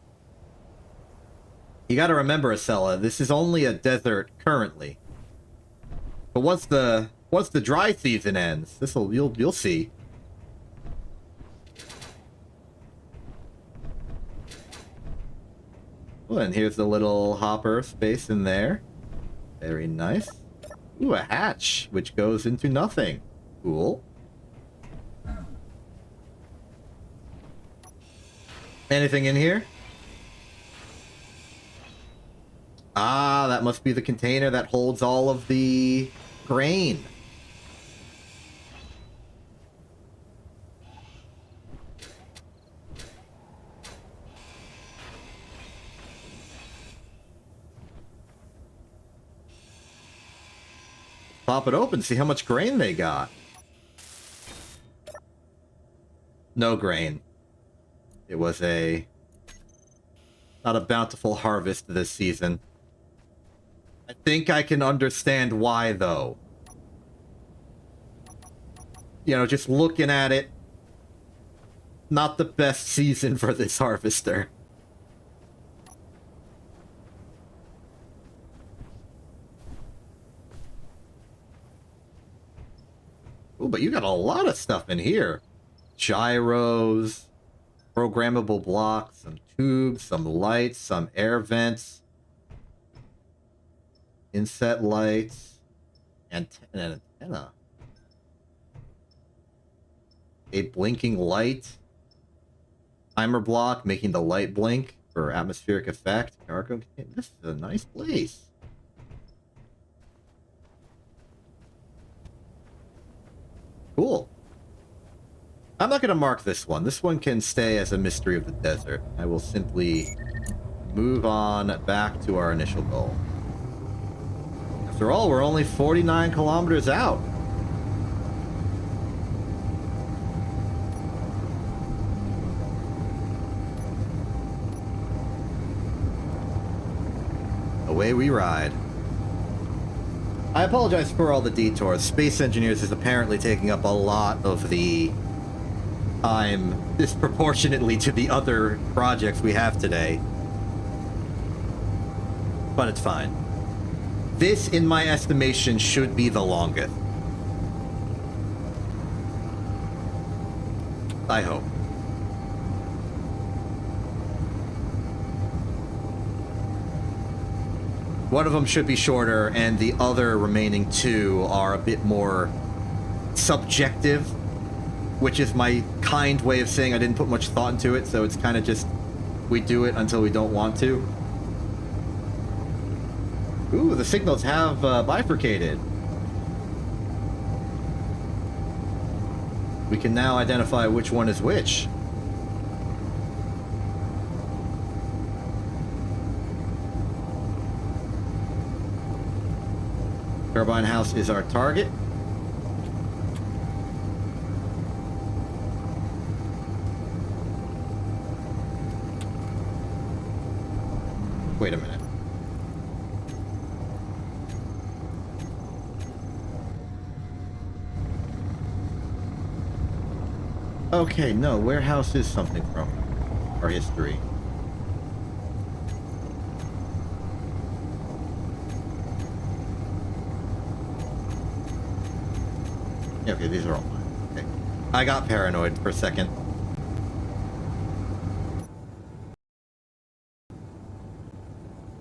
You gotta remember, Acela, this is only a desert currently. But once the dry season ends, you'll see. Well, and here's the little hopper space in there. Very nice. Ooh, a hatch, which goes into nothing. Cool. Anything in here? Ah, that must be the container that holds all of the grain. Pop it open, see how much grain they got. No grain. It was not a bountiful harvest this season. I think I can understand why, though. You know, just looking at it, not the best season for this harvester. Oh, but you got a lot of stuff in here. Gyros, programmable blocks, some tubes, some lights, some air vents, inset lights, and an antenna. A blinking light. Timer block, making the light blink for atmospheric effect. Cargo. This is a nice place. Cool. I'm not going to mark this one. This one can stay as a mystery of the desert. I will simply move on back to our initial goal. After all, we're only 49 kilometers out. Away we ride. I apologize for all the detours. Space Engineers is apparently taking up a lot of the time disproportionately to the other projects we have today. But it's fine. This, in my estimation, should be the longest. I hope. One of them should be shorter, and the other remaining two are a bit more subjective, which is my kind way of saying I didn't put much thought into it, so it's kind of just we do it until we don't want to. Ooh, the signals have bifurcated. We can now identify which one is which. Turbine house is our target. Wait a minute. Okay, no, warehouse is something from our history. Yeah, okay, these are all mine. Okay. I got paranoid for a second.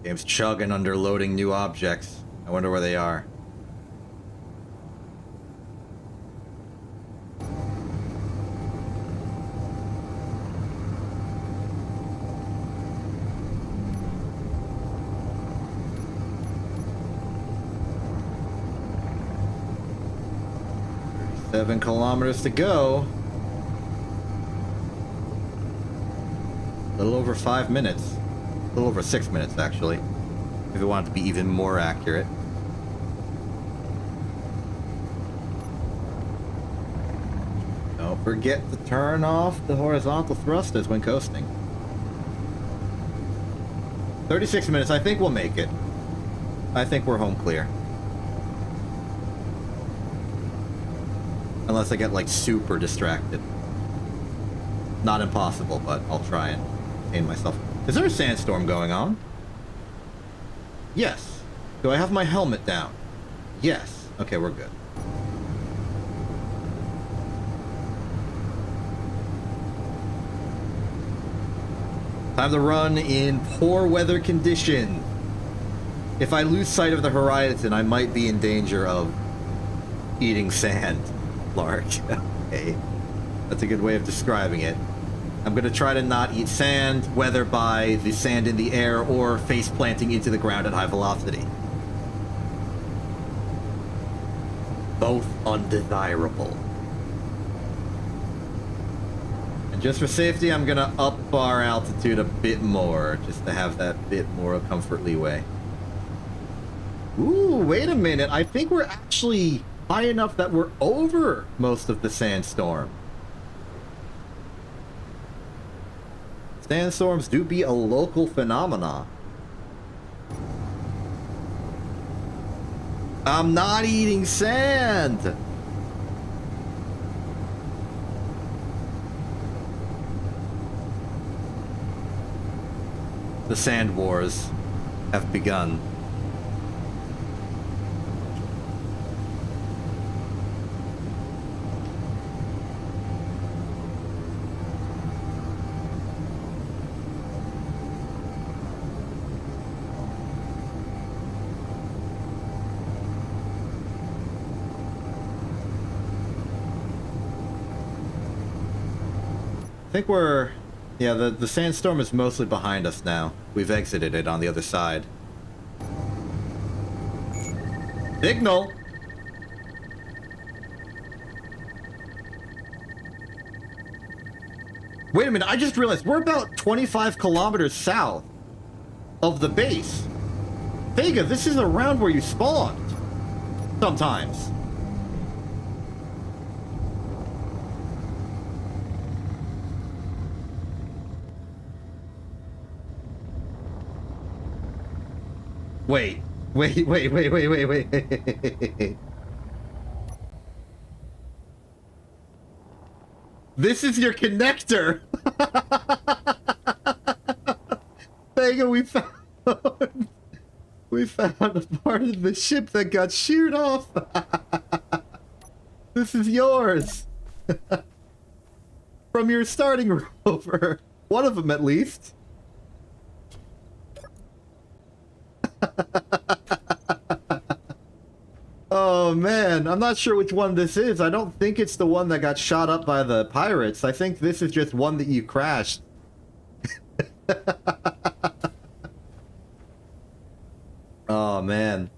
Game's chugging under loading new objects. I wonder where they are. Seven kilometers to go. A little over 5 minutes. A little over 6 minutes, actually. If we want it to be even more accurate. Don't forget to turn off the horizontal thrusters when coasting. 36 minutes. I think we'll make it. I think we're home clear. Unless I get, like, super distracted. Not impossible, but I'll try and contain myself. Is there a sandstorm going on? Yes. Do I have my helmet down? Yes. Okay, we're good. Time to run in poor weather conditions. If I lose sight of the horizon, I might be in danger of eating sand. Large. Okay. That's a good way of describing it. I'm going to try to not eat sand, whether by the sand in the air or face planting into the ground at high velocity. Both undesirable. And just for safety, I'm going to up our altitude a bit more, just to have that bit more comfort leeway. Ooh, wait a minute. I think we're actually high enough that we're over most of the sandstorm. Sandstorms do be a local phenomena. I'm not eating sand! The sand wars have begun. I think we're... yeah, the sandstorm is mostly behind us now. We've exited it on the other side. Signal! Wait a minute, I just realized we're about 25 kilometers south of the base. Vega, this is around where you spawned. Sometimes. Wait. This is your connector. Vega, we found a part of the ship that got sheared off. This is yours. From your starting rover. One of them, at least. Oh man, I'm not sure which one this is. I don't think it's the one that got shot up by the pirates. I think this is just one that you crashed. Oh man.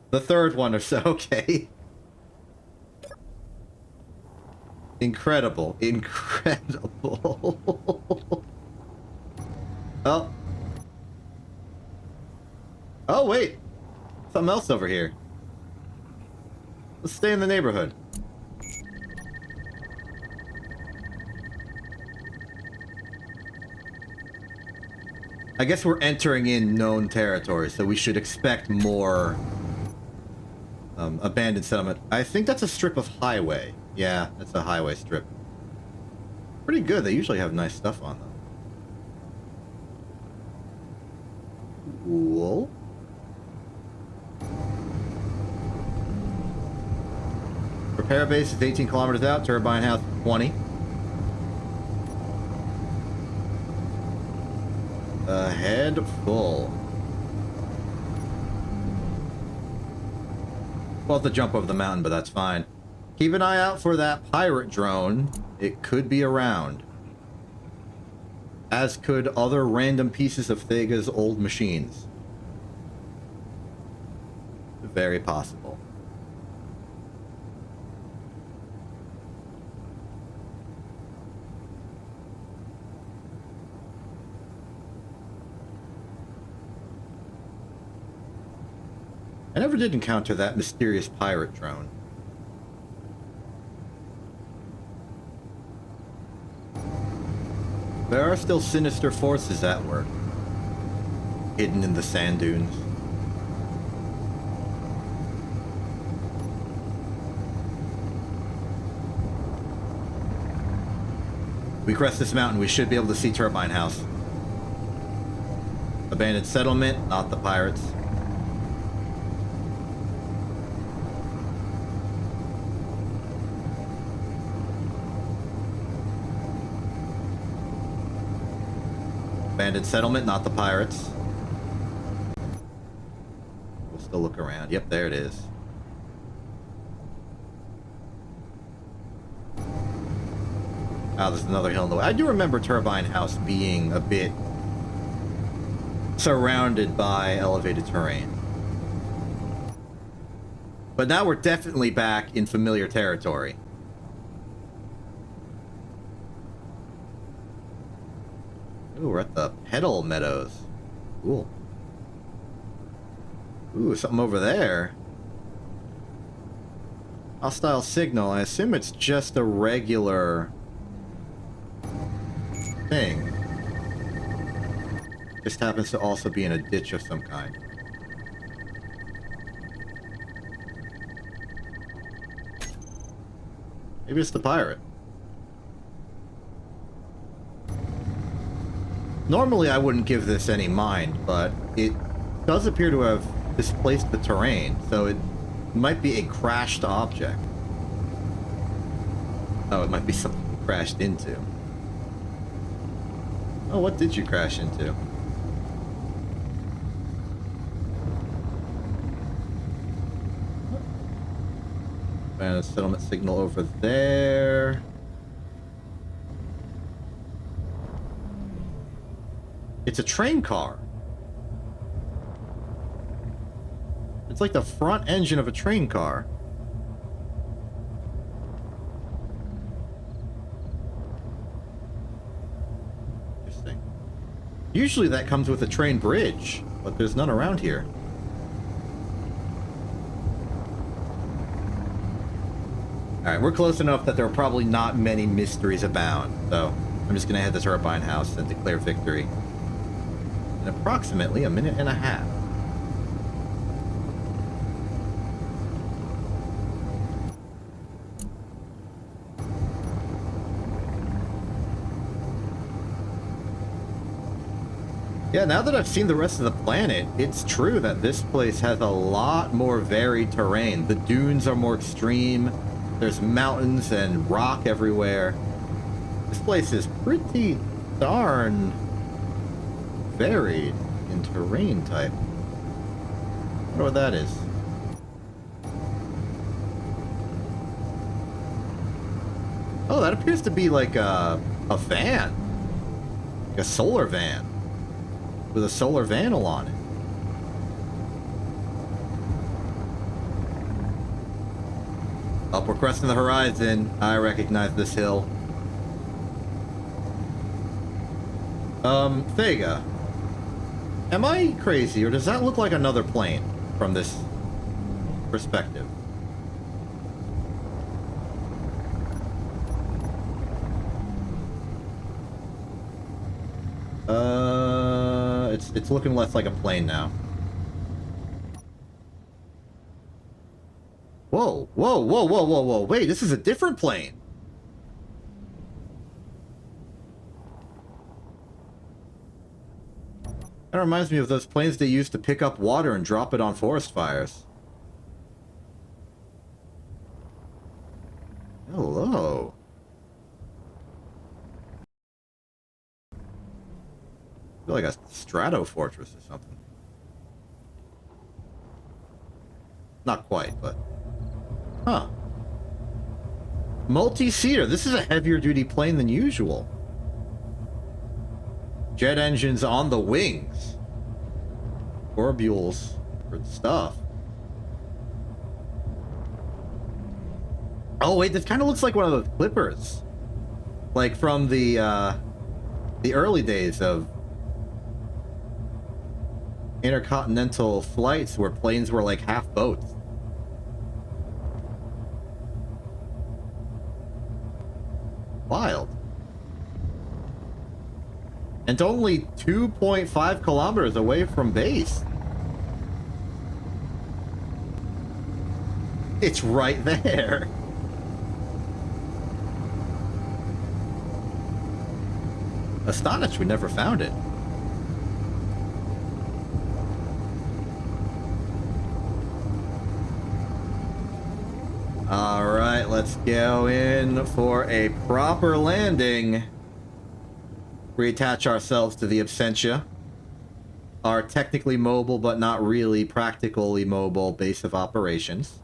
The third one or so, okay. Incredible. Incredible. Oh. Oh, wait. Something else over here. Let's stay in the neighborhood. I guess we're entering in known territory, so we should expect more abandoned settlement. I think that's a strip of highway. Yeah, that's a highway strip. Pretty good. They usually have nice stuff on them. Cool. Repair base is 18 kilometers out. Turbine house 20. Head full. We'll have to jump over the mountain, but that's fine. Keep an eye out for that pirate drone. It could be around. As could other random pieces of Thega's old machines. Very possible. I never did encounter that mysterious pirate drone. There are still sinister forces at work, hidden in the sand dunes. We crest this mountain, we should be able to see Turbine House. Abandoned settlement, not the pirates. Abandoned settlement, not the pirates. We'll still look around. Yep, there it is. Oh, there's another hill in the way. I do remember Turbine House being a bit surrounded by elevated terrain. But now we're definitely back in familiar territory. Ooh, we're at the Petal Meadows. Cool. Ooh, something over there. Hostile signal. I assume it's just a regular thing. Just happens to also be in a ditch of some kind. Maybe it's the pirate. Normally I wouldn't give this any mind, but it does appear to have displaced the terrain, so it might be a crashed object. Oh, it might be something you crashed into. Oh, what did you crash into? And a settlement signal over there. It's a train car. It's like the front engine of a train car. Interesting. Usually that comes with a train bridge, but there's none around here. Alright, we're close enough that there are probably not many mysteries abound, so I'm just gonna head to the Turbine House and declare victory in approximately a minute and a half. Yeah, now that I've seen the rest of the planet, it's true that this place has a lot more varied terrain. The dunes are more extreme. There's mountains and rock everywhere. This place is pretty darn varied in terrain type. wonder what that is. Oh, that appears to be like a van. Like a solar van. With a solar vanel on it. Up, we're cresting the horizon. I recognize this hill. Vega. Am I crazy, or does that look like another plane from this perspective? It's looking less like a plane now. Whoa, whoa, whoa, whoa, whoa, whoa. Wait, this is a different plane. That reminds me of those planes they used to pick up water and drop it on forest fires. Hello. I feel like a strato fortress or something. Not quite, but... Huh. Multi-seater. This is a heavier duty plane than usual. Jet engines on the wings. Orbules for stuff. Oh wait, this kind of looks like one of those Clippers. Like from the early days of intercontinental flights where planes were like half boats. Wild. And only 2.5 kilometers away from base. It's right there. Astonished we never found it. Alright, let's go in for a proper landing. Reattach ourselves to the Absentia. Our technically mobile, but not really practically mobile base of operations.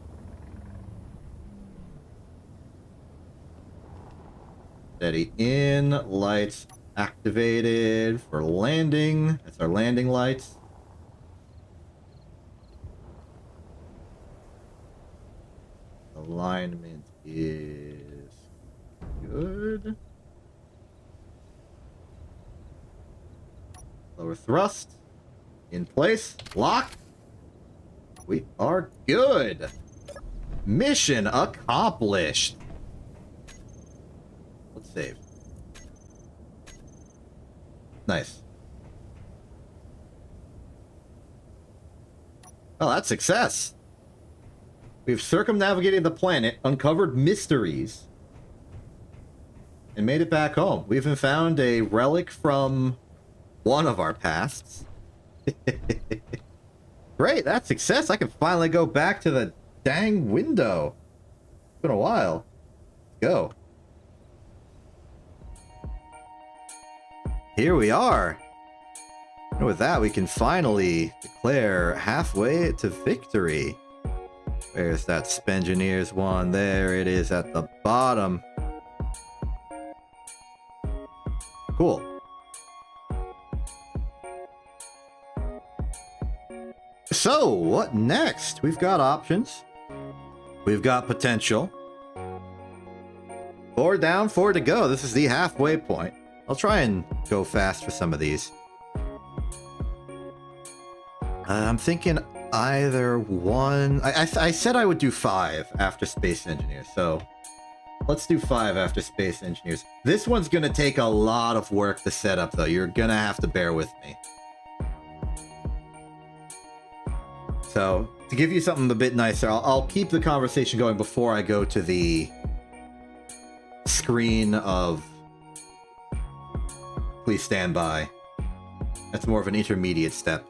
Steady in, lights activated for landing. That's our landing lights. Alignment is good. Lower thrust. In place. Lock. We are good. Mission accomplished. Let's save. Nice. Oh, that's success. We've circumnavigated the planet, uncovered mysteries, and made it back home. We even found a relic from one of our pasts. Great, that's success. I can finally go back to the dang window. It's been a while. Let's go. Here we are. And with that, we can finally declare halfway to victory. Where's that Spengineers one? There it is at the bottom. Cool. So, what next? We've got options. We've got potential. 4 down, 4 to go. This is the halfway point. I'll try and go fast for some of these. I'm thinking either one... I said I would do 5 after Space Engineers, so... Let's do 5 after Space Engineers. This one's gonna take a lot of work to set up, though. You're gonna have to bear with me. So, to give you something a bit nicer, I'll keep the conversation going before I go to the screen of please stand by. That's more of an intermediate step.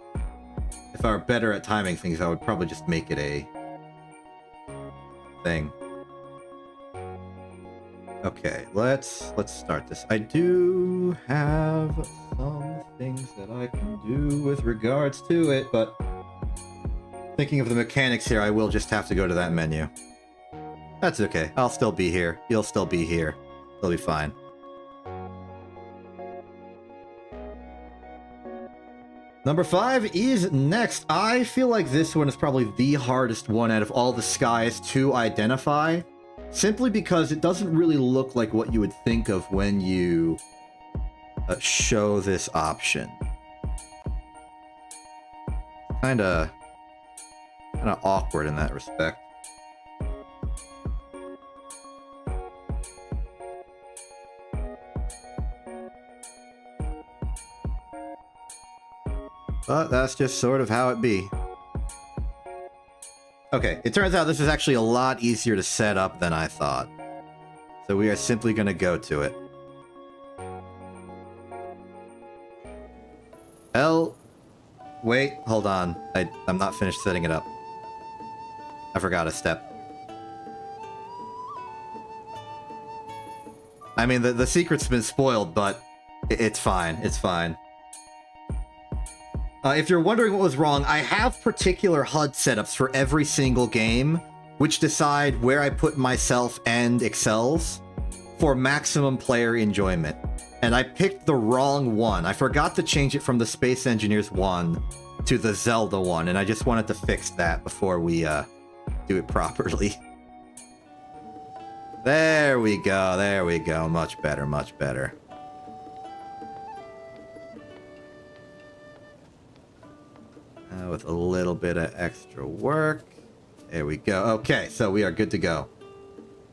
If I were better at timing things, I would probably just make it a thing. Okay, let's start this. I do have some things that I can do with regards to it, but Thinking of the mechanics here, I will just have to go to that menu. That's okay. I'll still be here. You'll still be here. It'll be fine. Number 5 is next. I feel like this one is probably the hardest one out of all the skies to identify, simply because it doesn't really look like what you would think of when you show this option. Kinda awkward in that respect. But that's just sort of how it be. Okay, it turns out this is actually a lot easier to set up than I thought. So we are simply going to go to it. Wait, hold on. I'm not finished setting it up. I forgot a step. I mean, the secret's been spoiled, but it's fine. It's fine. If you're wondering what was wrong, I have particular HUD setups for every single game, which decide where I put myself and Excel's for maximum player enjoyment. And I picked the wrong one. I forgot to change it from the Space Engineers one to the Zelda one, and I just wanted to fix that before we do it properly. There we go, there we go. Much better, much better. With a little bit of extra work. There we go. Okay, so we are good to go.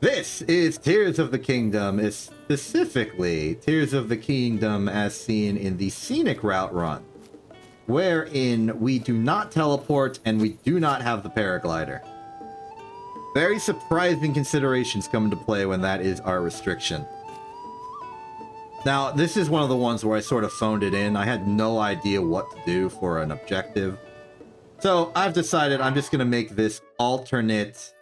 This is Tears of the Kingdom, is specifically Tears of the Kingdom as seen in the Scenic Route run, wherein we do not teleport and we do not have the paraglider. Very surprising considerations come into play when that is our restriction. Now, this is one of the ones where I sort of phoned it in. I had no idea what to do for an objective. So I've decided I'm just going to make this alternate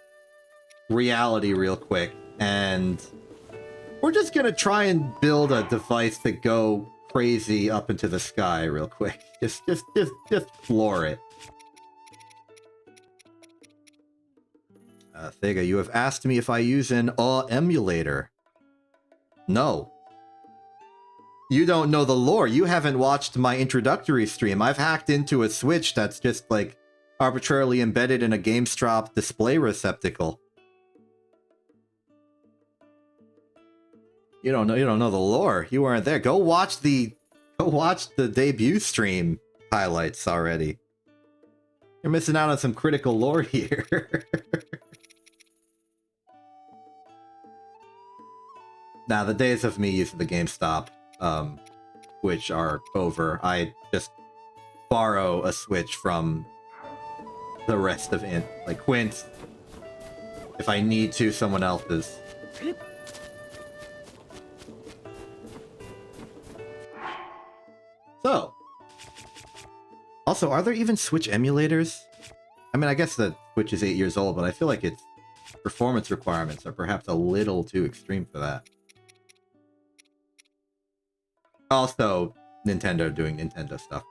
reality real quick. And we're just going to try and build a device to go crazy up into the sky real quick. Just floor it. Thega, you have asked me if I use an emulator. No. You don't know the lore. You haven't watched my introductory stream. I've hacked into a switch that's just, like, arbitrarily embedded in a GameStop display receptacle. You don't know the lore. You weren't there. Go watch the debut stream highlights already. You're missing out on some critical lore here. Now, the days of me using the GameStop Switch are over. I just borrow a Switch from the rest of it, like Quint. If I need to, someone else's. So, also, are there even Switch emulators? I mean, I guess the Switch is 8 years old, but I feel like its performance requirements are perhaps a little too extreme for that. Also, Nintendo doing Nintendo stuff.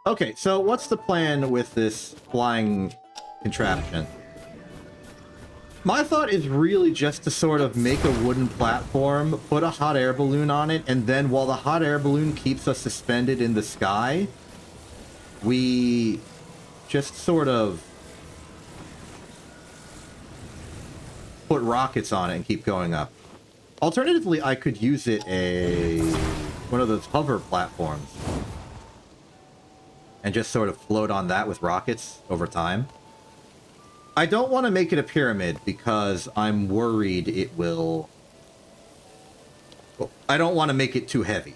Okay, so what's the plan with this flying contraption? My thought is really just to sort of make a wooden platform, put a hot air balloon on it, and then while the hot air balloon keeps us suspended in the sky, we just sort of put rockets on it and keep going up. Alternatively, I could use it one of those hover platforms and just sort of float on that with rockets over time. I don't want to make it a pyramid because I'm worried it will... Well, I don't want to make it too heavy.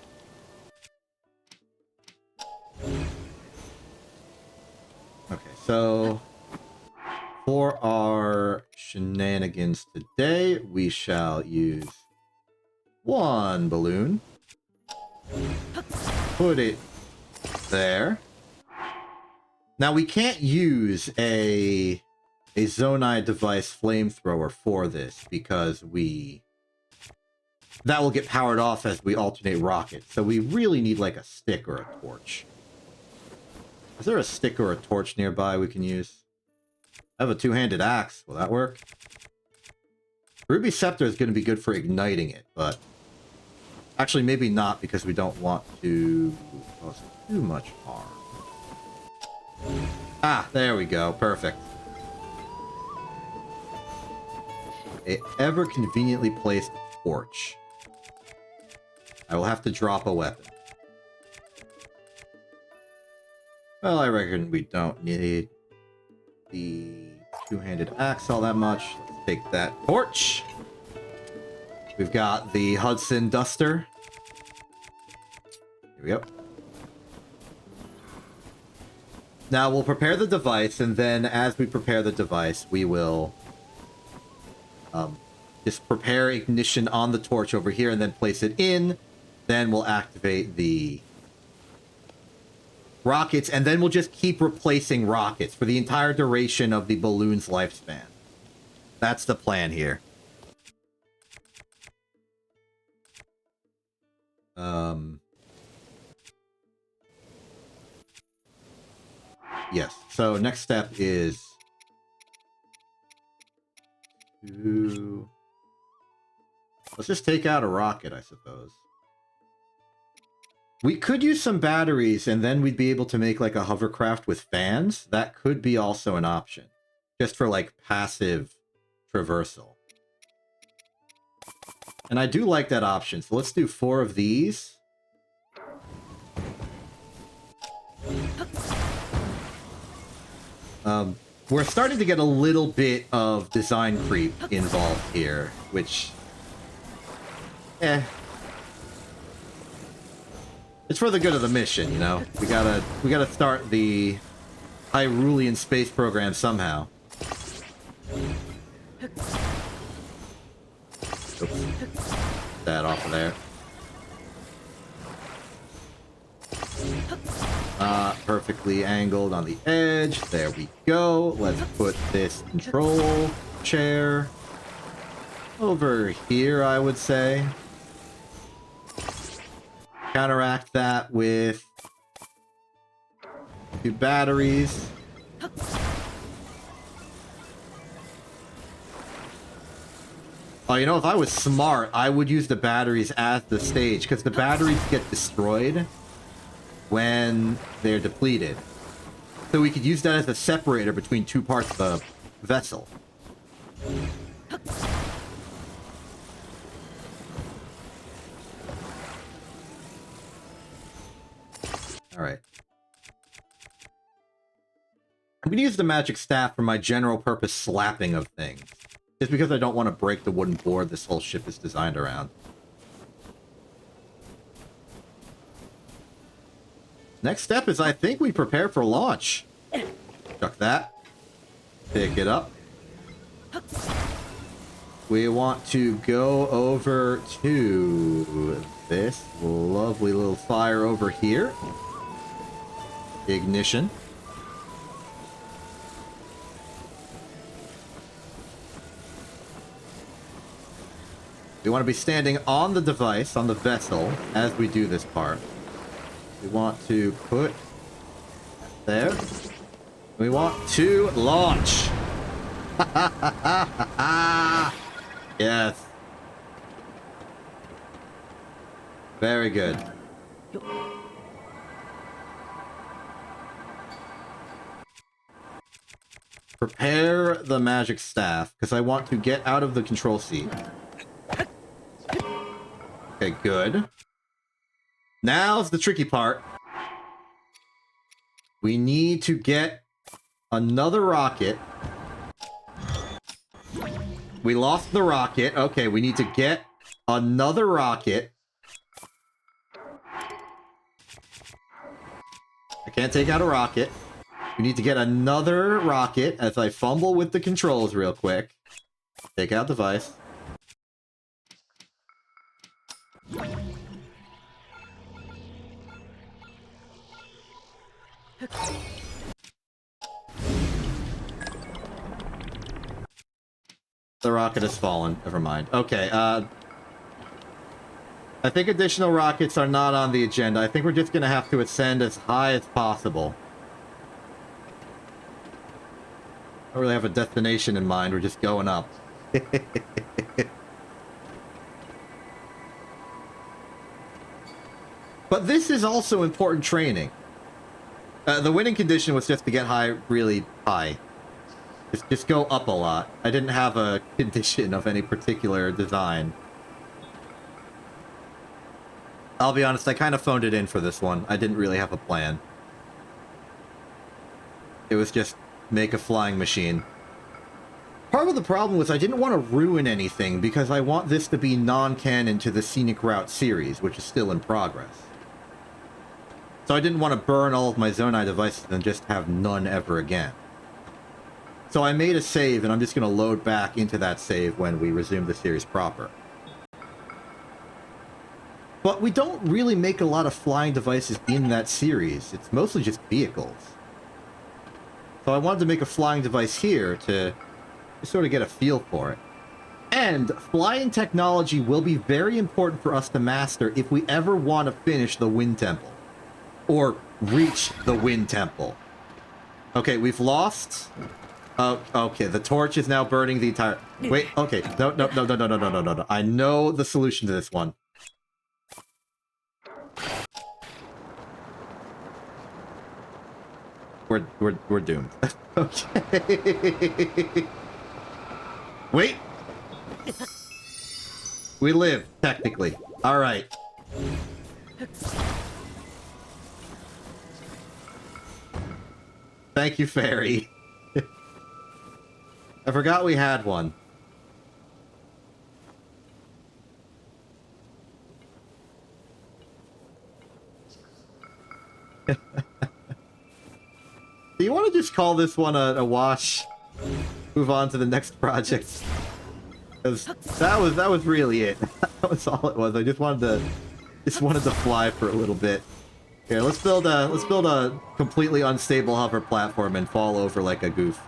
Okay, so for our shenanigans today, we shall use one balloon. Put it there. Now we can't use a Zonai device flamethrower for this because that will get powered off as we alternate rockets. So we really need like a stick or a torch. Is there a stick or a torch nearby we can use? I have a two-handed axe. Will that work? Ruby Scepter is going to be good for igniting it, but... Actually, maybe not, because we don't want to cause too much harm. Ah, there we go. Perfect. A ever conveniently placed torch. I will have to drop a weapon. Well, I reckon we don't need the two-handed axe all that much. Let's take that torch. We've got the Hudson Duster. Here we go. Now we'll prepare the device, and then as we prepare the device, we will just prepare ignition on the torch over here and then place it in. Then we'll activate the rockets, and then we'll just keep replacing rockets for the entire duration of the balloon's lifespan. That's the plan here. Yes, so next step is to... Let's just take out a rocket, I suppose. We could use some batteries, and then we'd be able to make, like, a hovercraft with fans. That could be also an option. Just for, like, passive traversal. And I do like that option, so let's do 4 of these. We're starting to get a little bit of design creep involved here, which... It's for the good of the mission, you know? We gotta start the Hyrulean space program somehow. Oops. That off of there. Perfectly angled on the edge. There we go. Let's put this control chair over here, I would say. Counteract that with 2 batteries. Oh, you know, if I was smart, I would use the batteries as the stage, because the batteries get destroyed when they're depleted. So we could use that as a separator between 2 parts of the vessel. Alright. I'm gonna use the magic staff for my general purpose slapping of things. Just because I don't want to break the wooden board this whole ship is designed around. Next step is, I think, we prepare for launch. Chuck that. Pick it up. We want to go over to this lovely little fire over here. Ignition. We want to be standing on the device, on the vessel, as we do this part. We want to put there. We want to launch. Yes. Very good. Prepare the magic staff, because I want to get out of the control seat. Okay, good. Now's the tricky part. We need to get another rocket. We lost the rocket. Okay, we need to get another rocket. I can't take out a rocket. We need to get another rocket as I fumble with the controls real quick. Take out device. The rocket has fallen. Never mind. Okay, I think additional rockets are not on the agenda. I think we're just gonna have to ascend as high as possible. don't really have a destination in mind. We're just going up. But this is also important training. The winning condition was just to get high, really high. Just go up a lot. I didn't have a condition of any particular design. I'll be honest, I kind of phoned it in for this one. I didn't really have a plan. It was just make a flying machine. Part of the problem was I didn't want to ruin anything because I want this to be non-canon to the Scenic Route series, which is still in progress. So I didn't want to burn all of my Zonai devices and just have none ever again. So I made a save, and I'm just going to load back into that save when we resume the series proper. But we don't really make a lot of flying devices in that series. It's mostly just vehicles. So I wanted to make a flying device here to sort of get a feel for it. And flying technology will be very important for us to master if we ever want to finish the Wind Temple. Or reach the Wind Temple. Okay, we've lost. Oh, okay, the torch is now burning the entire... Wait, okay. No. I know the solution to this one. We're doomed. Okay. Wait. We live, technically. Alright. Thank you, Fairy. I forgot we had one. Do you want to just call this one a wash? Move on to the next project. Because that was really it. That was all it was. I just wanted to fly for a little bit. Here, let's build a completely unstable hover platform and fall over like a goof.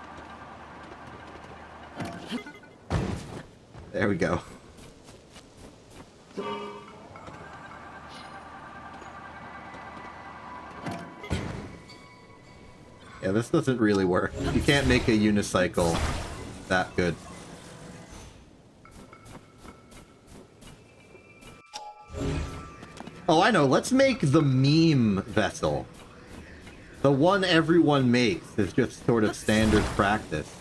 There we go. Yeah, this doesn't really work. You can't make a unicycle that good. Oh, I know. Let's make the meme vessel. The one everyone makes is just sort of standard practice.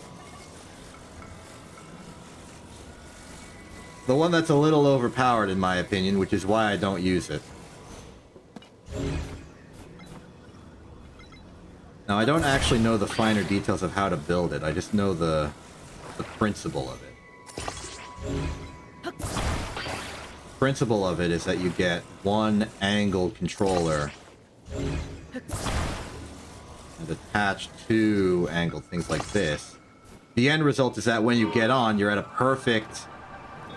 The one that's a little overpowered, in my opinion, which is why I don't use it. Now, I don't actually know the finer details of how to build it. I just know the principle of it. The principle of it is that you get one angled controller and attach two angled things like this. The end result is that when you get on, you're at a perfect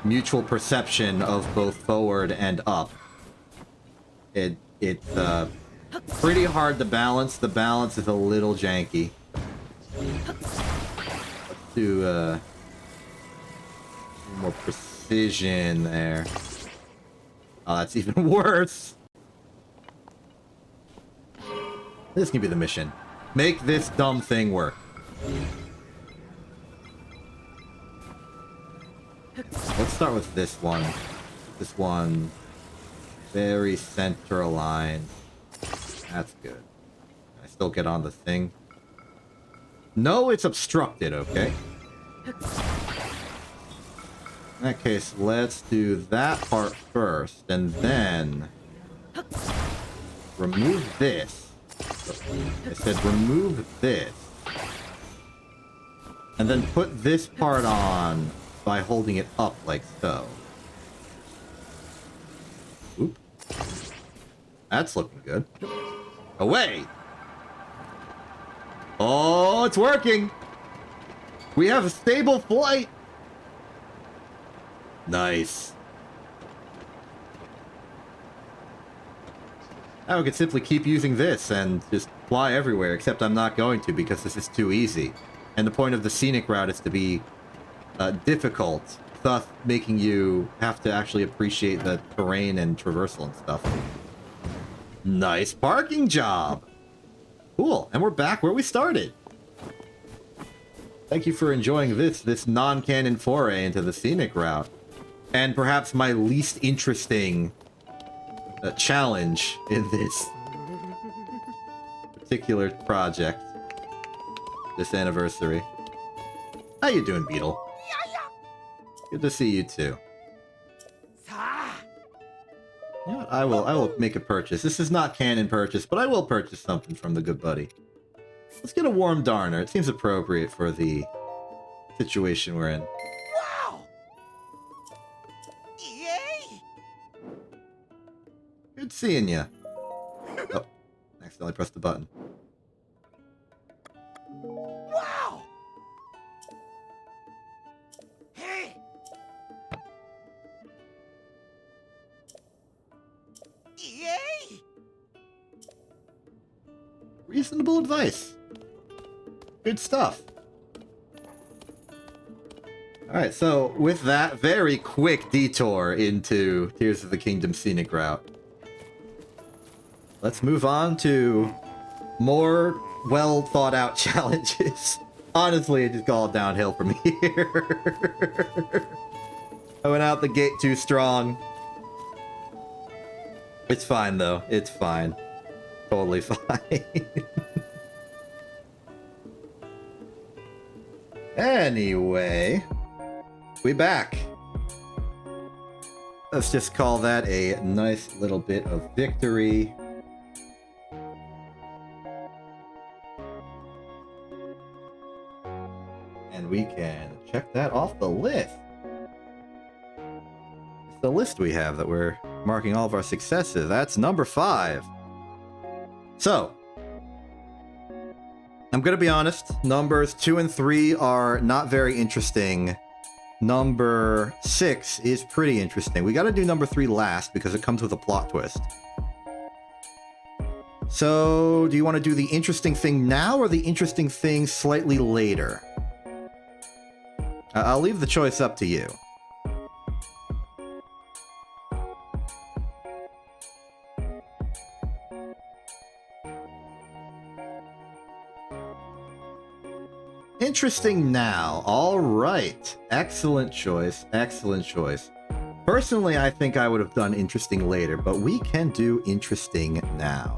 mutual perception of both forward and up. It's pretty hard to balance. The balance is a little janky. Let's do more precision there. Oh, that's even worse. This can be the mission. Make this dumb thing work. Let's start with this one. This one. Very center aligned. That's good. Can I still get on the thing? No, it's obstructed, okay? In that case, let's do that part first, and then remove this. I said remove this. And then put this part on by holding it up like so. Oop. That's looking good. Away! Oh, it's working! We have a stable flight! Nice. Now we could simply keep using this and just fly everywhere, except I'm not going to because this is too easy. And the point of the scenic route is to be difficult, thus making you have to actually appreciate the terrain and traversal and stuff. Nice parking job! Cool, and we're back where we started. Thank you for enjoying this non-canon foray into the scenic route. And perhaps my least interesting challenge in this particular project. This anniversary. How you doing, Beetle? Good to see you too. You know what? I will make a purchase. This is not canon purchase, but I will purchase something from the good buddy. Let's get a warm darner. It seems appropriate for the situation we're in. Wow! Yay! Good seeing ya. Oh, accidentally pressed the button. Wow! Hey! Yay! Reasonable advice. Good stuff. Alright, so with that very quick detour into Tears of the Kingdom scenic route, let's move on to more well thought out challenges. Honestly, it just got all downhill from here. I went out the gate too strong. It's fine though, it's fine. Totally fine. Anyway, we back. Let's just call that a nice little bit of victory. And we can check that off the list. It's the list we have that we're marking all of our successes. That's number 5. So, I'm gonna be honest, numbers 2 and 3 are not very interesting. Number 6 is pretty interesting. We gotta do number 3 last because it comes with a plot twist. So, do you want to do the interesting thing now or the interesting thing slightly later? I'll leave the choice up to you. Interesting now. All right. Excellent choice. Excellent choice. Personally, I think I would have done interesting later, but we can do interesting now.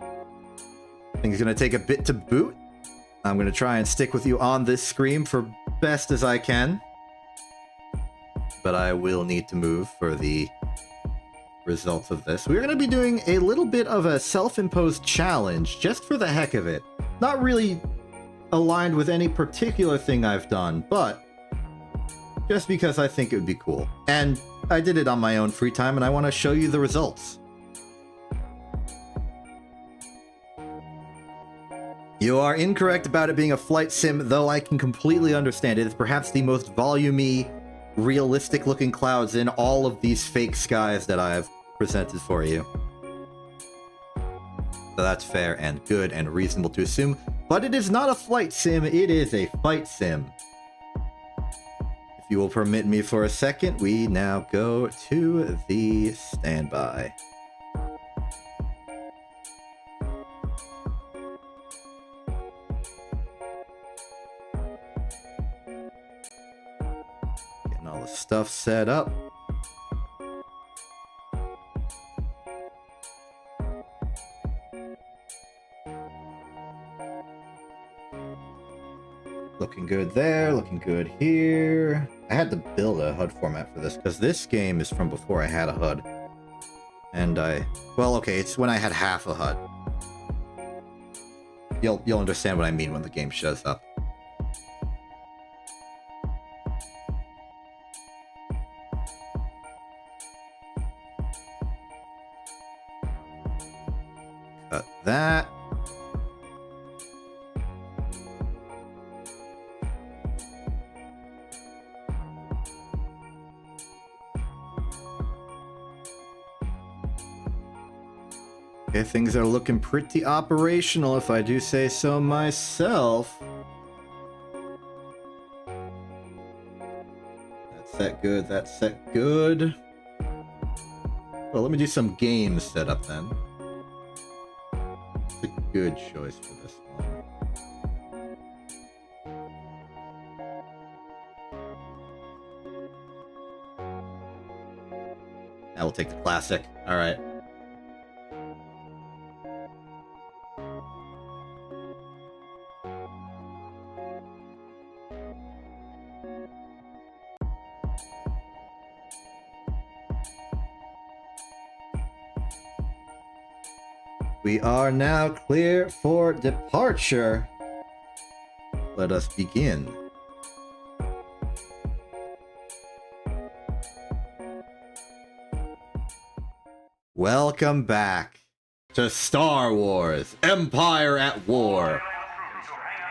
I think it's going to take a bit to boot. I'm going to try and stick with you on this screen for best as I can. But I will need to move for the results of this. We're going to be doing a little bit of a self-imposed challenge just for the heck of it. Not really aligned with any particular thing I've done, but just because I think it would be cool. And I did it on my own free time, and I want to show you the results. You are incorrect about it being a flight sim, though I can completely understand it. It's perhaps the most volumey, realistic-looking clouds in all of these fake skies that I've presented for you. So that's fair and good and reasonable to assume. But it is not a flight sim, it is a fight sim. If you will permit me for a second, we now go to the standby. Getting all the stuff set up. Looking good there, looking good here. I had to build a HUD format for this because this game is from before I had a HUD. And well, okay, it's when I had half a HUD. You'll understand what I mean when the game shows up. Cut that. Okay, things are looking pretty operational, if I do say so myself. That's set good, that's set good. Well, let me do some game setup then. It's a good choice for this one. we'll take the classic. All right. We are now clear for departure. Let us begin. Welcome back to Star Wars Empire at War.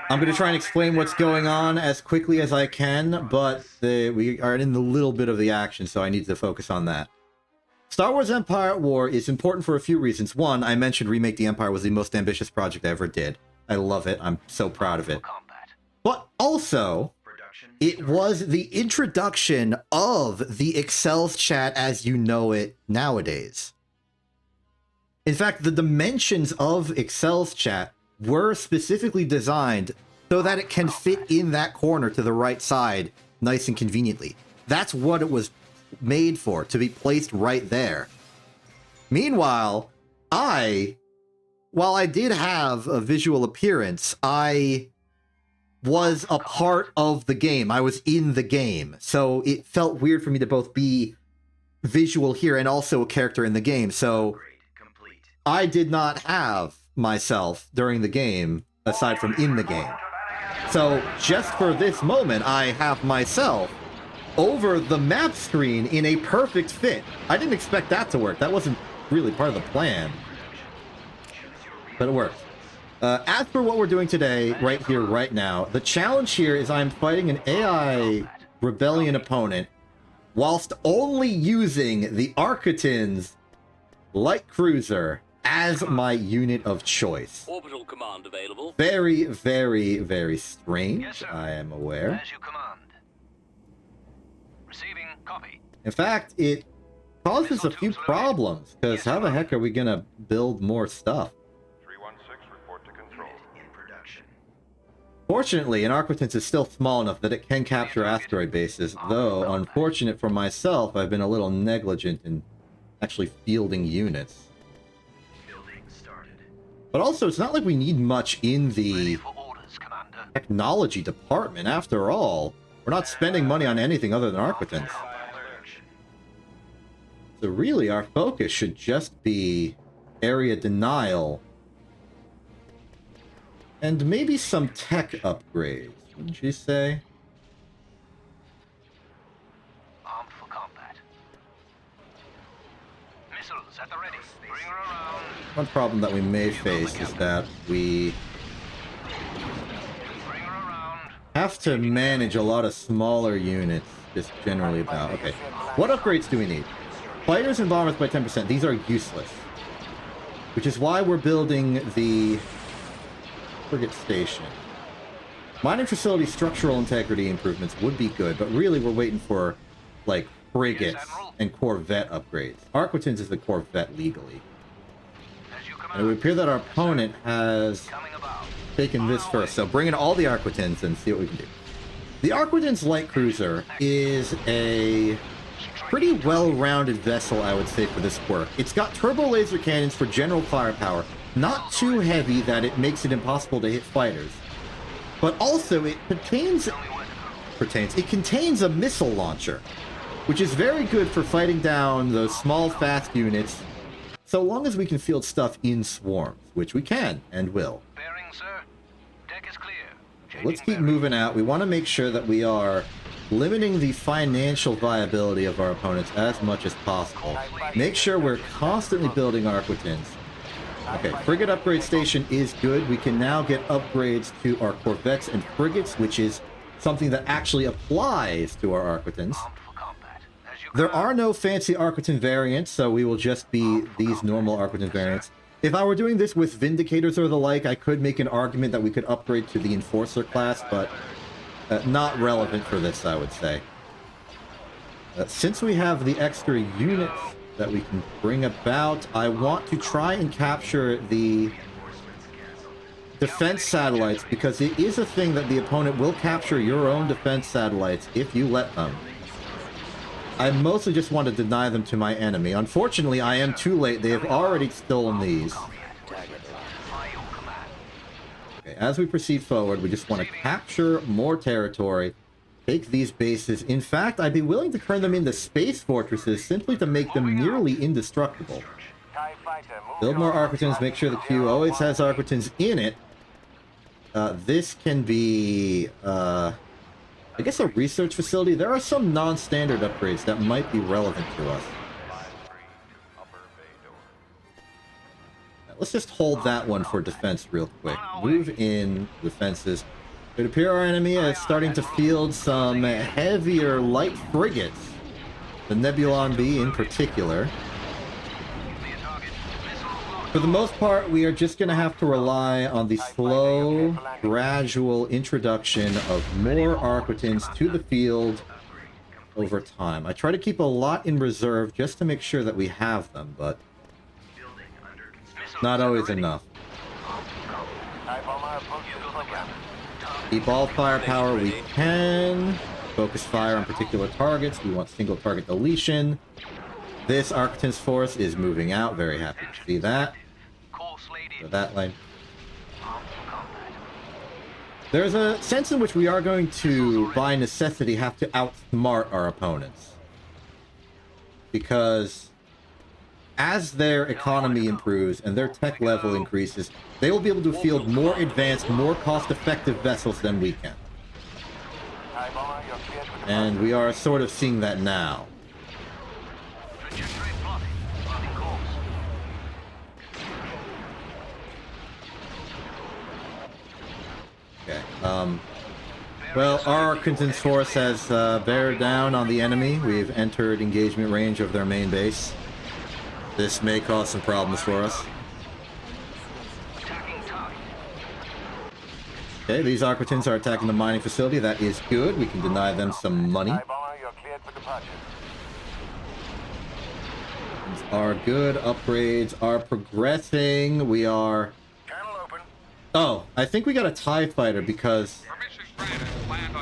I'm going to try and explain what's going on as quickly as I can, but we are in the little bit of the action, so I need to focus on that. Star Wars Empire at War is important for a few reasons. One, I mentioned Remake the Empire was the most ambitious project I ever did. I love it. I'm so proud of it. But also, it was the introduction of the Excel's chat as you know it nowadays. In fact, the dimensions of Excel's chat were specifically designed so that it can fit in that corner to the right side nice and conveniently. That's what it was made for, to be placed right there. Meanwhile, while I did have a visual appearance, I was a part of the game. I was in the game. So it felt weird for me to both be visual here and also a character in the game. So I did not have myself during the game, aside from in the game. So just for this moment, I have myself over the map screen in a perfect fit. I didn't expect that to work. That wasn't really part of the plan. But it worked. As for what we're doing today, right here, right now, the challenge here is I'm fighting an AI rebellion opponent whilst only using the Architin's light cruiser as my unit of choice. Orbital command available. Very, very, very strange, Yes, sir. I am aware. As you command. Receiving copy. In fact, it causes a few problems, because how the heck are we gonna build more stuff? 316, report to control. In production. Fortunately, an Arquitens is still small enough that it can capture asteroid bases, though, unfortunate for myself, I've been a little negligent in actually fielding units. Building started. But also, it's not like we need much in Ready the for orders, Commander. technology department. After all, we're not spending money on anything other than Arquitens. So really, our focus should just be area denial and maybe some tech upgrades, wouldn't you say? Armed for combat. Missiles at the ready. Bring her around. One problem that we may face is that we Bring her around. have to manage a lot of smaller units, just generally about. Okay, what upgrades do we need? Fighters and bombers by 10%. These are useless. Which is why we're building the frigate station. Mining facility structural integrity improvements would be good, but really we're waiting for, like, frigates and corvette upgrades. Arquitens is the corvette legally. As you And it command. would appear that our opponent has Coming about. taken this first, so bring in all the Arquitens and see what we can do. The Arquitens light cruiser is a pretty well-rounded vessel, I would say, for this work. It's got turbo laser cannons for general firepower, not too heavy that it makes it impossible to hit fighters. But also, it contains a missile launcher, which is very good for fighting down those small, fast units, so long as we can field stuff in swarms, which we can and will. Bearing, sir. Deck is clear. Let's keep moving out. We want to make sure that we are limiting the financial viability of our opponents as much as possible. Make sure we're constantly building Arquitens. Okay, frigate upgrade station is good. We can now get upgrades to our corvettes and frigates, which is something that actually applies to our Arquitens. Armed for combat. As you There command. are no fancy Arquiten variants, so we will just be these normal Arquiten variants. If I were doing this with Vindicators or the like, I could make an argument that we could upgrade to the Enforcer class, but not relevant for this, I would say. Since we have the extra units that we can bring about, I want to try and capture the defense satellites, because it is a thing that the opponent will capture your own defense satellites if you let them. I mostly just want to deny them to my enemy. Unfortunately, I am too late. They have already stolen these. Okay, as we proceed forward, we just want to capture more territory, take these bases. In fact, I'd be willing to turn them into space fortresses simply to make them nearly indestructible. Build more Arquitans, make sure the queue always has Arquitans in it. This can be, I guess, a research facility. There are some non-standard upgrades that might be relevant to us. Let's just hold that one for defense real quick. Move in defenses. It would appear our enemy is starting to field some heavier light frigates. The Nebulon B in particular. For the most part, we are just going to have to rely on the slow, gradual introduction of more Arquitans to the field over time. I try to keep a lot in reserve just to make sure that we have them, but not always enough. Keep all firepower we can. Focus fire on particular targets. We want single target deletion. This Arquitans force is moving out. Very happy to see that. So that line. There's a sense in which we are going to, by necessity, have to outsmart our opponents. Because as their economy improves and their tech level increases, they will be able to field more advanced, more cost-effective vessels than we can. And we are sort of seeing that now. Okay, well, our Arquitans force has bear down on the enemy. We've entered engagement range of their main base. This may cause some problems for us. Okay, these Arquitans are attacking the mining facility. That is good. We can deny them some money. These are good. Upgrades are progressing. We are... Oh, I think we got a TIE fighter because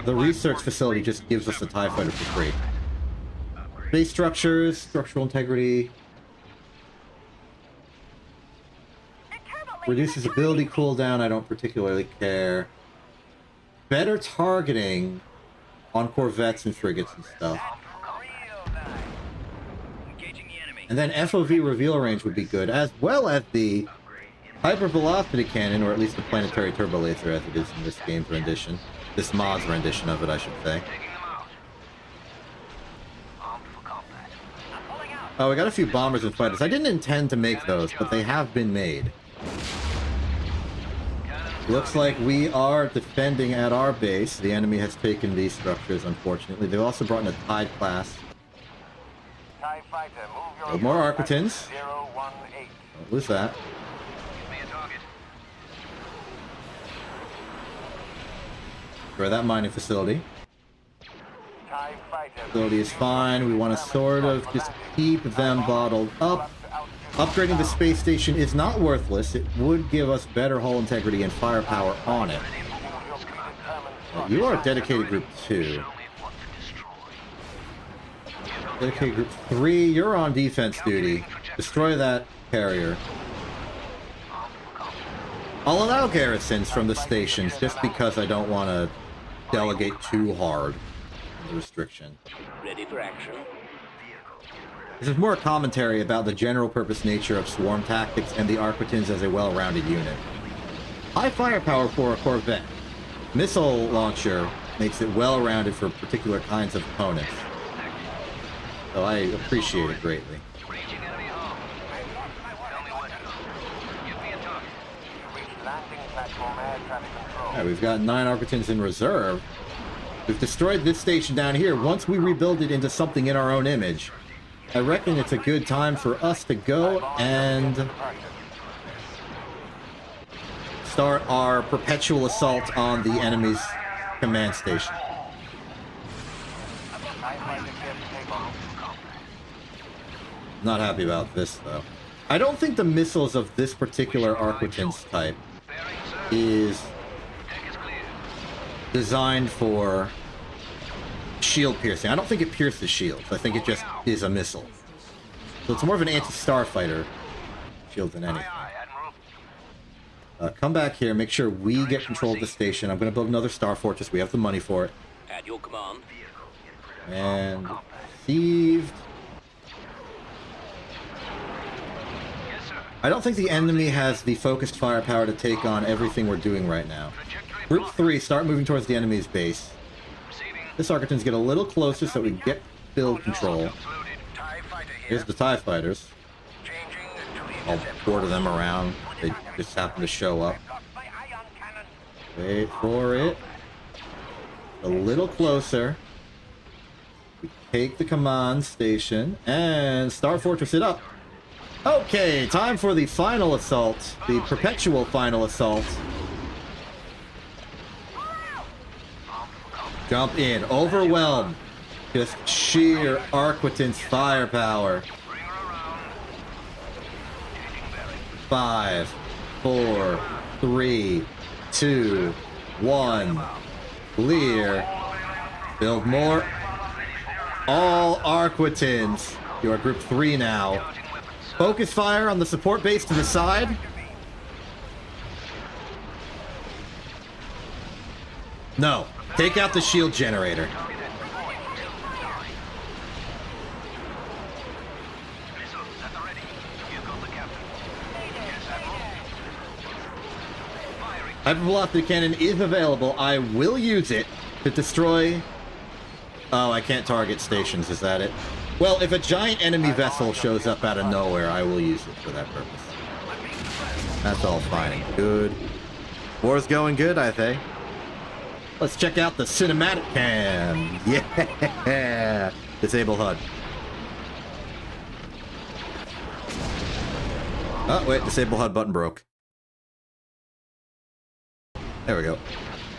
the research facility just gives us a TIE fighter for free. Base structures, structural integrity. Reduces ability cooldown, I don't particularly care. Better targeting on corvettes and frigates and stuff. And then FOV reveal range would be good, as well as the hypervelocity cannon, or at least the planetary turbo laser as it is in this game's rendition. This mod's rendition of it, I should say. Oh, we got a few bombers and fighters. I didn't intend to make those, but they have been made. Looks like we are defending at our base. The enemy has taken these structures, unfortunately. They've also brought in a TIE class. More Arquitans. Don't lose that. For that mining facility. Facility is fine. We want to sort of just keep them bottled up. Upgrading the space station is not worthless. It would give us better hull integrity and firepower on it. You are dedicated group 2. Dedicated group 3, you're on defense duty. Destroy that carrier. I'll allow garrisons from the stations just because I don't want to delegate too hard the restriction. Ready for action. This is more a commentary about the general purpose nature of swarm tactics and the Arquitans as a well-rounded unit. High firepower for a corvette. Missile launcher makes it well-rounded for particular kinds of opponents. So I appreciate it greatly. Alright, we've got 9 Arquitans in reserve. We've destroyed this station down here. Once we rebuild it into something in our own image, I reckon it's a good time for us to go and start our perpetual assault on the enemy's command station. Not happy about this, though. I don't think the missiles of this particular Arquitans type is designed for shield piercing. I don't think it pierces shields. I think it just is a missile. So it's more of an anti-starfighter shield than anything. Aye, Admiral. Come back here, make sure we get control of the station. I'm going to build another Star Fortress. We have the money for it. At your command. And received. Yes, sir. I don't think the enemy has the focused firepower to take on everything we're doing right now. Group 3, start moving towards the enemy's base. Receiving. This Architect's get a little closer so we can get build control. Loaded. TIE fighter here. Here's the TIE fighters. Changing to the I'll intercept. order them around. They just happen to show up. Got my ion cannon. Wait for it. A little closer. We take the command station and Star Fortress it up. Okay, time for the final assault. The perpetual final assault. Jump in. Overwhelm. Just sheer Arquitant's firepower. Bring her around. Changing bearing. 5, 4, 3, 2, 1. Clear. Build more. All Arquitans. You are group 3 now. Charging weapons. Focus fire on the support base to the side. No. Take out the shield generator. Missiles at the ready. You got the captain. Yes, Admiral. Firing. Hypervelocity cannon is available. I will use it to destroy... Oh, I can't target stations. Is that it? Well, if a giant enemy vessel shows up out of nowhere, I will use it for that purpose. That's all fine and good. War's going good, I think. Let's check out the cinematic cam. Yeah! Disable HUD. Oh, wait. Disable HUD button broke. There we go.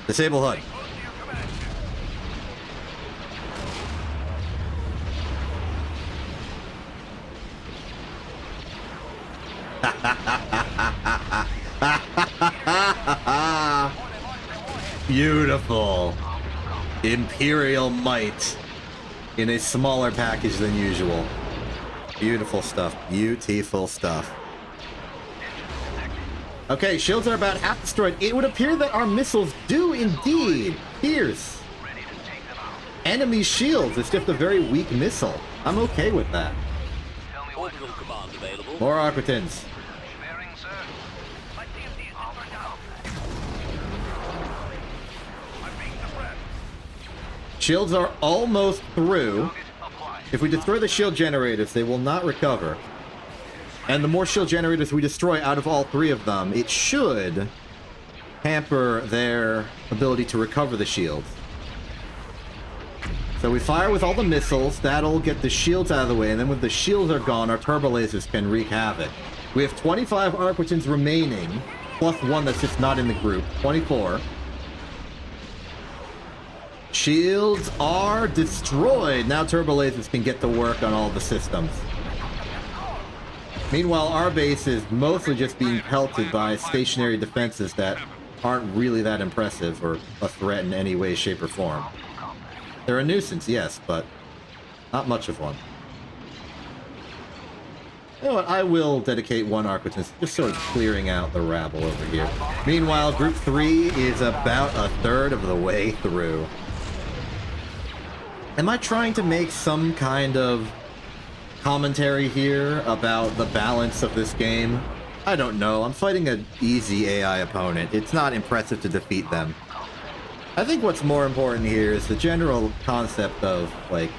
Disable HUD. Beautiful. Imperial might in a smaller package than usual. Beautiful stuff. Beautiful stuff. Okay, shields are about half destroyed. It would appear that our missiles do indeed pierce Ready to take them out. enemy shields. It's just a very weak missile. I'm okay with that. Tell me what to Orbital do. command available. More Arquitans. Bearing, sir. My DMD is burned out. I'm being suppressed. Shields are almost through. Target applied. If we destroy the shield generators, they will not recover. And the more shield generators we destroy out of all 3 of them, it should hamper their ability to recover the shields. So we fire with all the missiles, that'll get the shields out of the way, and then when the shields are gone, our turbo lasers can wreak havoc. We have 25 Arquitans remaining, plus 1 that's just not in the group, 24. Shields are destroyed. Now turbo lasers can get to work on all the systems. Meanwhile, our base is mostly just being pelted by stationary defenses that aren't really that impressive or a threat in any way, shape, or form. They're a nuisance, yes, but not much of one. You know what? I will dedicate 1 Arquitan, just sort of clearing out the rabble over here. Meanwhile, Group 3 is about a third of the way through. Am I trying to make some kind of commentary here about the balance of this game? I don't know. I'm fighting an easy AI opponent. It's not impressive to defeat them. I think what's more important here is the general concept of, like,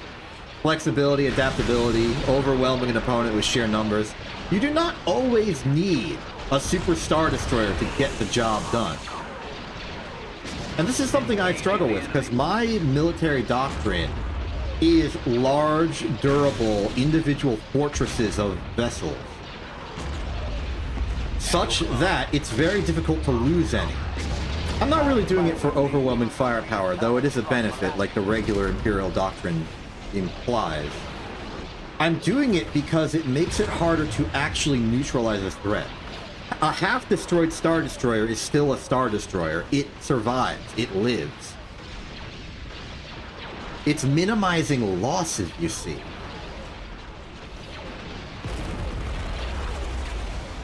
flexibility, adaptability, overwhelming an opponent with sheer numbers. You do not always need a Super Star Destroyer to get the job done. And this is something I struggle with, because my military doctrine is large, durable, individual fortresses of vessels, such that it's very difficult to lose any. I'm not really doing it for overwhelming firepower, though it is a benefit, like the regular Imperial Doctrine implies. I'm doing it because it makes it harder to actually neutralize a threat. A half-destroyed Star Destroyer is still a Star Destroyer. It survives. It lives. It's minimizing losses, you see.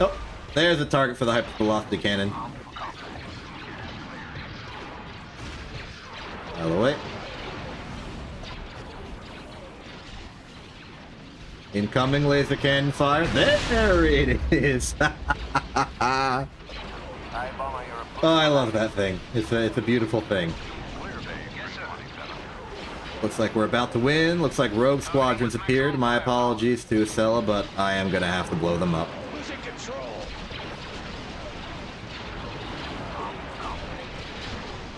Oh, there's a target for the hypervelocity cannon. Out of the way. Incoming laser cannon fire. There it is. Oh, I love that thing. It's a beautiful thing. Looks like we're about to win. Looks like rogue squadrons appeared. My apologies to Acela, but I am gonna have to blow them up. Losing control.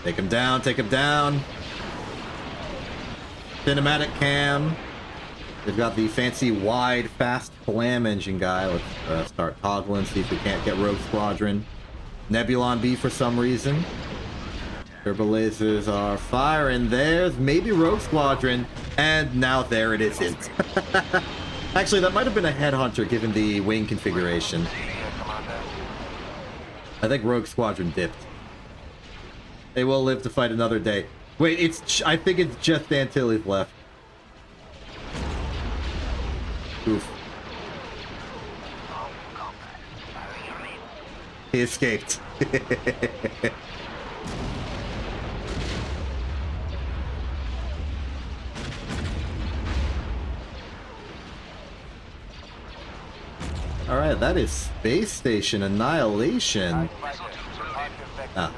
Take him down, take him down. Cinematic cam. They've got the fancy wide fast flam engine guy. Let's start toggling, see if we can't get rogue squadron. Nebulon B for some reason. Turbo lasers are firing. There's maybe rogue squadron, and now there it isn't. Actually, that might have been a headhunter given the wing configuration. I think rogue squadron dipped. They will live to fight another day. Wait, I think it's just Antilles left. Oof. He escaped. Alright, that is Space Station Annihilation. Ah,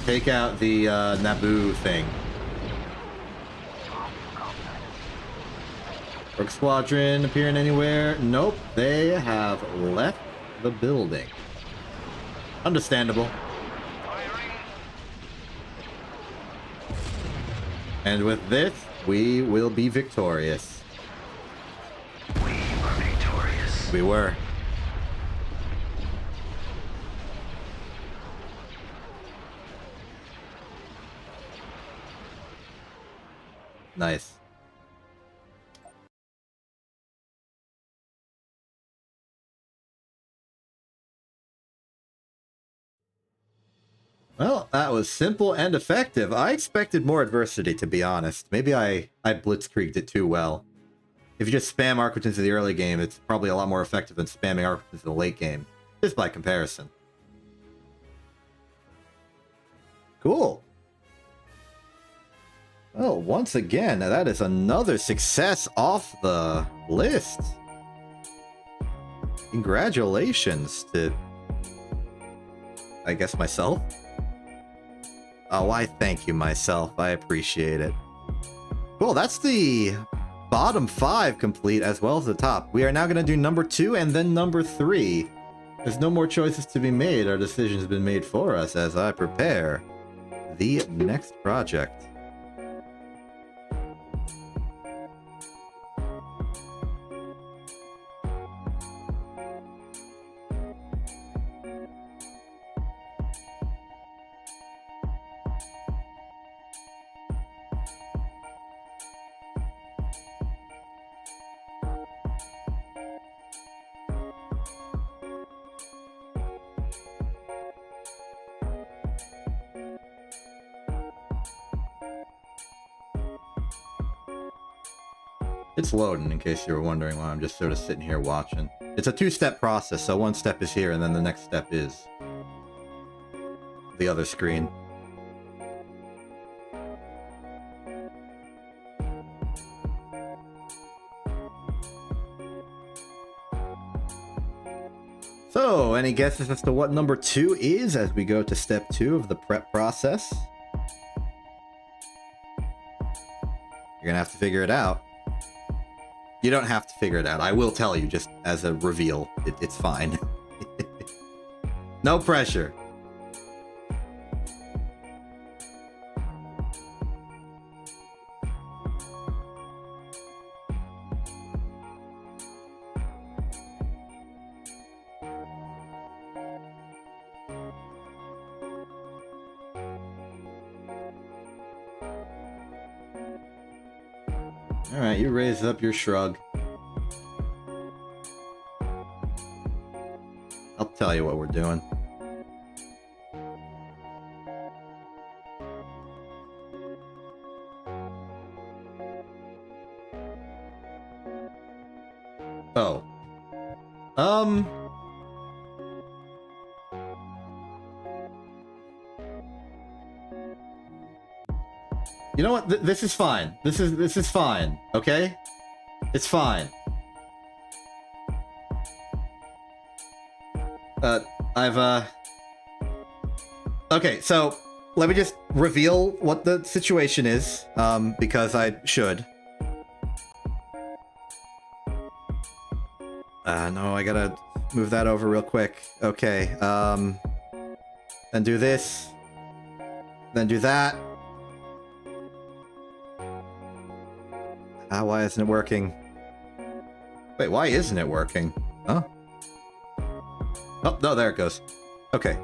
take out the Naboo thing. Rogue Squadron appearing anywhere? Nope, they have left the building. Understandable. And with this, we will be victorious. We were victorious. We were. Nice. Well, that was simple and effective. I expected more adversity, to be honest. Maybe I blitzkrieged it too well. If you just spam Arquitins in the early game, it's probably a lot more effective than spamming Arquitins in the late game. Just by comparison. Cool. Well, once again, that is another success off the list. Congratulations to, I guess, myself. Oh, I thank you myself. I appreciate it. Cool, that's the bottom 5 complete as well as the top. We are now going to do number 2 and then number 3. There's no more choices to be made. Our decision has been made for us as I prepare the next project. It's loading, in case you were wondering why I'm just sort of sitting here watching. It's a 2-step process, so one step is here, and then the next step is the other screen. So, any guesses as to what number 2 is as we go to step 2 of the prep process? You're gonna have to figure it out. You don't have to figure it out. I will tell you, just as a reveal. It's fine. No pressure. Alright, you raise up your shrug. I'll tell you what we're doing. You know what? This is fine. This is fine. Okay? It's fine. Okay, so let me just reveal what the situation is, because I should. No, I gotta move that over real quick. Okay, then do this. Then do that. Why isn't it working? Wait, why isn't it working? Huh? Oh, no, there it goes. Okay,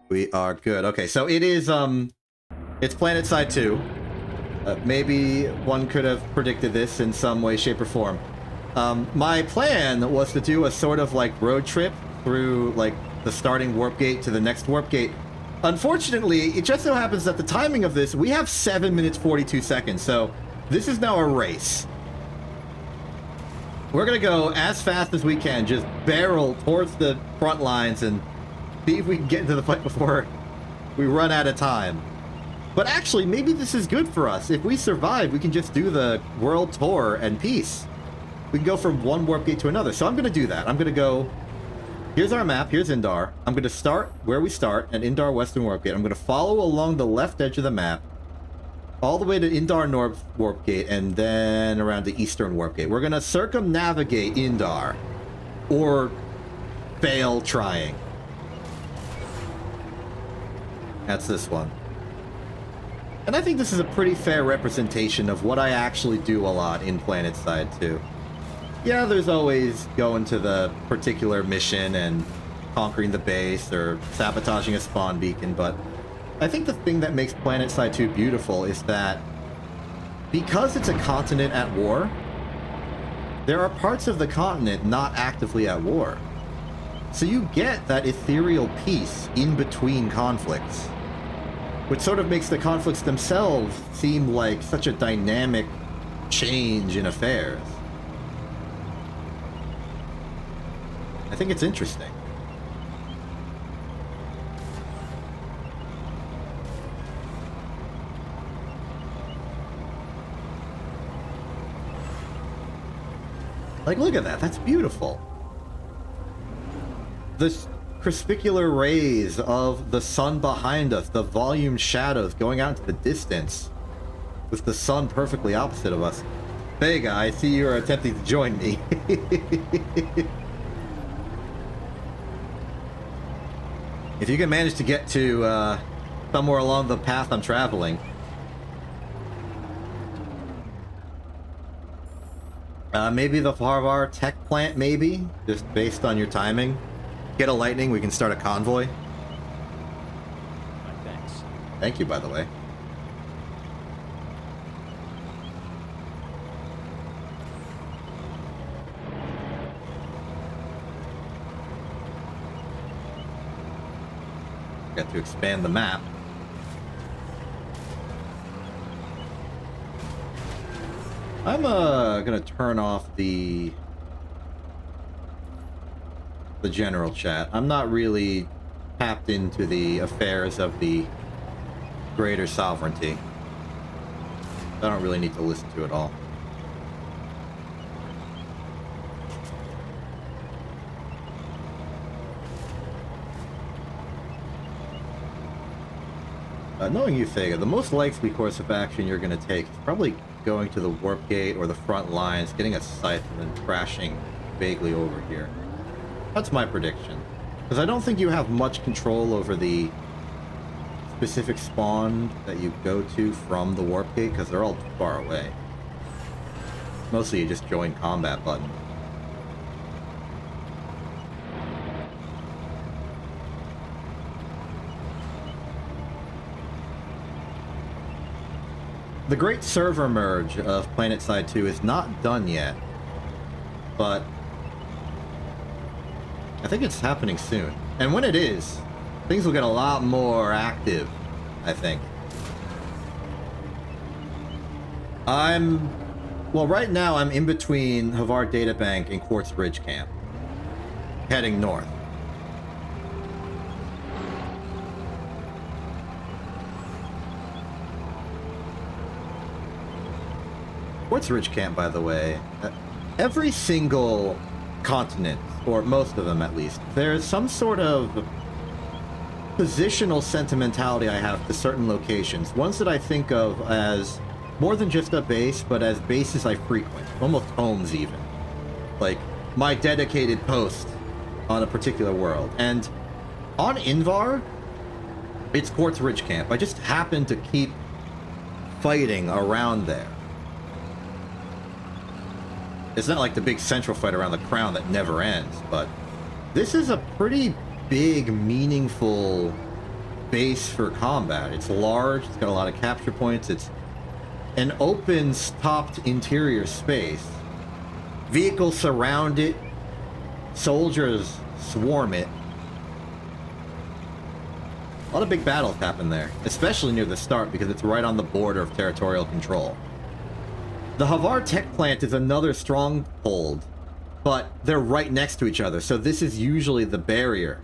we are good. Okay, so it is, it's PlanetSide 2. Maybe one could have predicted this in some way, shape, or form. My plan was to do a sort of, like, road trip through, like, the starting warp gate to the next warp gate. Unfortunately, it just so happens that the timing of this, we have 7 minutes 42 seconds, so this is now a race. We're gonna go as fast as we can, just barrel towards the front lines and see if we can get into the fight before we run out of time. But actually, maybe this is good for us. If we survive, we can just do the world tour and peace. We can go from one warp gate to another. So I'm gonna do that. I'm gonna go... Here's our map. Here's Indar. I'm gonna start where we start at Indar Western Warp Gate. I'm gonna follow along the left edge of the map all the way to Indar North Warp Gate and then around the Eastern Warp Gate. We're gonna circumnavigate Indar, or fail trying. That's this one. And I think this is a pretty fair representation of what I actually do a lot in PlanetSide 2. Yeah, there's always going to the particular mission and conquering the base or sabotaging a spawn beacon, but I think the thing that makes PlanetSide 2 beautiful is that because it's a continent at war, there are parts of the continent not actively at war. So you get that ethereal peace in between conflicts, which sort of makes the conflicts themselves seem like such a dynamic change in affairs. I think it's interesting. Like, look at that. That's beautiful. The crispicular rays of the sun behind us, the volume shadows going out into the distance, with the sun perfectly opposite of us. Vega, I see you are attempting to join me. If you can manage to get to somewhere along the path I'm traveling. Maybe the Farvar tech plant, maybe? Just based on your timing. Get a lightning, we can start a convoy. Thanks. Thank you, by the way. Got to expand the map. I'm gonna turn off the general chat. I'm not really tapped into the affairs of the greater sovereignty. I don't really need to listen to it all. Knowing you, Thega, the most likely course of action you're going to take is probably going to the warp gate or the front lines, getting a scythe, and then crashing vaguely over here. That's my prediction. Because I don't think you have much control over the specific spawn that you go to from the warp gate, because they're all too far away. Mostly you just join combat button. The great server merge of PlanetSide 2 is not done yet, but I think it's happening soon. And when it is, things will get a lot more active, I think. Well, right now I'm in between Havar Databank and Quartz Ridge Camp, heading north. Quartz Ridge Camp, by the way, every single continent, or most of them at least, there's some sort of positional sentimentality I have to certain locations. Ones that I think of as more than just a base, but as bases I frequent. Almost homes, even. Like, my dedicated post on a particular world. And on Invar, it's Quartz Ridge Camp. I just happen to keep fighting around there. It's not like the big central fight around the crown that never ends, but this is a pretty big, meaningful base for combat. It's large, it's got a lot of capture points, it's an open, topped interior space. Vehicles surround it, soldiers swarm it. A lot of big battles happen there, especially near the start because it's right on the border of territorial control. The Havar Tech Plant is another stronghold, but they're right next to each other, so this is usually the barrier.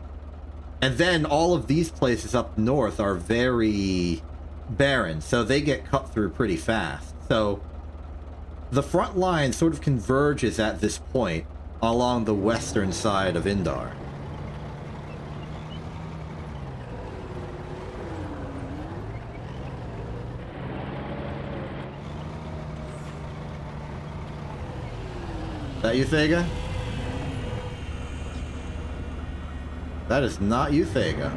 And then all of these places up north are very barren, so they get cut through pretty fast. So the front line sort of converges at this point along the western side of Indar. Is that you, Thega? That is not you, Thega.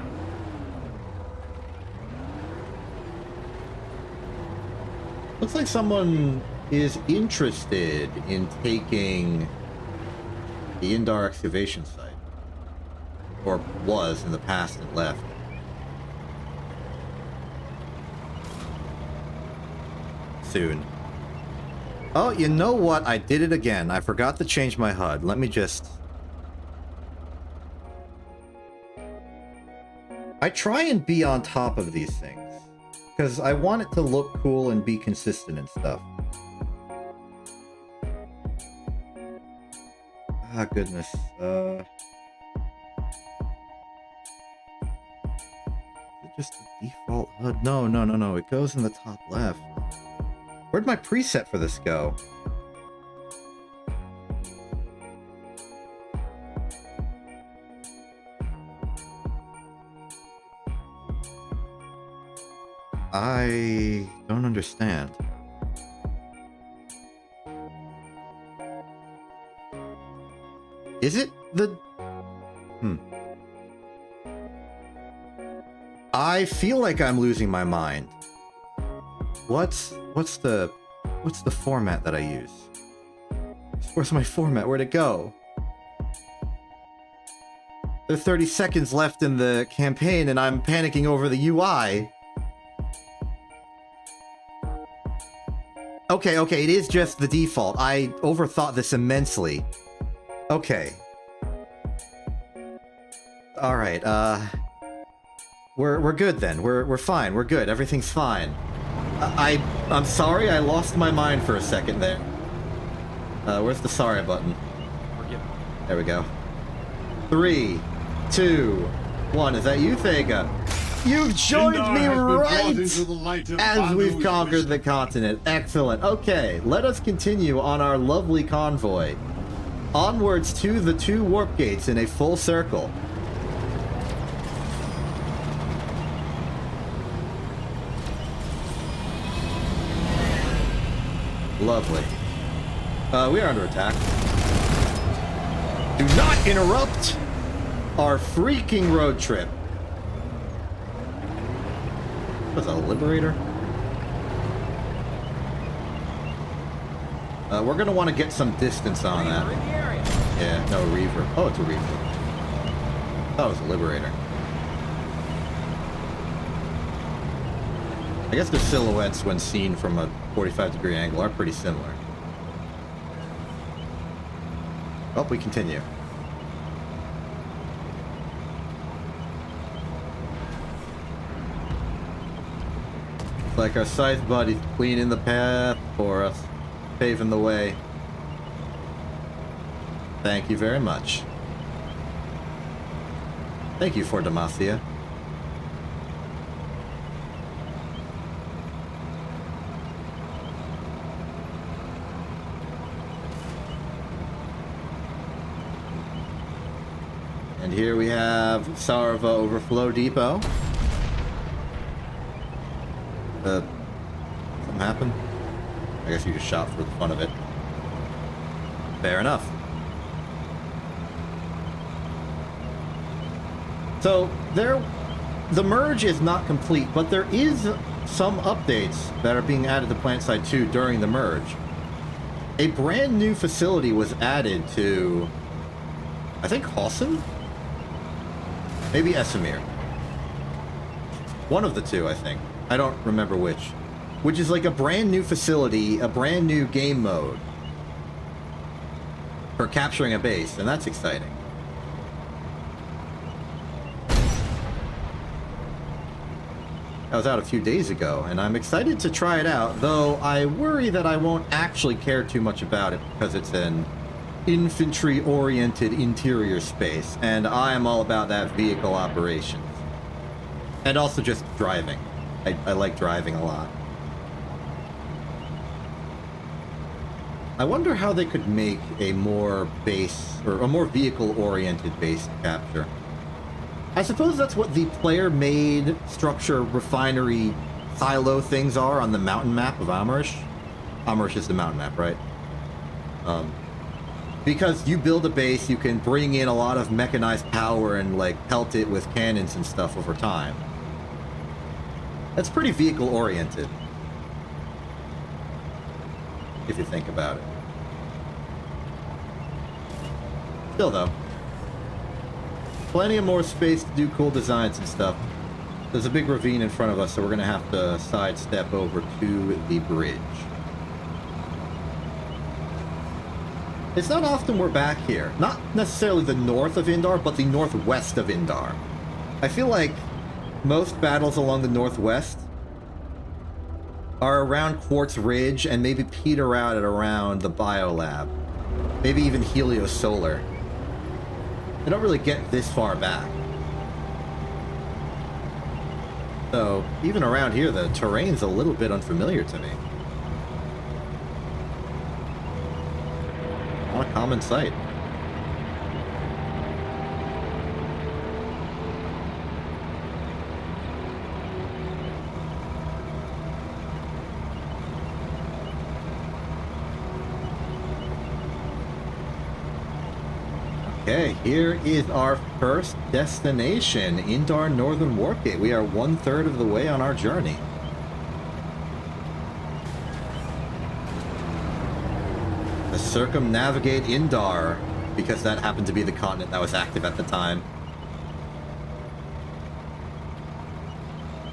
Looks like someone is interested in taking the Indar excavation site. Or was in the past and left. Soon. Oh, you know what? I did it again. I forgot to change my HUD. Let me just... I try and be on top of these things. Because I want it to look cool and be consistent and stuff. Ah, goodness. Is it just the default HUD? No. It goes in the top left. Where'd my preset for this go? I don't understand. Is it the... I feel like I'm losing my mind. What's the format that I use? Where's my format? Where'd it go? There's 30 seconds left in the campaign and I'm panicking over the UI. Okay, it is just the default. I overthought this immensely. Okay. Alright, We're good then. We're fine. We're good. Everything's fine. I'm sorry, I lost my mind for a second there. Where's the sorry button? There we go. 3, 2, 1. Is that you, Thega? You've joined me right as we've conquered the continent. Excellent. Okay, let us continue on our lovely convoy. Onwards to the 2 warp gates in a full circle. Lovely. We are under attack. Do not interrupt our freaking road trip. What's that, a Liberator? We're gonna want to get some distance on that. Yeah, no, Reaver. Oh, it's a Reaver. I thought it was a Liberator. I guess the silhouettes, when seen from a 45-degree angle, are pretty similar. Oh, we continue. It's like our scythe buddy cleaning the path for us, paving the way. Thank you very much. Thank you for Demacia. And here we have Sarva Overflow Depot. Something happened? I guess you just shot for the fun of it. Fair enough. So, the merge is not complete, but there is some updates that are being added to PlantSide 2 during the merge. A brand new facility was added to, I think, Hausen? Maybe Esamir. One of the two, I think. I don't remember which. Which is like a brand new facility, a brand new game mode for capturing a base, and that's exciting. That was out a few days ago, and I'm excited to try it out, though I worry that I won't actually care too much about it because it's an infantry-oriented interior space, and I am all about that vehicle operations. And also just driving. I like driving a lot. I wonder how they could make a more base, or a more vehicle-oriented base capture. I suppose that's what the player-made structure refinery silo things are on the mountain map of Amarish. Amarish is the mountain map, right? Because you build a base, you can bring in a lot of mechanized power and like pelt it with cannons and stuff over time. That's pretty vehicle-oriented, if you think about it. Still, though, plenty of more space to do cool designs and stuff. There's a big ravine in front of us, so we're going to have to sidestep over to the bridge. It's not often we're back here. Not necessarily the north of Indar, but the northwest of Indar. I feel like most battles along the northwest are around Quartz Ridge and maybe peter out at around the Biolab. Maybe even Helios Solar. They don't really get this far back. So, even around here, the terrain's a little bit unfamiliar to me. Not a common sight. Okay, here is our first destination, Indar Northern Warpgate. We are 1/3 of the way on our journey. To circumnavigate Indar, because that happened to be the continent that was active at the time.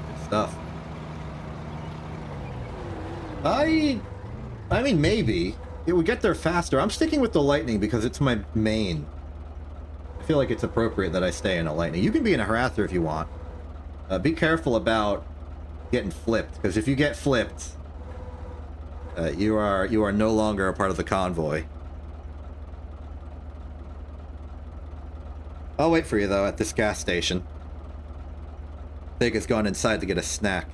Good stuff. I mean, maybe. It would get there faster. I'm sticking with the Lightning because it's my main. I feel like it's appropriate that I stay in a Lightning. You can be in a Harather if you want. Be careful about getting flipped, because if you get flipped, you are no longer a part of the convoy. I'll wait for you, though, at this gas station. Thig has gone inside to get a snack.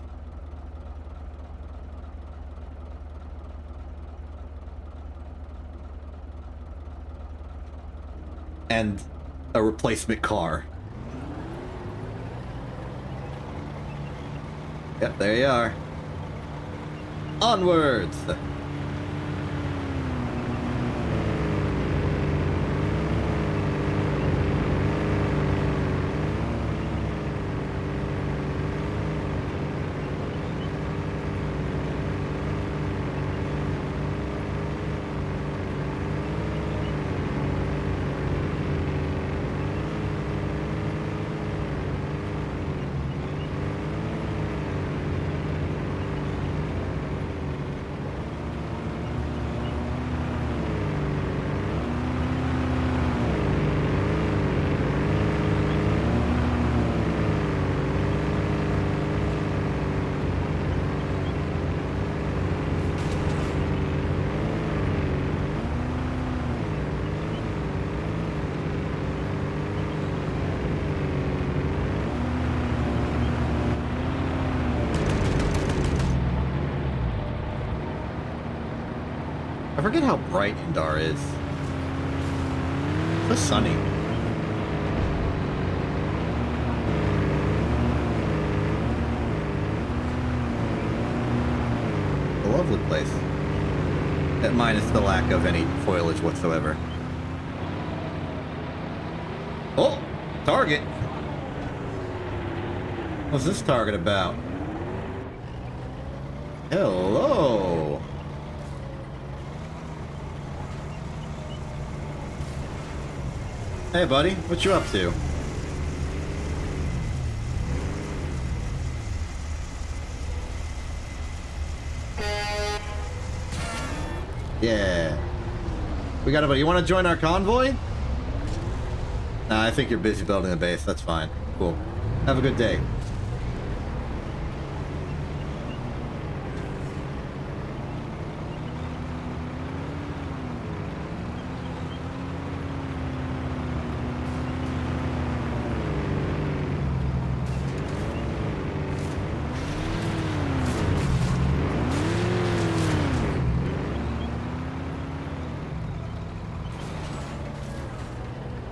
And a replacement car. Yep, there you are. Onwards! I forget how bright Indar is. So sunny. lovely place. Minus the lack of any foliage whatsoever. Oh! Target! What's this target about? Hello! Hey buddy, what you up to? Yeah. We got a buddy. You want to join our convoy? Nah, I think you're busy building a base. That's fine. Cool. Have a good day.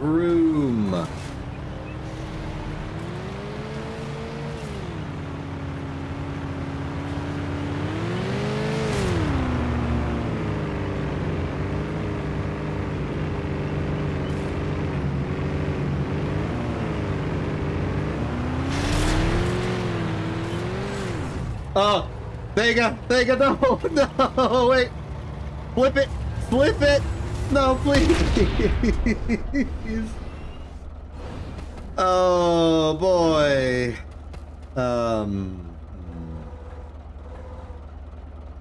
Room. Oh, there you go. There you go. No, no, wait. Flip it. Flip it. No, please. Oh boy. All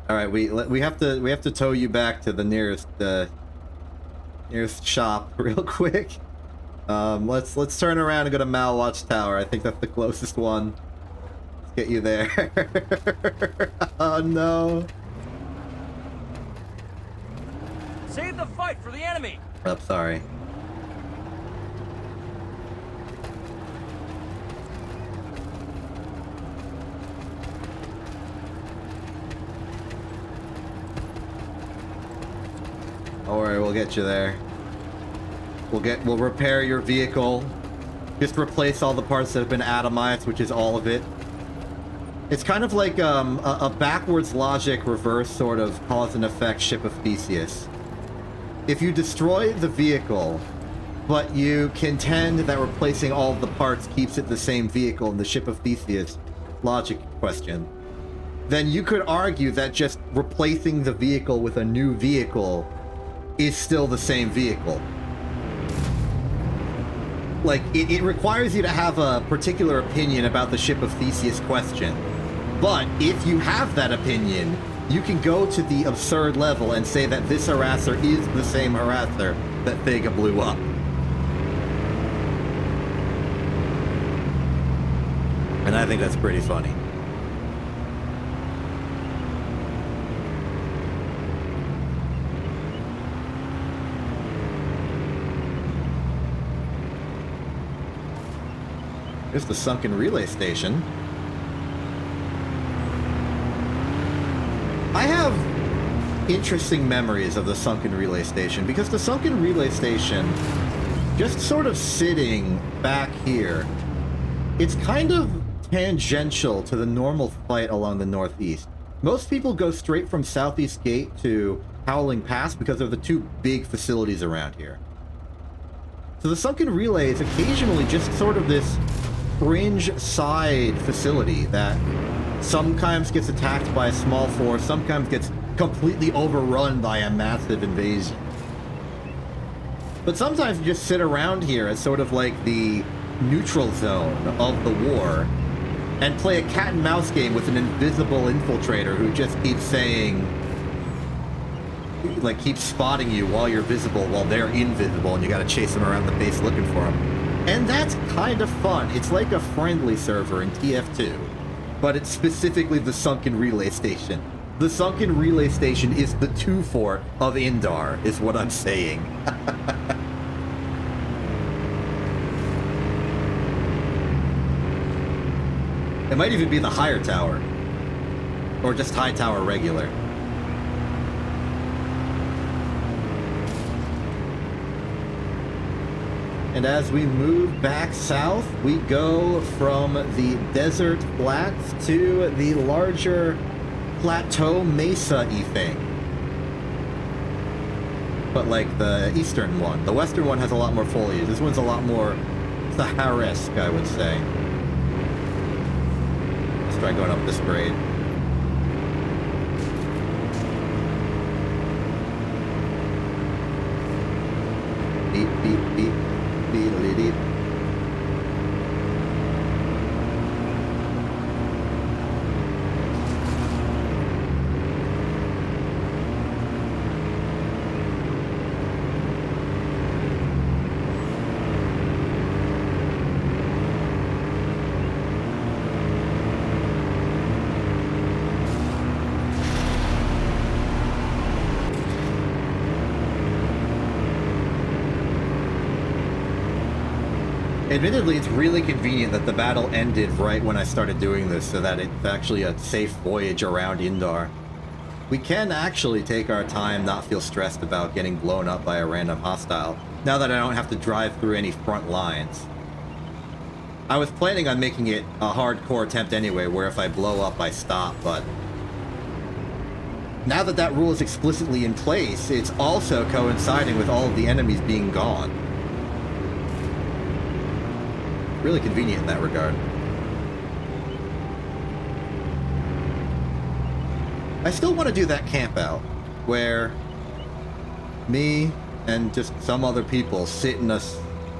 right, we have to tow you back to the nearest shop real quick. Let's turn around and go to Mal Watchtower. I think that's the closest one. Let's get you there. Oh no. Save the fight for the enemy! Oh, sorry. Don't worry, we'll get you there. We'll repair your vehicle. Just replace all the parts that have been atomized, which is all of it. It's kind of like a backwards logic reverse sort of cause and effect ship of Theseus. If you destroy the vehicle, but you contend that replacing all of the parts keeps it the same vehicle in the ship of Theseus logic question, then you could argue that just replacing the vehicle with a new vehicle is still the same vehicle. Like, it requires you to have a particular opinion about the ship of Theseus question. But if you have that opinion, you can go to the absurd level and say that this harasser is the same harasser that Thega blew up. And I think that's pretty funny. Here's the sunken relay station. I have interesting memories of the sunken relay station because the sunken relay station, just sort of sitting back here, it's kind of tangential to the normal fight along the northeast. Most people go straight from Southeast Gate to Howling Pass because they're the two big facilities around here. So the sunken relay is occasionally just sort of this fringe side facility that sometimes gets attacked by a small force, sometimes gets completely overrun by a massive invasion. But sometimes you just sit around here as sort of like the neutral zone of the war and play a cat and mouse game with an invisible infiltrator who just keeps saying, like, keeps spotting you while you're visible while they're invisible, and you gotta chase them around the base looking for them. And that's kind of fun. It's like a friendly server in TF2, but it's specifically the sunken relay station. The sunken relay station is the 2 fort of Indar, is what I'm saying. It might even be the higher tower. Or just high tower regular. And as we move back south, we go from the desert flats to the larger plateau mesa-y thing. But like the eastern one. The western one has a lot more foliage. This one's a lot more Sahara-esque, I would say. Let's try going up this grade. Beep, beep, beep, beep, beep. Admittedly, it's really convenient that the battle ended right when I started doing this, so that it's actually a safe voyage around Indar. We can actually take our time, not feel stressed about getting blown up by a random hostile, now that I don't have to drive through any front lines. I was planning on making it a hardcore attempt anyway, where if I blow up, I stop, but now that that rule is explicitly in place, it's also coinciding with all of the enemies being gone. Really convenient in that regard. I still want to do that camp out where me and just some other people sit in a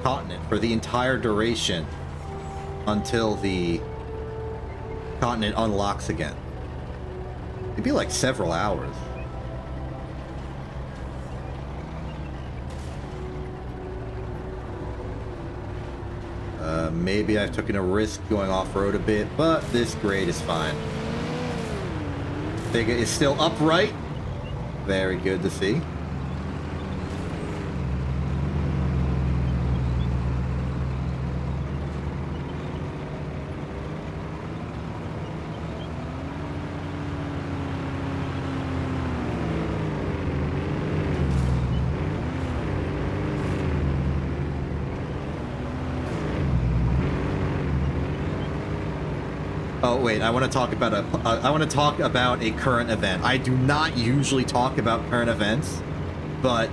continent for the entire duration until the continent unlocks again. It'd be like several hours. Maybe I've taken a risk going off-road a bit, but this grade is fine. Vega is still upright. Very good to see. Oh wait, I want to talk about a current event. I do not usually talk about current events, but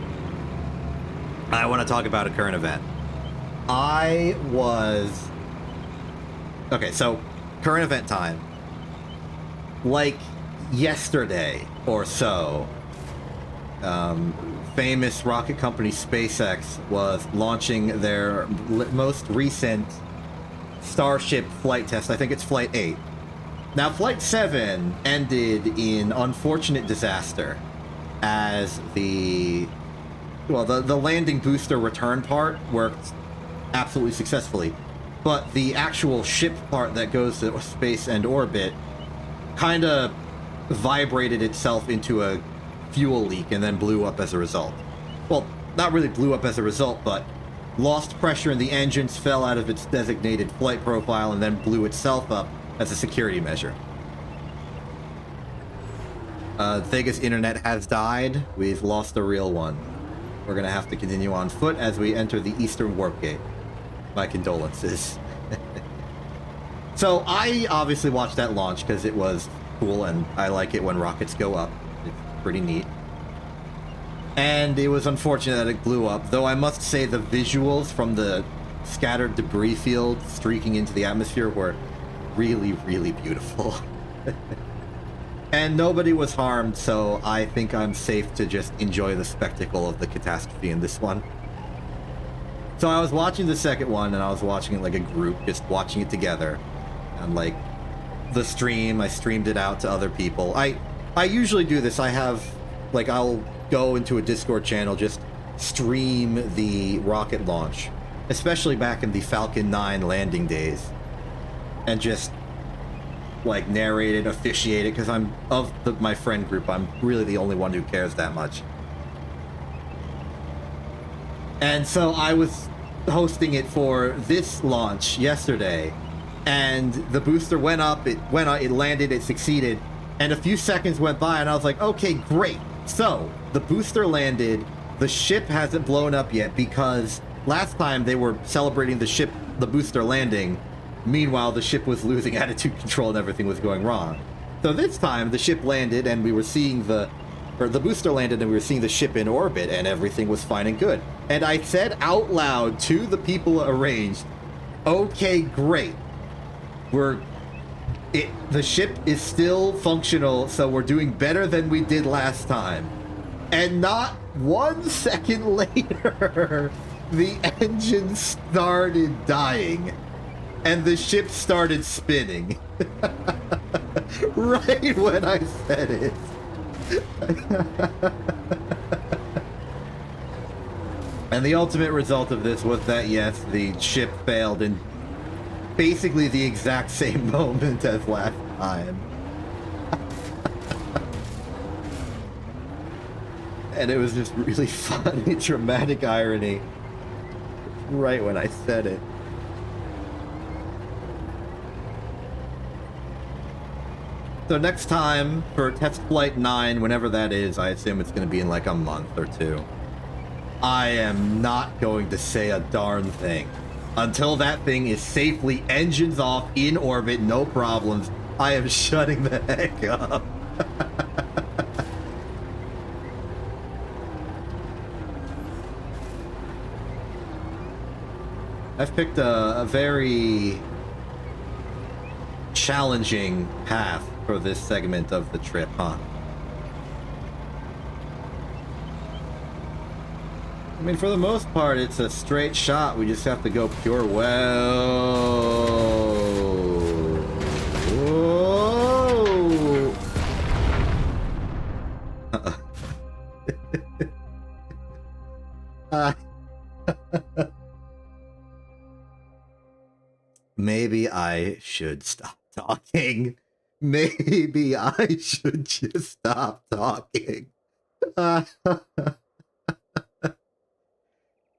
I want to talk about a current event. Okay, so current event time. Like yesterday or so, famous rocket company SpaceX was launching their most recent Starship flight test. I think it's Flight 8. Now, Flight 7 ended in unfortunate disaster as the landing booster return part worked absolutely successfully, but the actual ship part that goes to space and orbit kind of vibrated itself into a fuel leak and then blew up as a result. Well, not really blew up as a result, but lost pressure in the engines, fell out of its designated flight profile, and then blew itself up as a security measure. Vega's internet has died. We've lost a real one. We're gonna have to continue on foot as we enter the Eastern Warp Gate. My condolences. So I obviously watched that launch because it was cool, and I like it when rockets go up. It's pretty neat. And it was unfortunate that it blew up, though I must say the visuals from the scattered debris field streaking into the atmosphere were really, really beautiful. And nobody was harmed, so I think I'm safe to just enjoy the spectacle of the catastrophe in this one. So I was watching the second one, and I was watching it like a group, just watching it together. And like the stream, I streamed it out to other people. I usually do this. I'll go into a Discord channel, just stream the rocket launch, especially back in the Falcon 9 landing days, and just like narrate it, officiate it, because my friend group, I'm really the only one who cares that much. And so I was hosting it for this launch yesterday, and the booster went up, it landed, it succeeded, and a few seconds went by, and I was like, okay, great. So, the booster landed, the ship hasn't blown up yet because last time they were celebrating the booster landing, meanwhile the ship was losing attitude control and everything was going wrong. So this time the ship landed and we were seeing the booster landed and we were seeing the ship in orbit and everything was fine and good. And I said out loud to the people arranged, okay, great. The ship is still functional, so we're doing better than we did last time. And not 1 second later, the engine started dying and the ship started spinning. Right when I said it. And the ultimate result of this was that, yes, the ship failed in basically the exact same moment as last time. And it was just really funny, dramatic irony. Right when I said it. So next time, for Test Flight 9, whenever that is, I assume it's going to be in like a month or two, I am not going to say a darn thing. Until that thing is safely engines off, in orbit, no problems, I am shutting the heck up. I've picked a very challenging path for this segment of the trip, huh? I mean, for the most part, it's a straight shot. We just have to go pure well. Whoa! Maybe I should stop talking. Maybe I should just stop talking.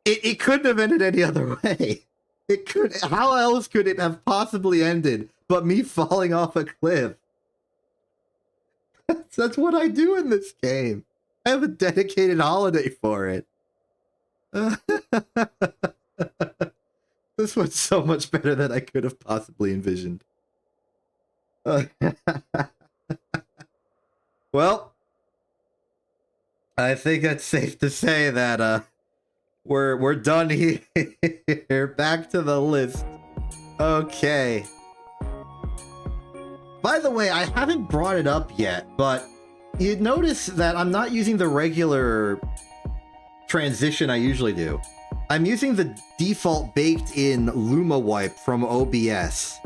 It couldn't have ended any other way. It could. How else could it have possibly ended but me falling off a cliff? That's what I do in this game. I have a dedicated holiday for it. This was so much better than I could have possibly envisioned. Well, I think it's safe to say that we're done here. Back to the list. Okay. By the way, I haven't brought it up yet, but you notice that I'm not using the regular transition I usually do. I'm using the default baked-in Luma wipe from OBS.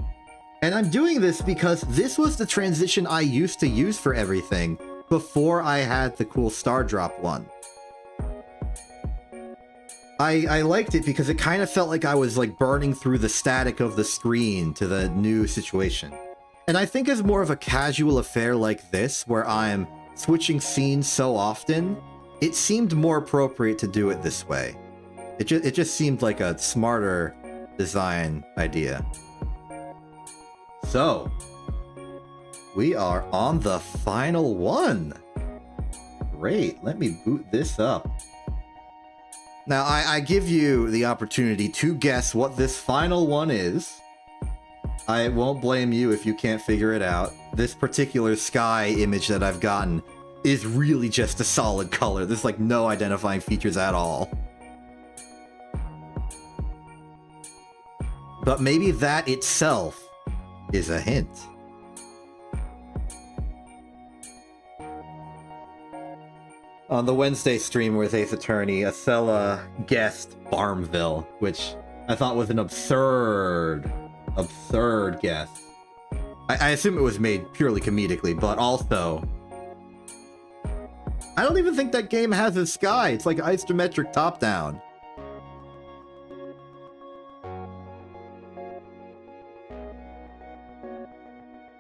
And I'm doing this because this was the transition I used to use for everything before I had the cool Star Drop one. I liked it because it kind of felt like I was like burning through the static of the screen to the new situation. And I think as more of a casual affair like this, where I'm switching scenes so often, it seemed more appropriate to do it this way. It just seemed like a smarter design idea. So, we are on the final one. Great, let me boot this up. Now, I give you the opportunity to guess what this final one is. I won't blame you if you can't figure it out. This particular sky image that I've gotten is really just a solid color. There's like no identifying features at all. But maybe that itself is a hint. On the Wednesday stream with Ace Attorney, Acela guessed Farmville, which I thought was an absurd guess. I assume it was made purely comedically, but also, I don't even think that game has a sky. It's like isometric top-down.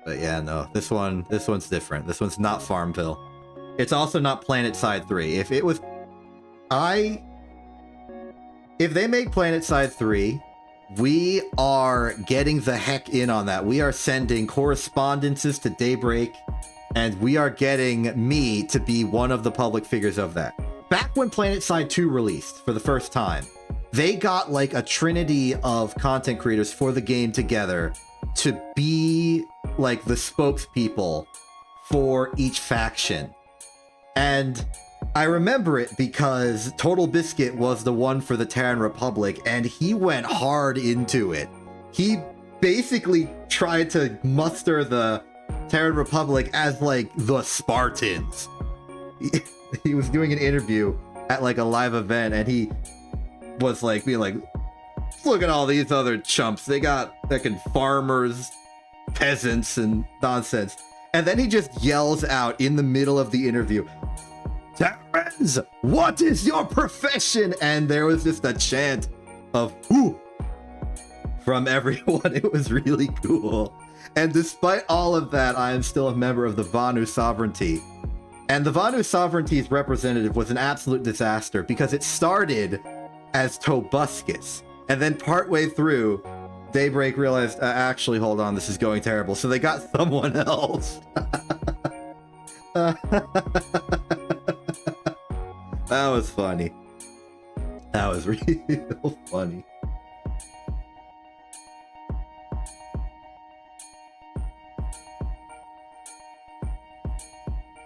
But yeah, no, this one's different. This one's not Farmville. It's also not PlanetSide 3. If it was... If they make PlanetSide 3, we are getting the heck in on that. We are sending correspondences to Daybreak, and we are getting me to be one of the public figures of that. Back when PlanetSide 2 released for the first time, they got like a trinity of content creators for the game together to be like the spokespeople for each faction. And I remember it because Total Biscuit was the one for the Terran Republic, and he went hard into it. He basically tried to muster the Terran Republic as like the Spartans. He was doing an interview at like a live event, and he was like being like, look at all these other chumps. They got fucking farmers, peasants, and nonsense. And then he just yells out in the middle of the interview, Terrans, what is your profession? And there was just a chant of whoo from everyone. It was really cool. And despite all of that, I am still a member of the Vanu Sovereignty. And the Vanu Sovereignty's representative was an absolute disaster because it started as Tobuscus. And then partway through, Daybreak realized, actually, hold on, this is going terrible. So they got someone else. That was funny. That was real funny.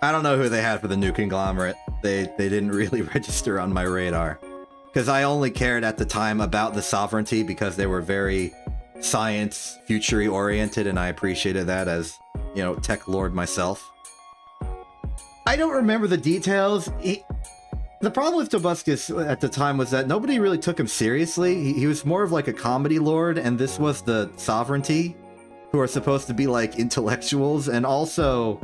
I don't know who they had for the new conglomerate. They didn't really register on my radar. Because I only cared at the time about the Sovereignty because they were very science, future-y oriented, and I appreciated that as, you know, tech lord myself. I don't remember the details. The problem with Tobuscus at the time was that nobody really took him seriously. He was more of like a comedy lord, and this was the Sovereignty, who are supposed to be like intellectuals, and also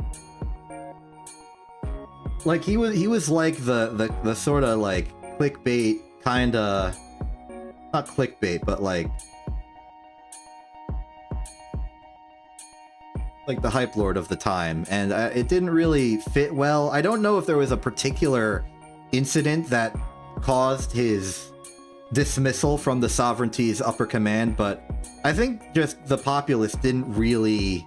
like he was like the sort of like clickbait kind of, not clickbait, but like the hype lord of the time, and it didn't really fit well. I don't know if there was a particular incident that caused his dismissal from the Sovereignty's upper command, but I think just the populace didn't really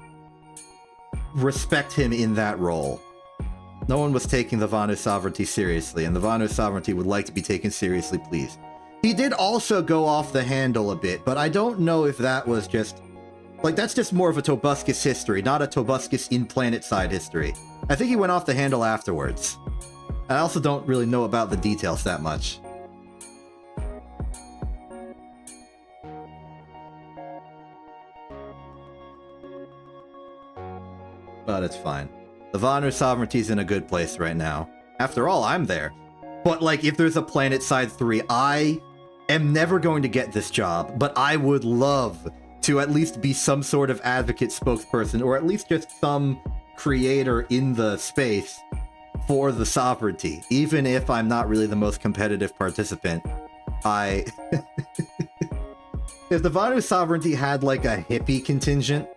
respect him in that role. No one was taking the Vanu Sovereignty seriously, and the Vanu Sovereignty would like to be taken seriously, please. He did also go off the handle a bit, but I don't know if that was just... like, that's just more of a Tobuscus history, not a Tobuscus in planet-side history. I think he went off the handle afterwards. I also don't really know about the details that much. But it's fine. The Vanu Sovereignty's in a good place right now. After all, I'm there. But, like, if there's a Planet-side 3, I am never going to get this job, but I would love to at least be some sort of advocate spokesperson, or at least just some creator in the space for the Sovereignty. Even if I'm not really the most competitive participant, if the Vanu Sovereignty had, like, a hippie contingent,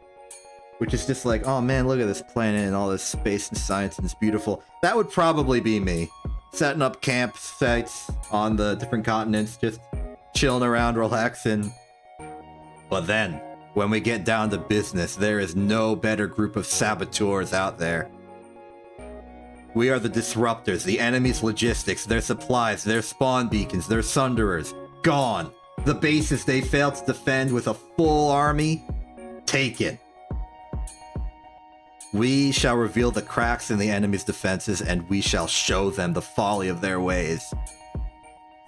which is just like, oh man, look at this planet and all this space and science and it's beautiful. That would probably be me. Setting up campsites on the different continents, just chilling around, relaxing. But then, when we get down to business, there is no better group of saboteurs out there. We are the disruptors, the enemy's logistics, their supplies, their spawn beacons, their sunderers. Gone. The bases they failed to defend with a full army, taken. We shall reveal the cracks in the enemy's defenses, and we shall show them the folly of their ways.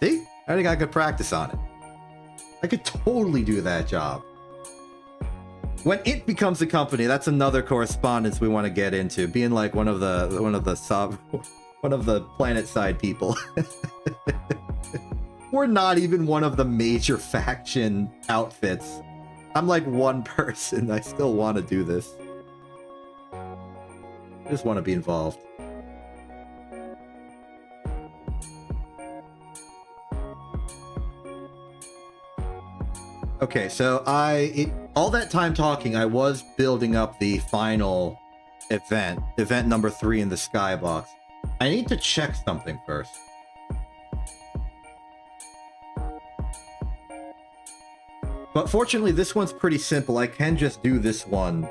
See? I already got good practice on it. I could totally do that job. When it becomes a company, that's another correspondence we want to get into. Being like one of the planet side people. We're not even one of the major faction outfits. I'm like one person. I still want to do this. I just want to be involved. Okay, so all that time talking, I was building up the final event number 3 in the skybox. I need to check something first. But fortunately, this one's pretty simple. I can just do this one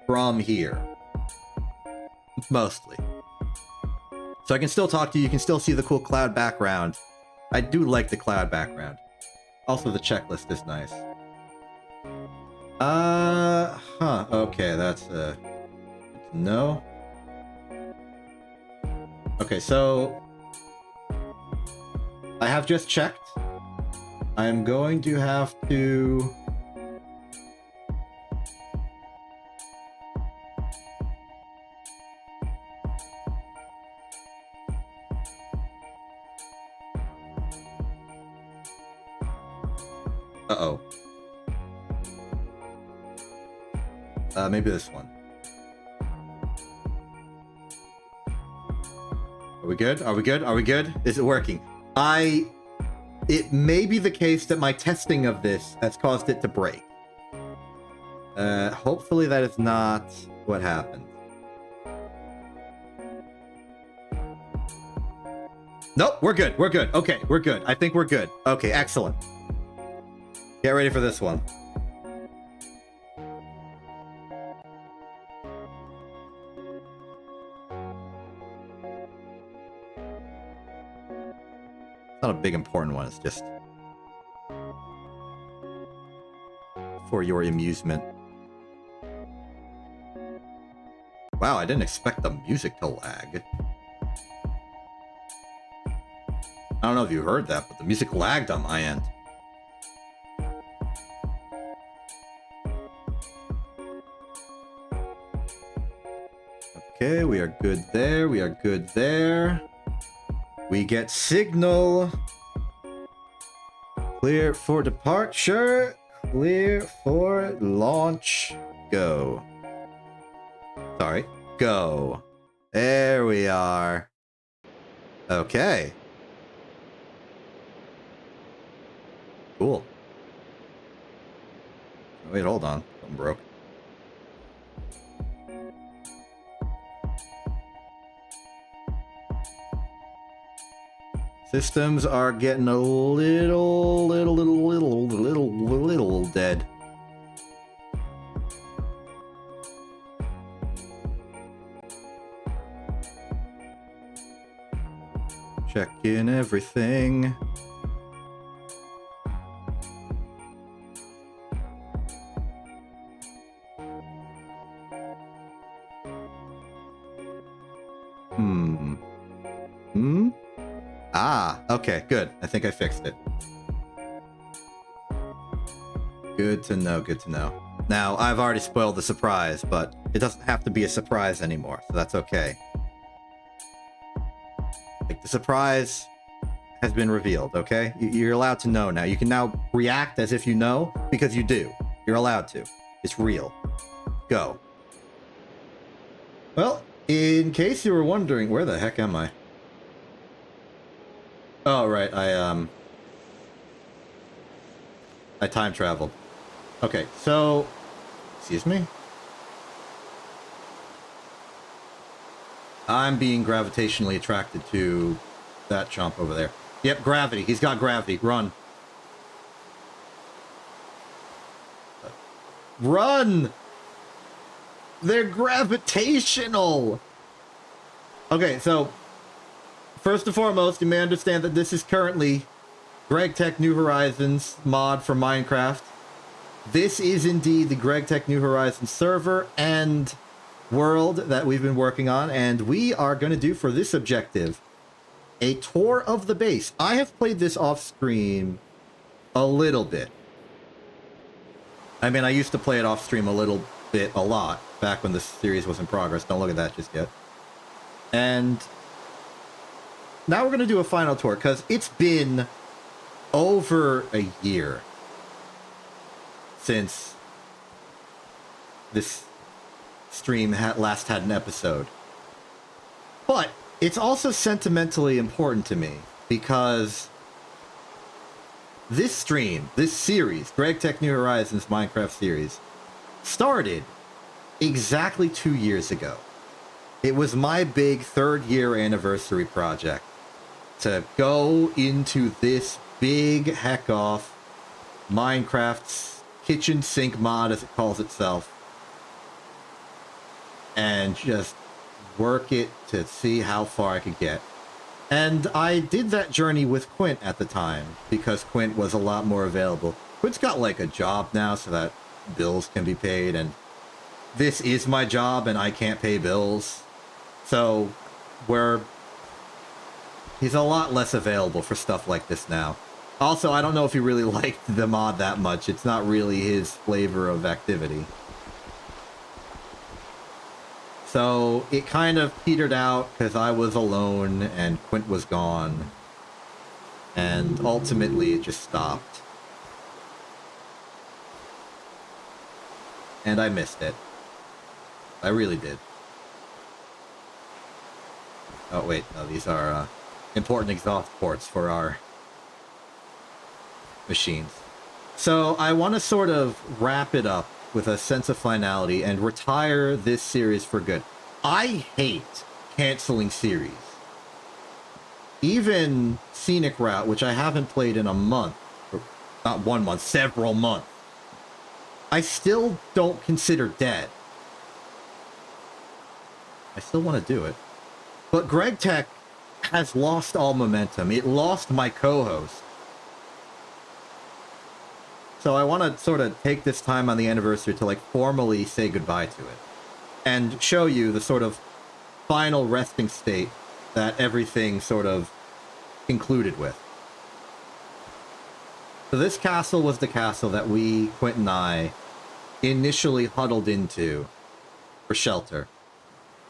from here. Mostly. So I can still talk to you. You can still see the cool cloud background. I do like the cloud background. Also, the checklist is nice. Okay, that's no. Okay, so I have just checked. I'm going to have to uh-oh. Maybe this one. Are we good? Are we good? Are we good? Is it working? It may be the case that my testing of this has caused it to break. Hopefully that is not what happened. Nope, we're good. We're good. Okay, we're good. I think we're good. Okay, excellent. Get ready for this one. Not a big important one, it's just for your amusement. Wow, I didn't expect the music to lag. I don't know if you heard that, but the music lagged on my end. Okay, we are good there, we are good there. We get signal. Clear for departure. Clear for launch. Go. Sorry. Go. There we are. Okay. Cool. Wait, hold on. Something broke. Systems are getting a little dead. Check in everything. Ah, okay, good. I think I fixed it. Good to know, good to know. Now, I've already spoiled the surprise, but it doesn't have to be a surprise anymore, so that's okay. Like, the surprise has been revealed, okay? You're allowed to know now. You can now react as if you know, because you do. You're allowed to. It's real. Go. Well, in case you were wondering, where the heck am I? Oh, right, I time traveled. Okay, so... Excuse me? I'm being gravitationally attracted to that chomp over there. Yep, gravity. He's got gravity. Run. Run! They're gravitational! Okay, so... First and foremost, you may understand that this is currently Greg Tech New Horizons mod for Minecraft. This is indeed the Greg Tech New Horizons server and world that we've been working on, and we are going to do for this objective a tour of the base. I have played this off stream a little bit. I mean, I used to play it off stream a little bit, a lot, back when the series was in progress. Don't look at that just yet. And now we're going to do a final tour, because it's been over a year since this stream last had an episode. But it's also sentimentally important to me, because this stream, this series, Greg Tech New Horizons Minecraft series, started exactly 2 years ago. It was my big 3rd year anniversary project to go into this big heck off Minecraft's kitchen sink mod, as it calls itself, and just work it to see how far I could get. And I did that journey with Quint at the time, because Quint was a lot more available. Quint's got like a job now, so that bills can be paid, and this is my job and I can't pay bills. So he's a lot less available for stuff like this now. Also, I don't know if he really liked the mod that much. It's not really his flavor of activity. So it kind of petered out because I was alone and Quint was gone. And ultimately it just stopped. And I missed it. I really did. Oh wait, no, these are important exhaust ports for our machines. So I want to sort of wrap it up with a sense of finality and retire this series for good. I hate canceling series. Even Scenic Route, which I haven't played in a month, or not 1 month, several months, I still don't consider dead. I still want to do it. But Greg Tech has lost all momentum. It lost my co-host. So I want to sort of take this time on the anniversary to like formally say goodbye to it. And show you the sort of final resting state that everything sort of concluded with. So this castle was the castle that we, Quint and I, initially huddled into for shelter.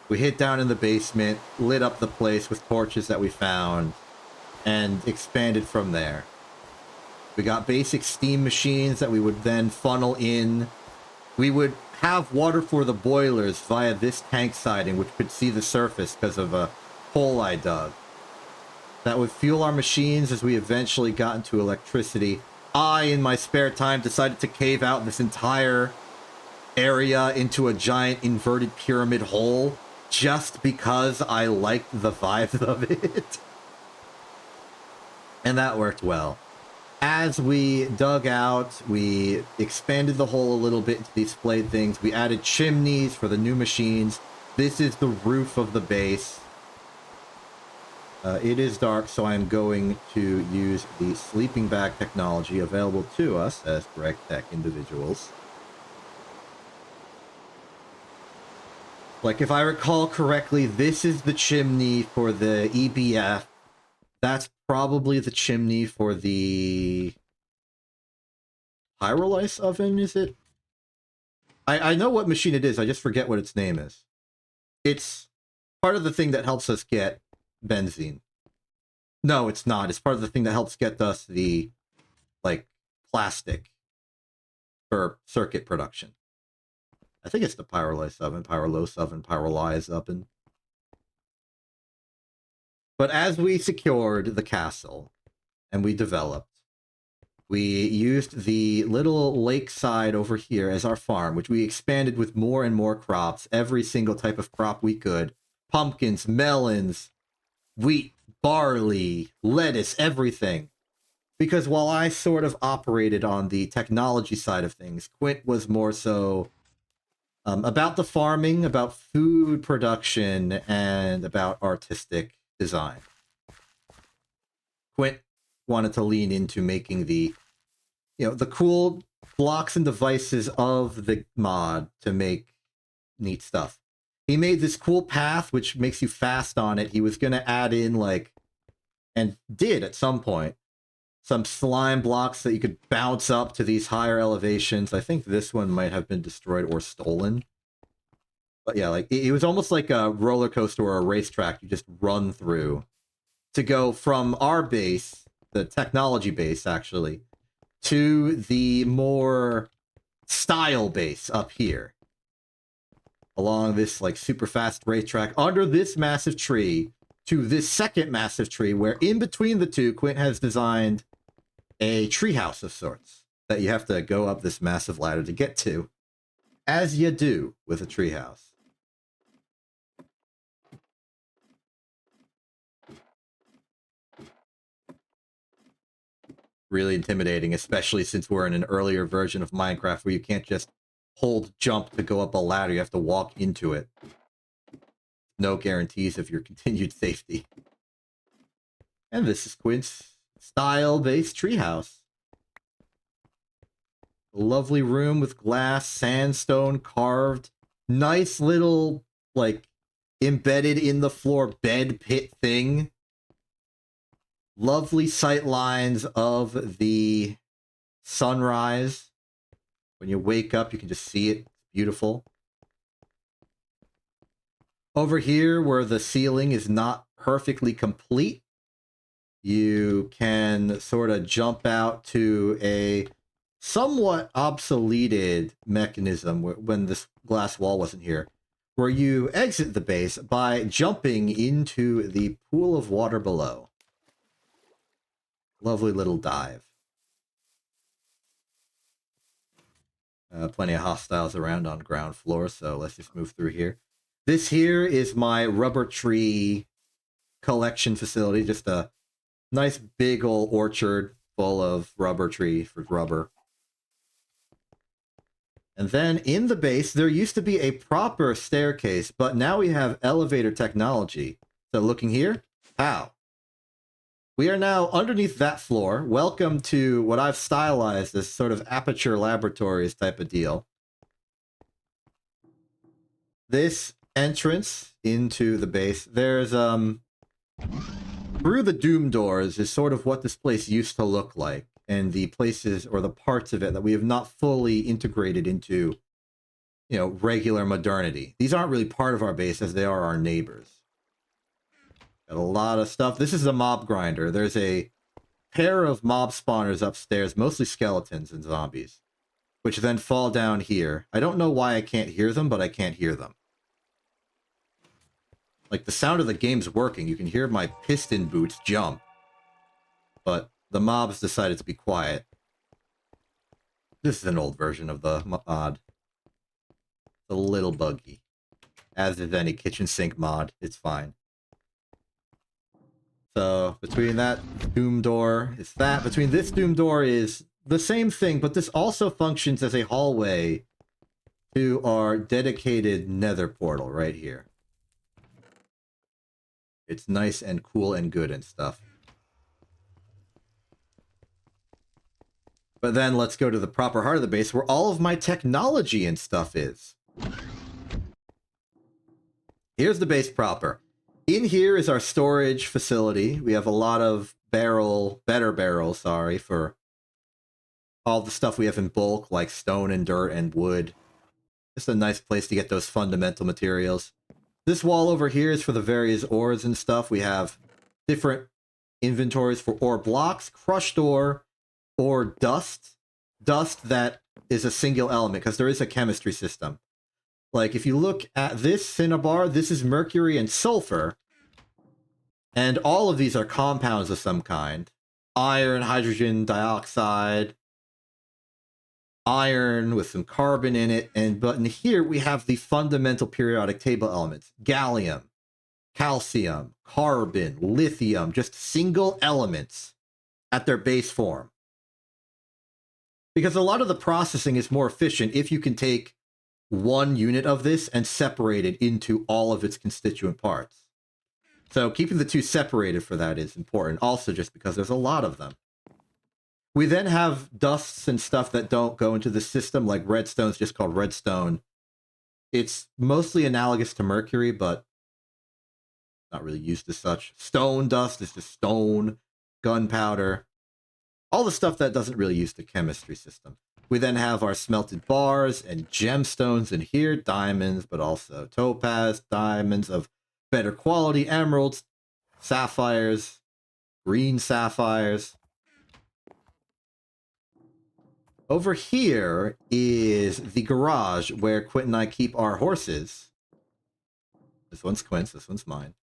We hid down in the basement, lit up the place with torches that we found, and expanded from there. We got basic steam machines that we would then funnel in. We would have water for the boilers via this tank siding, which could see the surface because of a hole I dug. That would fuel our machines as we eventually got into electricity. I, in my spare time, decided to cave out this entire area into a giant inverted pyramid hole just because I liked the vibe of it. And that worked well. As we dug out, we expanded the hole a little bit into these splayed things. We added chimneys for the new machines. This is the roof of the base. It is dark, so I'm going to use the sleeping bag technology available to us as Greg Tech individuals. Like, if I recall correctly, this is the chimney for the EBF. That's probably the chimney for the pyrolysis oven, is it? I know what machine it is, I just forget what its name is. It's part of the thing that helps us get benzene. No, it's not. It's part of the thing that helps get us the, like, plastic for circuit production. I think it's the pyrolysis oven, pyrolyze oven. But as we secured the castle and we developed, we used the little lakeside over here as our farm, which we expanded with more and more crops, every single type of crop we could. Pumpkins, melons, wheat, barley, lettuce, everything. Because while I sort of operated on the technology side of things, Quint was more so about the farming, about food production, and about artistic design. Quint wanted to lean into making the, the cool blocks and devices of the mod to make neat stuff. He made this cool path, which makes you fast on it. He was going to add in, like, and did at some point, some slime blocks that you could bounce up to these higher elevations. I think this one might have been destroyed or stolen. But yeah, like, it was almost like a roller coaster or a racetrack you just run through to go from our base, the technology base, actually, to the more style base up here. Along this, like, super fast racetrack, under this massive tree, to this second massive tree, where in between the two, Quint has designed a treehouse of sorts that you have to go up this massive ladder to get to, as you do with a treehouse. Really intimidating, especially since we're in an earlier version of Minecraft where you can't just hold jump to go up a ladder, you have to walk into it. No guarantees of your continued safety. And this is Quint's style-based treehouse. Lovely room with glass, sandstone carved. Nice little, like, embedded in the floor bed pit thing. Lovely sight lines of the sunrise. When you wake up, you can just see it. It's beautiful. Over here, where the ceiling is not perfectly complete, you can sort of jump out to a somewhat obsoleted mechanism when this glass wall wasn't here, where you exit the base by jumping into the pool of water below. Lovely little dive. Plenty of hostiles around on ground floor, so let's just move through here. This here is my rubber tree collection facility, just a nice big old orchard full of rubber tree for rubber. And then in the base, there used to be a proper staircase, but now we have elevator technology. So looking here, how? We are now underneath that floor. Welcome to what I've stylized as sort of aperture laboratories type of deal. This entrance into the base, there's through the doom doors is sort of what this place used to look like, and the places or the parts of it that we have not fully integrated into, you know, regular modernity. These aren't really part of our base as they are our neighbors. Got a lot of stuff. This is a mob grinder. There's a pair of mob spawners upstairs, mostly skeletons and zombies, which then fall down here. I don't know why I can't hear them, but I can't hear them. Like, the sound of the game's working. You can hear my piston boots jump. But the mobs decided to be quiet. This is an old version of the mod. It's a little buggy. As is any kitchen sink mod. It's fine. So, between that doom door is that. Between this doom door is the same thing, but this also functions as a hallway to our dedicated nether portal right here. It's nice and cool and good and stuff. But then let's go to the proper heart of the base where all of my technology and stuff is. Here's the base proper. In here is our storage facility. We have a lot of better barrels, for all the stuff we have in bulk, like stone and dirt and wood. Just a nice place to get those fundamental materials. This wall over here is for the various ores and stuff. We have different inventories for ore blocks, crushed ore, or dust. Dust that is a single element, because there is a chemistry system. Like, if you look at this cinnabar, this is mercury and sulfur. And all of these are compounds of some kind. Iron, hydrogen dioxide, iron with some carbon in it. But in here we have the fundamental periodic table elements. Gallium, calcium, carbon, lithium, just single elements at their base form. Because a lot of the processing is more efficient if you can take one unit of this and separate it into all of its constituent parts. So keeping the two separated for that is important, also just because there's a lot of them. We then have dusts and stuff that don't go into the system, like redstone's just called redstone. It's mostly analogous to mercury, but not really used as such. Stone dust is just stone, gunpowder, all the stuff that doesn't really use the chemistry system. We then have our smelted bars and gemstones in here, diamonds, but also topaz, diamonds of better quality, emeralds, sapphires, green sapphires. Over here is the garage where Quint and I keep our horses. This one's Quint's, this one's mine.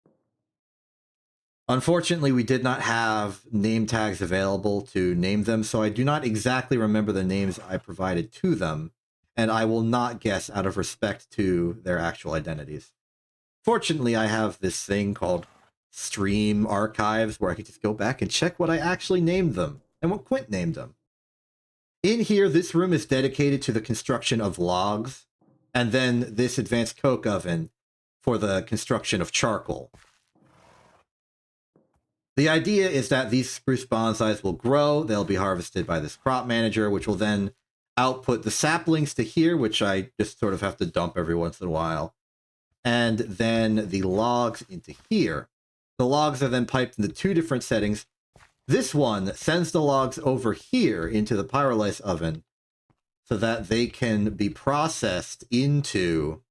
Unfortunately, we did not have name tags available to name them, so I do not exactly remember the names I provided to them, and I will not guess out of respect to their actual identities. Fortunately, I have this thing called Stream Archives where I can just go back and check what I actually named them and what Quint named them. In here, this room is dedicated to the construction of logs, and then this advanced coke oven for the construction of charcoal. The idea is that these spruce bonsais will grow, they'll be harvested by this crop manager, which will then output the saplings to here, which I just sort of have to dump every once in a while. And then the logs into here. The logs are then piped into 2 different settings. This one sends the logs over here into the pyrolysis oven so that they can be processed into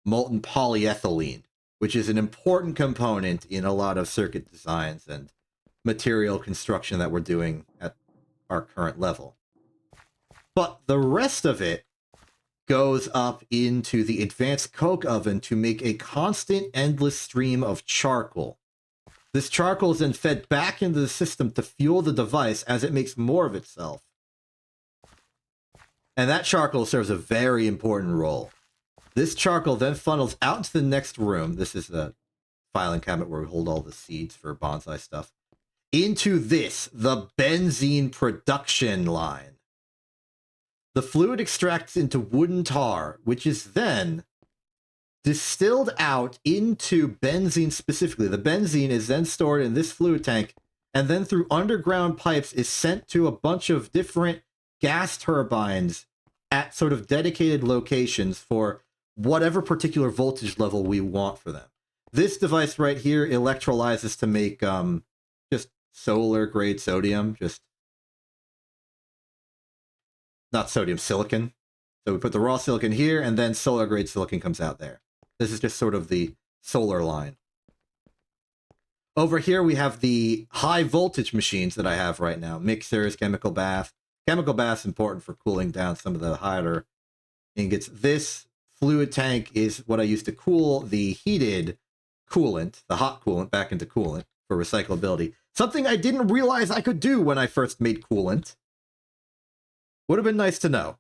molten polyethylene, which is an important component in a lot of circuit designs and material construction that we're doing at our current level. But the rest of it goes up into the advanced coke oven to make a constant, endless stream of charcoal. This charcoal is then fed back into the system to fuel the device as it makes more of itself. And that charcoal serves a very important role. This charcoal then funnels out into the next room. This is the filing cabinet where we hold all the seeds for bonsai stuff. Into this, the benzene production line. The fluid extracts into wooden tar, which is then distilled out into benzene specifically. The benzene is then stored in this fluid tank, and then through underground pipes is sent to a bunch of different gas turbines at sort of dedicated locations for whatever particular voltage level we want for them. This device right here electrolyzes to make just solar grade sodium, just not sodium, silicon. So we put the raw silicon here, and then solar grade silicon comes out there. This is just sort of the solar line. Over here we have the high voltage machines that I have right now. Mixers, chemical bath. Chemical bath's important for cooling down some of the hotter ingots. This fluid tank is what I use to cool the heated coolant, the hot coolant, back into coolant for recyclability. Something I didn't realize I could do when I first made coolant. Would have been nice to know.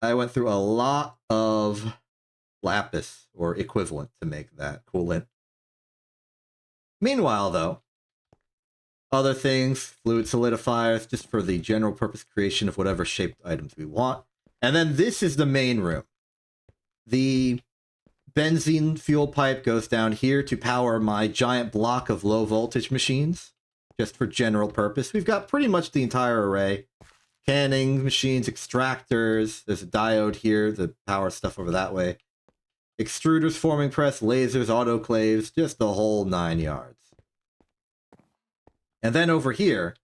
I went through a lot of lapis or equivalent to make that coolant. Meanwhile, though, other things, fluid solidifiers, just for the general purpose creation of whatever shaped items we want. And then this is the main room. The benzene fuel pipe goes down here to power my giant block of low voltage machines, just for general purpose. We've got pretty much the entire array. Canning machines, extractors, there's a diode here, the power stuff over that way. Extruders, forming press, lasers, autoclaves, just the whole 9 yards. And then over here,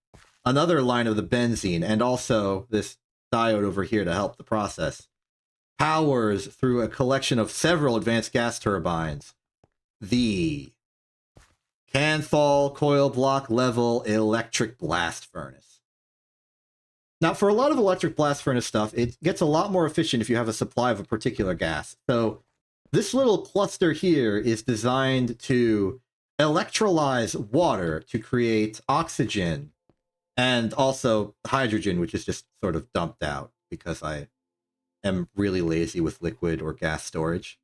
another line of the benzene, and also this diode over here to help the process, powers through a collection of several advanced gas turbines the Canthal coil block level electric blast furnace. Now, for a lot of electric blast furnace stuff, it gets a lot more efficient if you have a supply of a particular gas. So this little cluster here is designed to electrolyze water to create oxygen and also hydrogen, which is just sort of dumped out because I am really lazy with liquid or gas storage.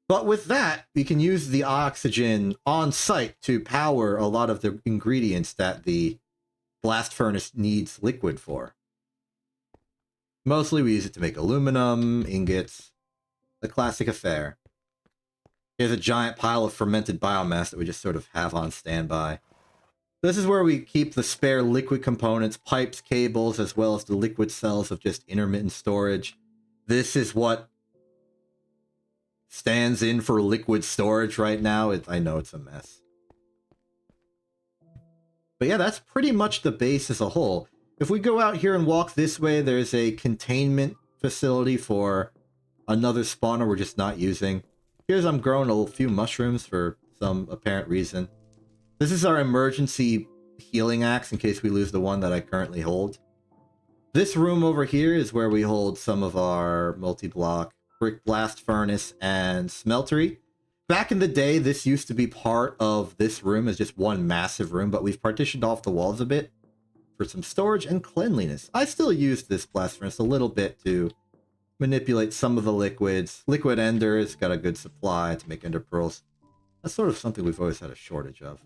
But with that, we can use the oxygen on site to power a lot of the ingredients that the blast furnace needs liquid for. Mostly we use it to make aluminum, ingots, the classic affair. Here's a giant pile of fermented biomass that we just sort of have on standby. This is where we keep the spare liquid components, pipes, cables, as well as the liquid cells of just intermittent storage. This is what stands in for liquid storage right now. I know it's a mess. But yeah, that's pretty much the base as a whole. If we go out here and walk this way, there's a containment facility for another spawner we're just not using. Here's I'm growing a few mushrooms for some apparent reason. This is our emergency healing axe in case we lose the one that I currently hold. This room over here is where we hold some of our multi-block brick blast furnace and smeltery. Back in the day, this used to be part of this room as just one massive room, but we've partitioned off the walls a bit for some storage and cleanliness. I still use this blast furnace a little bit to manipulate some of the liquids. Liquid enders, got a good supply to make ender pearls. That's sort of something we've always had a shortage of.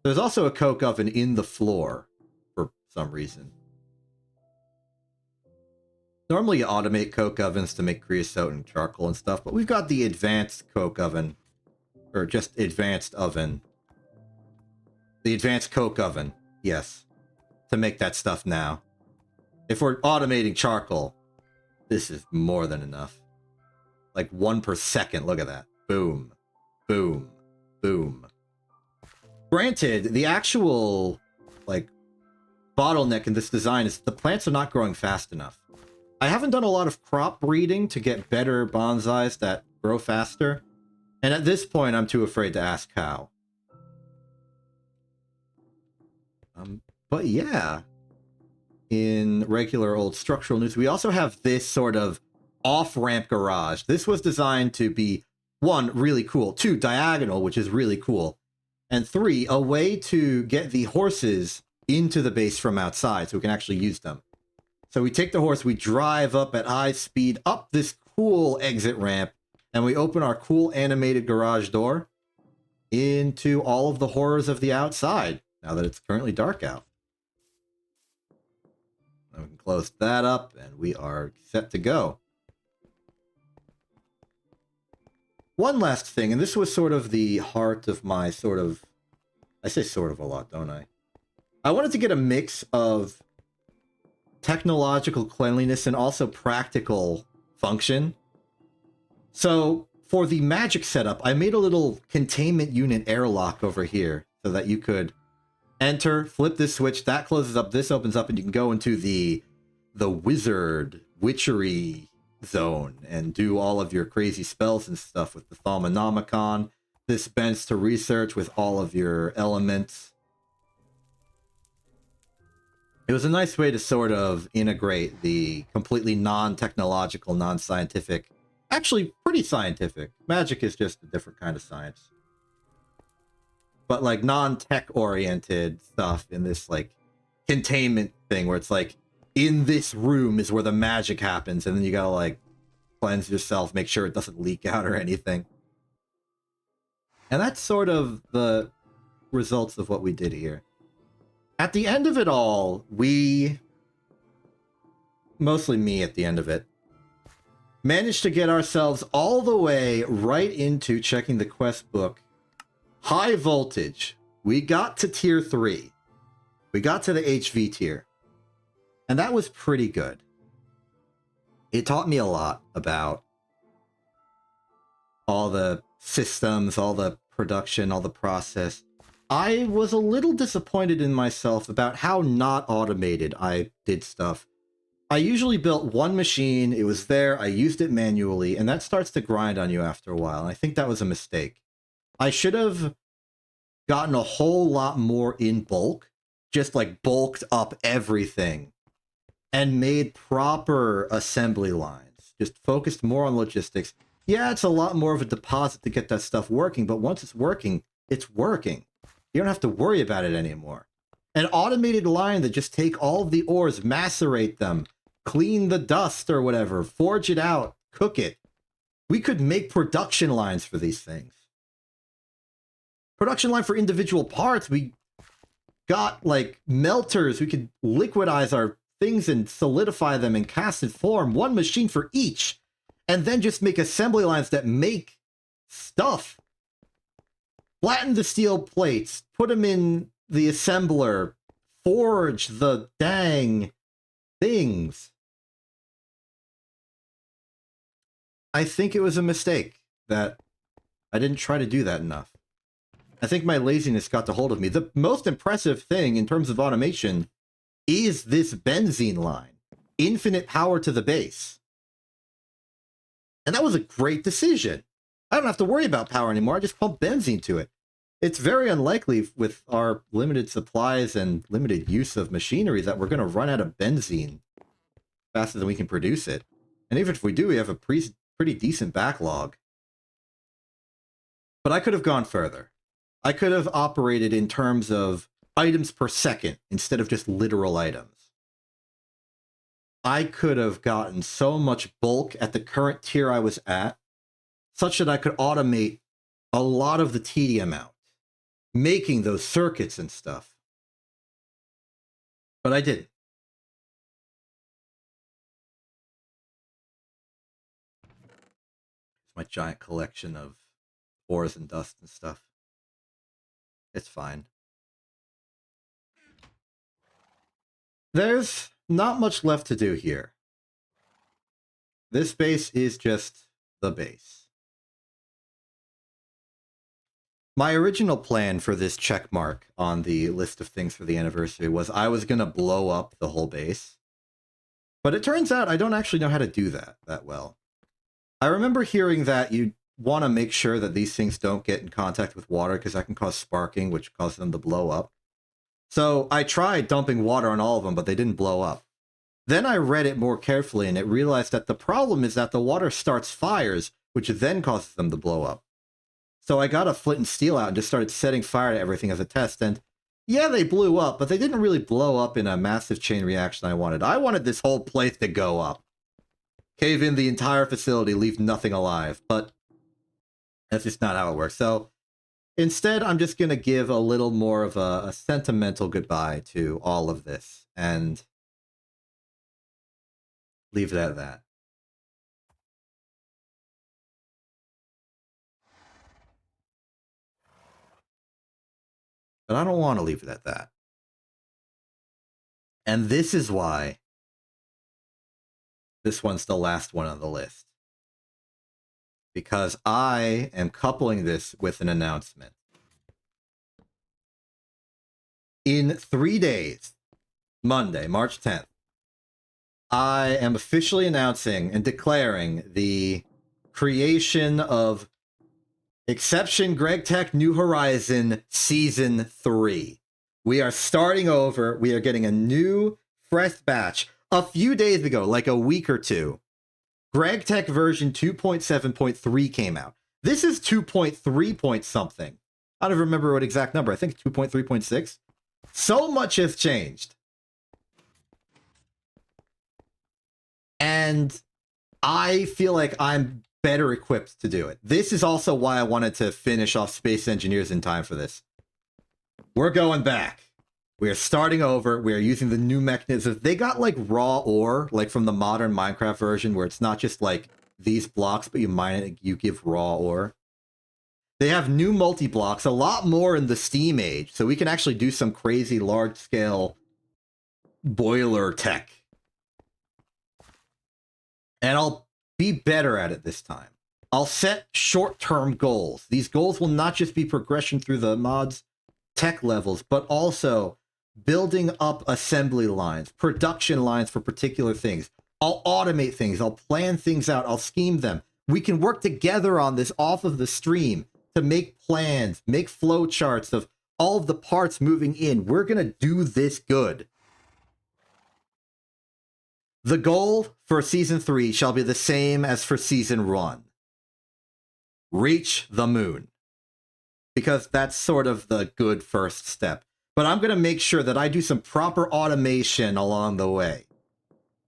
There's also a coke oven in the floor for some reason. Normally you automate coke ovens to make creosote and charcoal and stuff, but we've got the advanced coke oven, or just advanced oven. The advanced coke oven, yes, to make that stuff now. If we're automating charcoal, this is more than enough. Like 1 per second. Look at that. Boom. Boom. Boom. Granted, the actual, like, bottleneck in this design is the plants are not growing fast enough. I haven't done a lot of crop breeding to get better bonsais that grow faster. And at this point, I'm too afraid to ask how. But yeah. In regular old structural news, we also have this sort of off-ramp garage. This was designed to be, 1, really cool, 2, diagonal, which is really cool, and 3, a way to get the horses into the base from outside so we can actually use them. So we take the horse, we drive up at high speed up this cool exit ramp, and we open our cool animated garage door into all of the horrors of the outside, now that it's currently dark out. And we can close that up, and we are set to go. One last thing, and this was sort of the heart of my sort of... I say sort of a lot, don't I? I wanted to get a mix of technological cleanliness and also practical function. So, for the magic setup, I made a little containment unit airlock over here so that you could enter, flip this switch, that closes up, this opens up, and you can go into the witchery zone and do all of your crazy spells and stuff with the Thaumonomicon. This bends to research with all of your elements. It was a nice way to sort of integrate the completely non-technological, non-scientific, actually pretty scientific. Magic is just a different kind of science. But like non-tech oriented stuff in this like containment thing where it's like, in this room is where the magic happens, and then you gotta like cleanse yourself, make sure it doesn't leak out or anything. And that's sort of the results of what we did here. At the end of it all, we, mostly me at the end of it, managed to get ourselves all the way right into checking the quest book. High voltage. We got to tier 3. We got to the HV tier. And that was pretty good. It taught me a lot about all the systems, all the production, all the process. I was a little disappointed in myself about how not automated I did stuff. I usually built one machine, it was there, I used it manually, and that starts to grind on you after a while, and I think that was a mistake. I should have gotten a whole lot more in bulk, just like bulked up everything, and made proper assembly lines, just focused more on logistics. Yeah, it's a lot more of a deposit to get that stuff working, but once it's working, it's working. You don't have to worry about it anymore. An automated line that just take all of the ores, macerate them, clean the dust or whatever, forge it out, cook it. We could make production lines for these things. Production line for individual parts. We got like melters. We could liquidize our things and solidify them in casted form. One machine for each. And then just make assembly lines that make stuff. Flatten the steel plates, put them in the assembler, forge the dang things. I think it was a mistake that I didn't try to do that enough. I think my laziness got the hold of me. The most impressive thing in terms of automation is this benzene line. Infinite power to the base. And that was a great decision. I don't have to worry about power anymore. I just pump benzene to it. It's very unlikely with our limited supplies and limited use of machinery that we're going to run out of benzene faster than we can produce it. And even if we do, we have a pretty decent backlog. But I could have gone further. I could have operated in terms of items per second instead of just literal items. I could have gotten so much bulk at the current tier I was at, such that I could automate a lot of the tedium out, making those circuits and stuff. But I didn't. It's my giant collection of ores and dust and stuff. It's fine. There's not much left to do here. This base is just the base. My original plan for this check mark on the list of things for the anniversary was I was going to blow up the whole base. But it turns out I don't actually know how to do that well. I remember hearing that you want to make sure that these things don't get in contact with water because that can cause sparking, which causes them to blow up. So I tried dumping water on all of them, but they didn't blow up. Then I read it more carefully and it realized that the problem is that the water starts fires, which then causes them to blow up. So I got a flint and steel out and just started setting fire to everything as a test. And yeah, they blew up, but they didn't really blow up in a massive chain reaction I wanted. I wanted this whole place to go up. Cave in the entire facility, leave nothing alive. But that's just not how it works. So instead, I'm just going to give a little more of a sentimental goodbye to all of this. And leave it at that. But I don't want to leave it at that. And this is why this one's the last one on the list. Because I am coupling this with an announcement. In 3 days, Monday, March 10th, I am officially announcing and declaring the creation of Exception Greg Tech New Horizon Season 3. We are starting over. We are getting a new, fresh batch. A few days ago, like a week or two, Greg Tech version 2.7.3 came out. This is 2.3 point something. I don't remember what exact number. I think 2.3.6. So much has changed. And I feel like I'm better equipped to do it. This is also why I wanted to finish off Space Engineers in time for this. We're going back. We are starting over. We are using the new mechanisms. They got like raw ore, like from the modern Minecraft version, where it's not just like these blocks, but you mine it, you give raw ore. They have new multi-blocks, a lot more in the Steam Age, so we can actually do some crazy large-scale boiler tech. And I'll be better at it this time. I'll set short-term goals. These goals will not just be progression through the mod's tech levels, but also building up assembly lines, production lines for particular things. I'll automate things. I'll plan things out. I'll scheme them. We can work together on this off of the stream to make plans, make flow charts of all of the parts moving in. We're going to do this good. The goal for Season 3 shall be the same as for Season 1. Reach the moon. Because that's sort of the good first step. But I'm going to make sure that I do some proper automation along the way.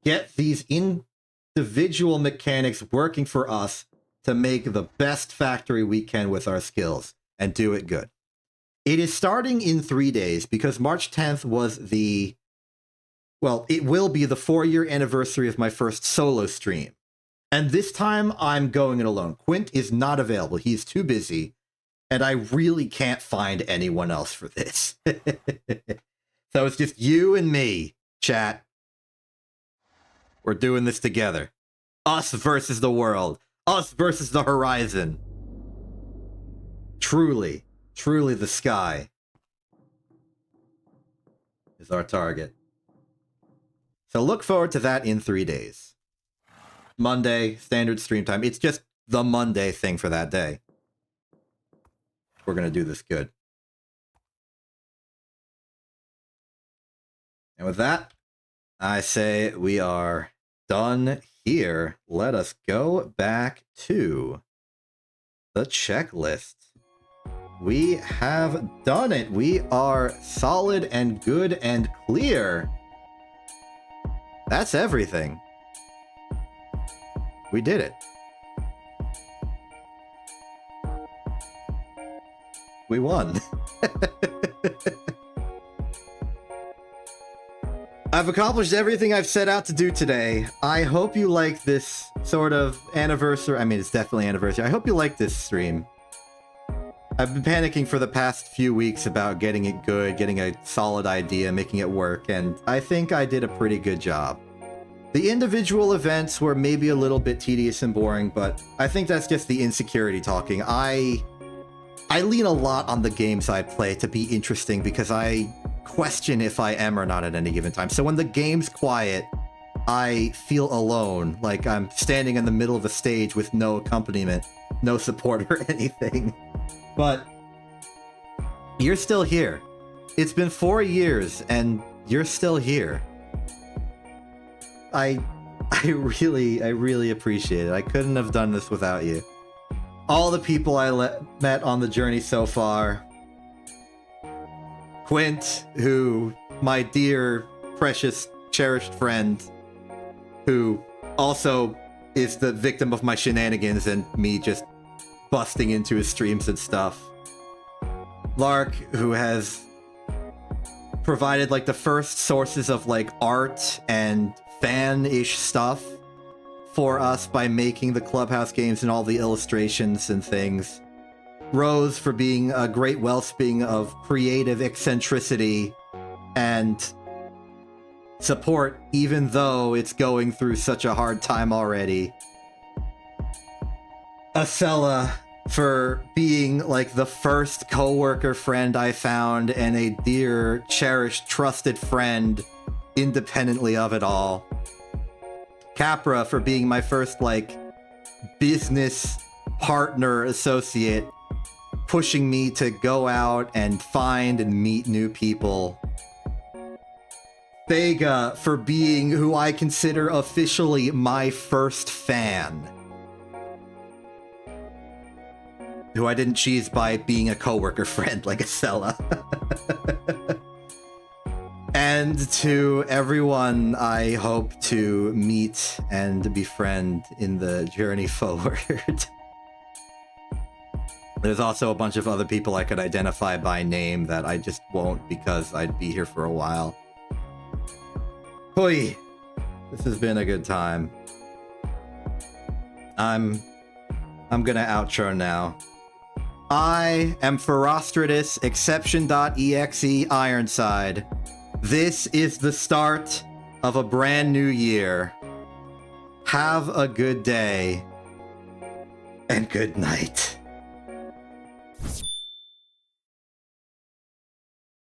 Get these individual mechanics working for us to make the best factory we can with our skills and do it good. It is starting in 3 days because March 10th was the... Well, it will be the 4-year anniversary of my first solo stream. And this time I'm going it alone. Quint is not available. He's too busy. And I really can't find anyone else for this. So it's just you and me, chat. We're doing this together. Us versus the world. Us versus the horizon. Truly, truly the sky is our target. So look forward to that in 3 days. Monday, standard stream time. It's just the Monday thing for that day. We're going to do this good. And with that, I say we are done here. Let us go back to the checklist. We have done it. We are solid and good and clear. That's everything. We did it. We won. I've accomplished everything I've set out to do today. I hope you like this sort of anniversary. I mean, it's definitely anniversary. I hope you like this stream. I've been panicking for the past few weeks about getting it good, getting a solid idea, making it work, and I think I did a pretty good job. The individual events were maybe a little bit tedious and boring, but I think that's just the insecurity talking. I lean a lot on the games I play to be interesting because I question if I am or not at any given time. So when the game's quiet, I feel alone, like I'm standing in the middle of a stage with no accompaniment, no support or anything. But you're still here. It's been 4 years and you're still here. I really appreciate it. I couldn't have done this without you. All the people I met on the journey so far. Quint, who, my dear, precious, cherished friend, who also is the victim of my shenanigans and me just busting into his streams and stuff. Lark, who has provided like the first sources of like art and fan-ish stuff for us by making the Clubhouse games and all the illustrations and things. Rose for being a great wellspring of creative eccentricity and support, even though it's going through such a hard time already. Acela for being like the first coworker friend I found and a dear, cherished, trusted friend independently of it all. Capra for being my first like business partner associate, pushing me to go out and find and meet new people. Vega for being who I consider officially my first fan. Who I didn't cheese by being a coworker friend like Acela. And to everyone I hope to meet and befriend in the journey forward. There's also a bunch of other people I could identify by name that I just won't because I'd be here for a while. Hoi! This has been a good time. I'm gonna outro now. I am Ferostratus, Exception.exe Ironside. This is the start of a brand new year. Have a good day and good night.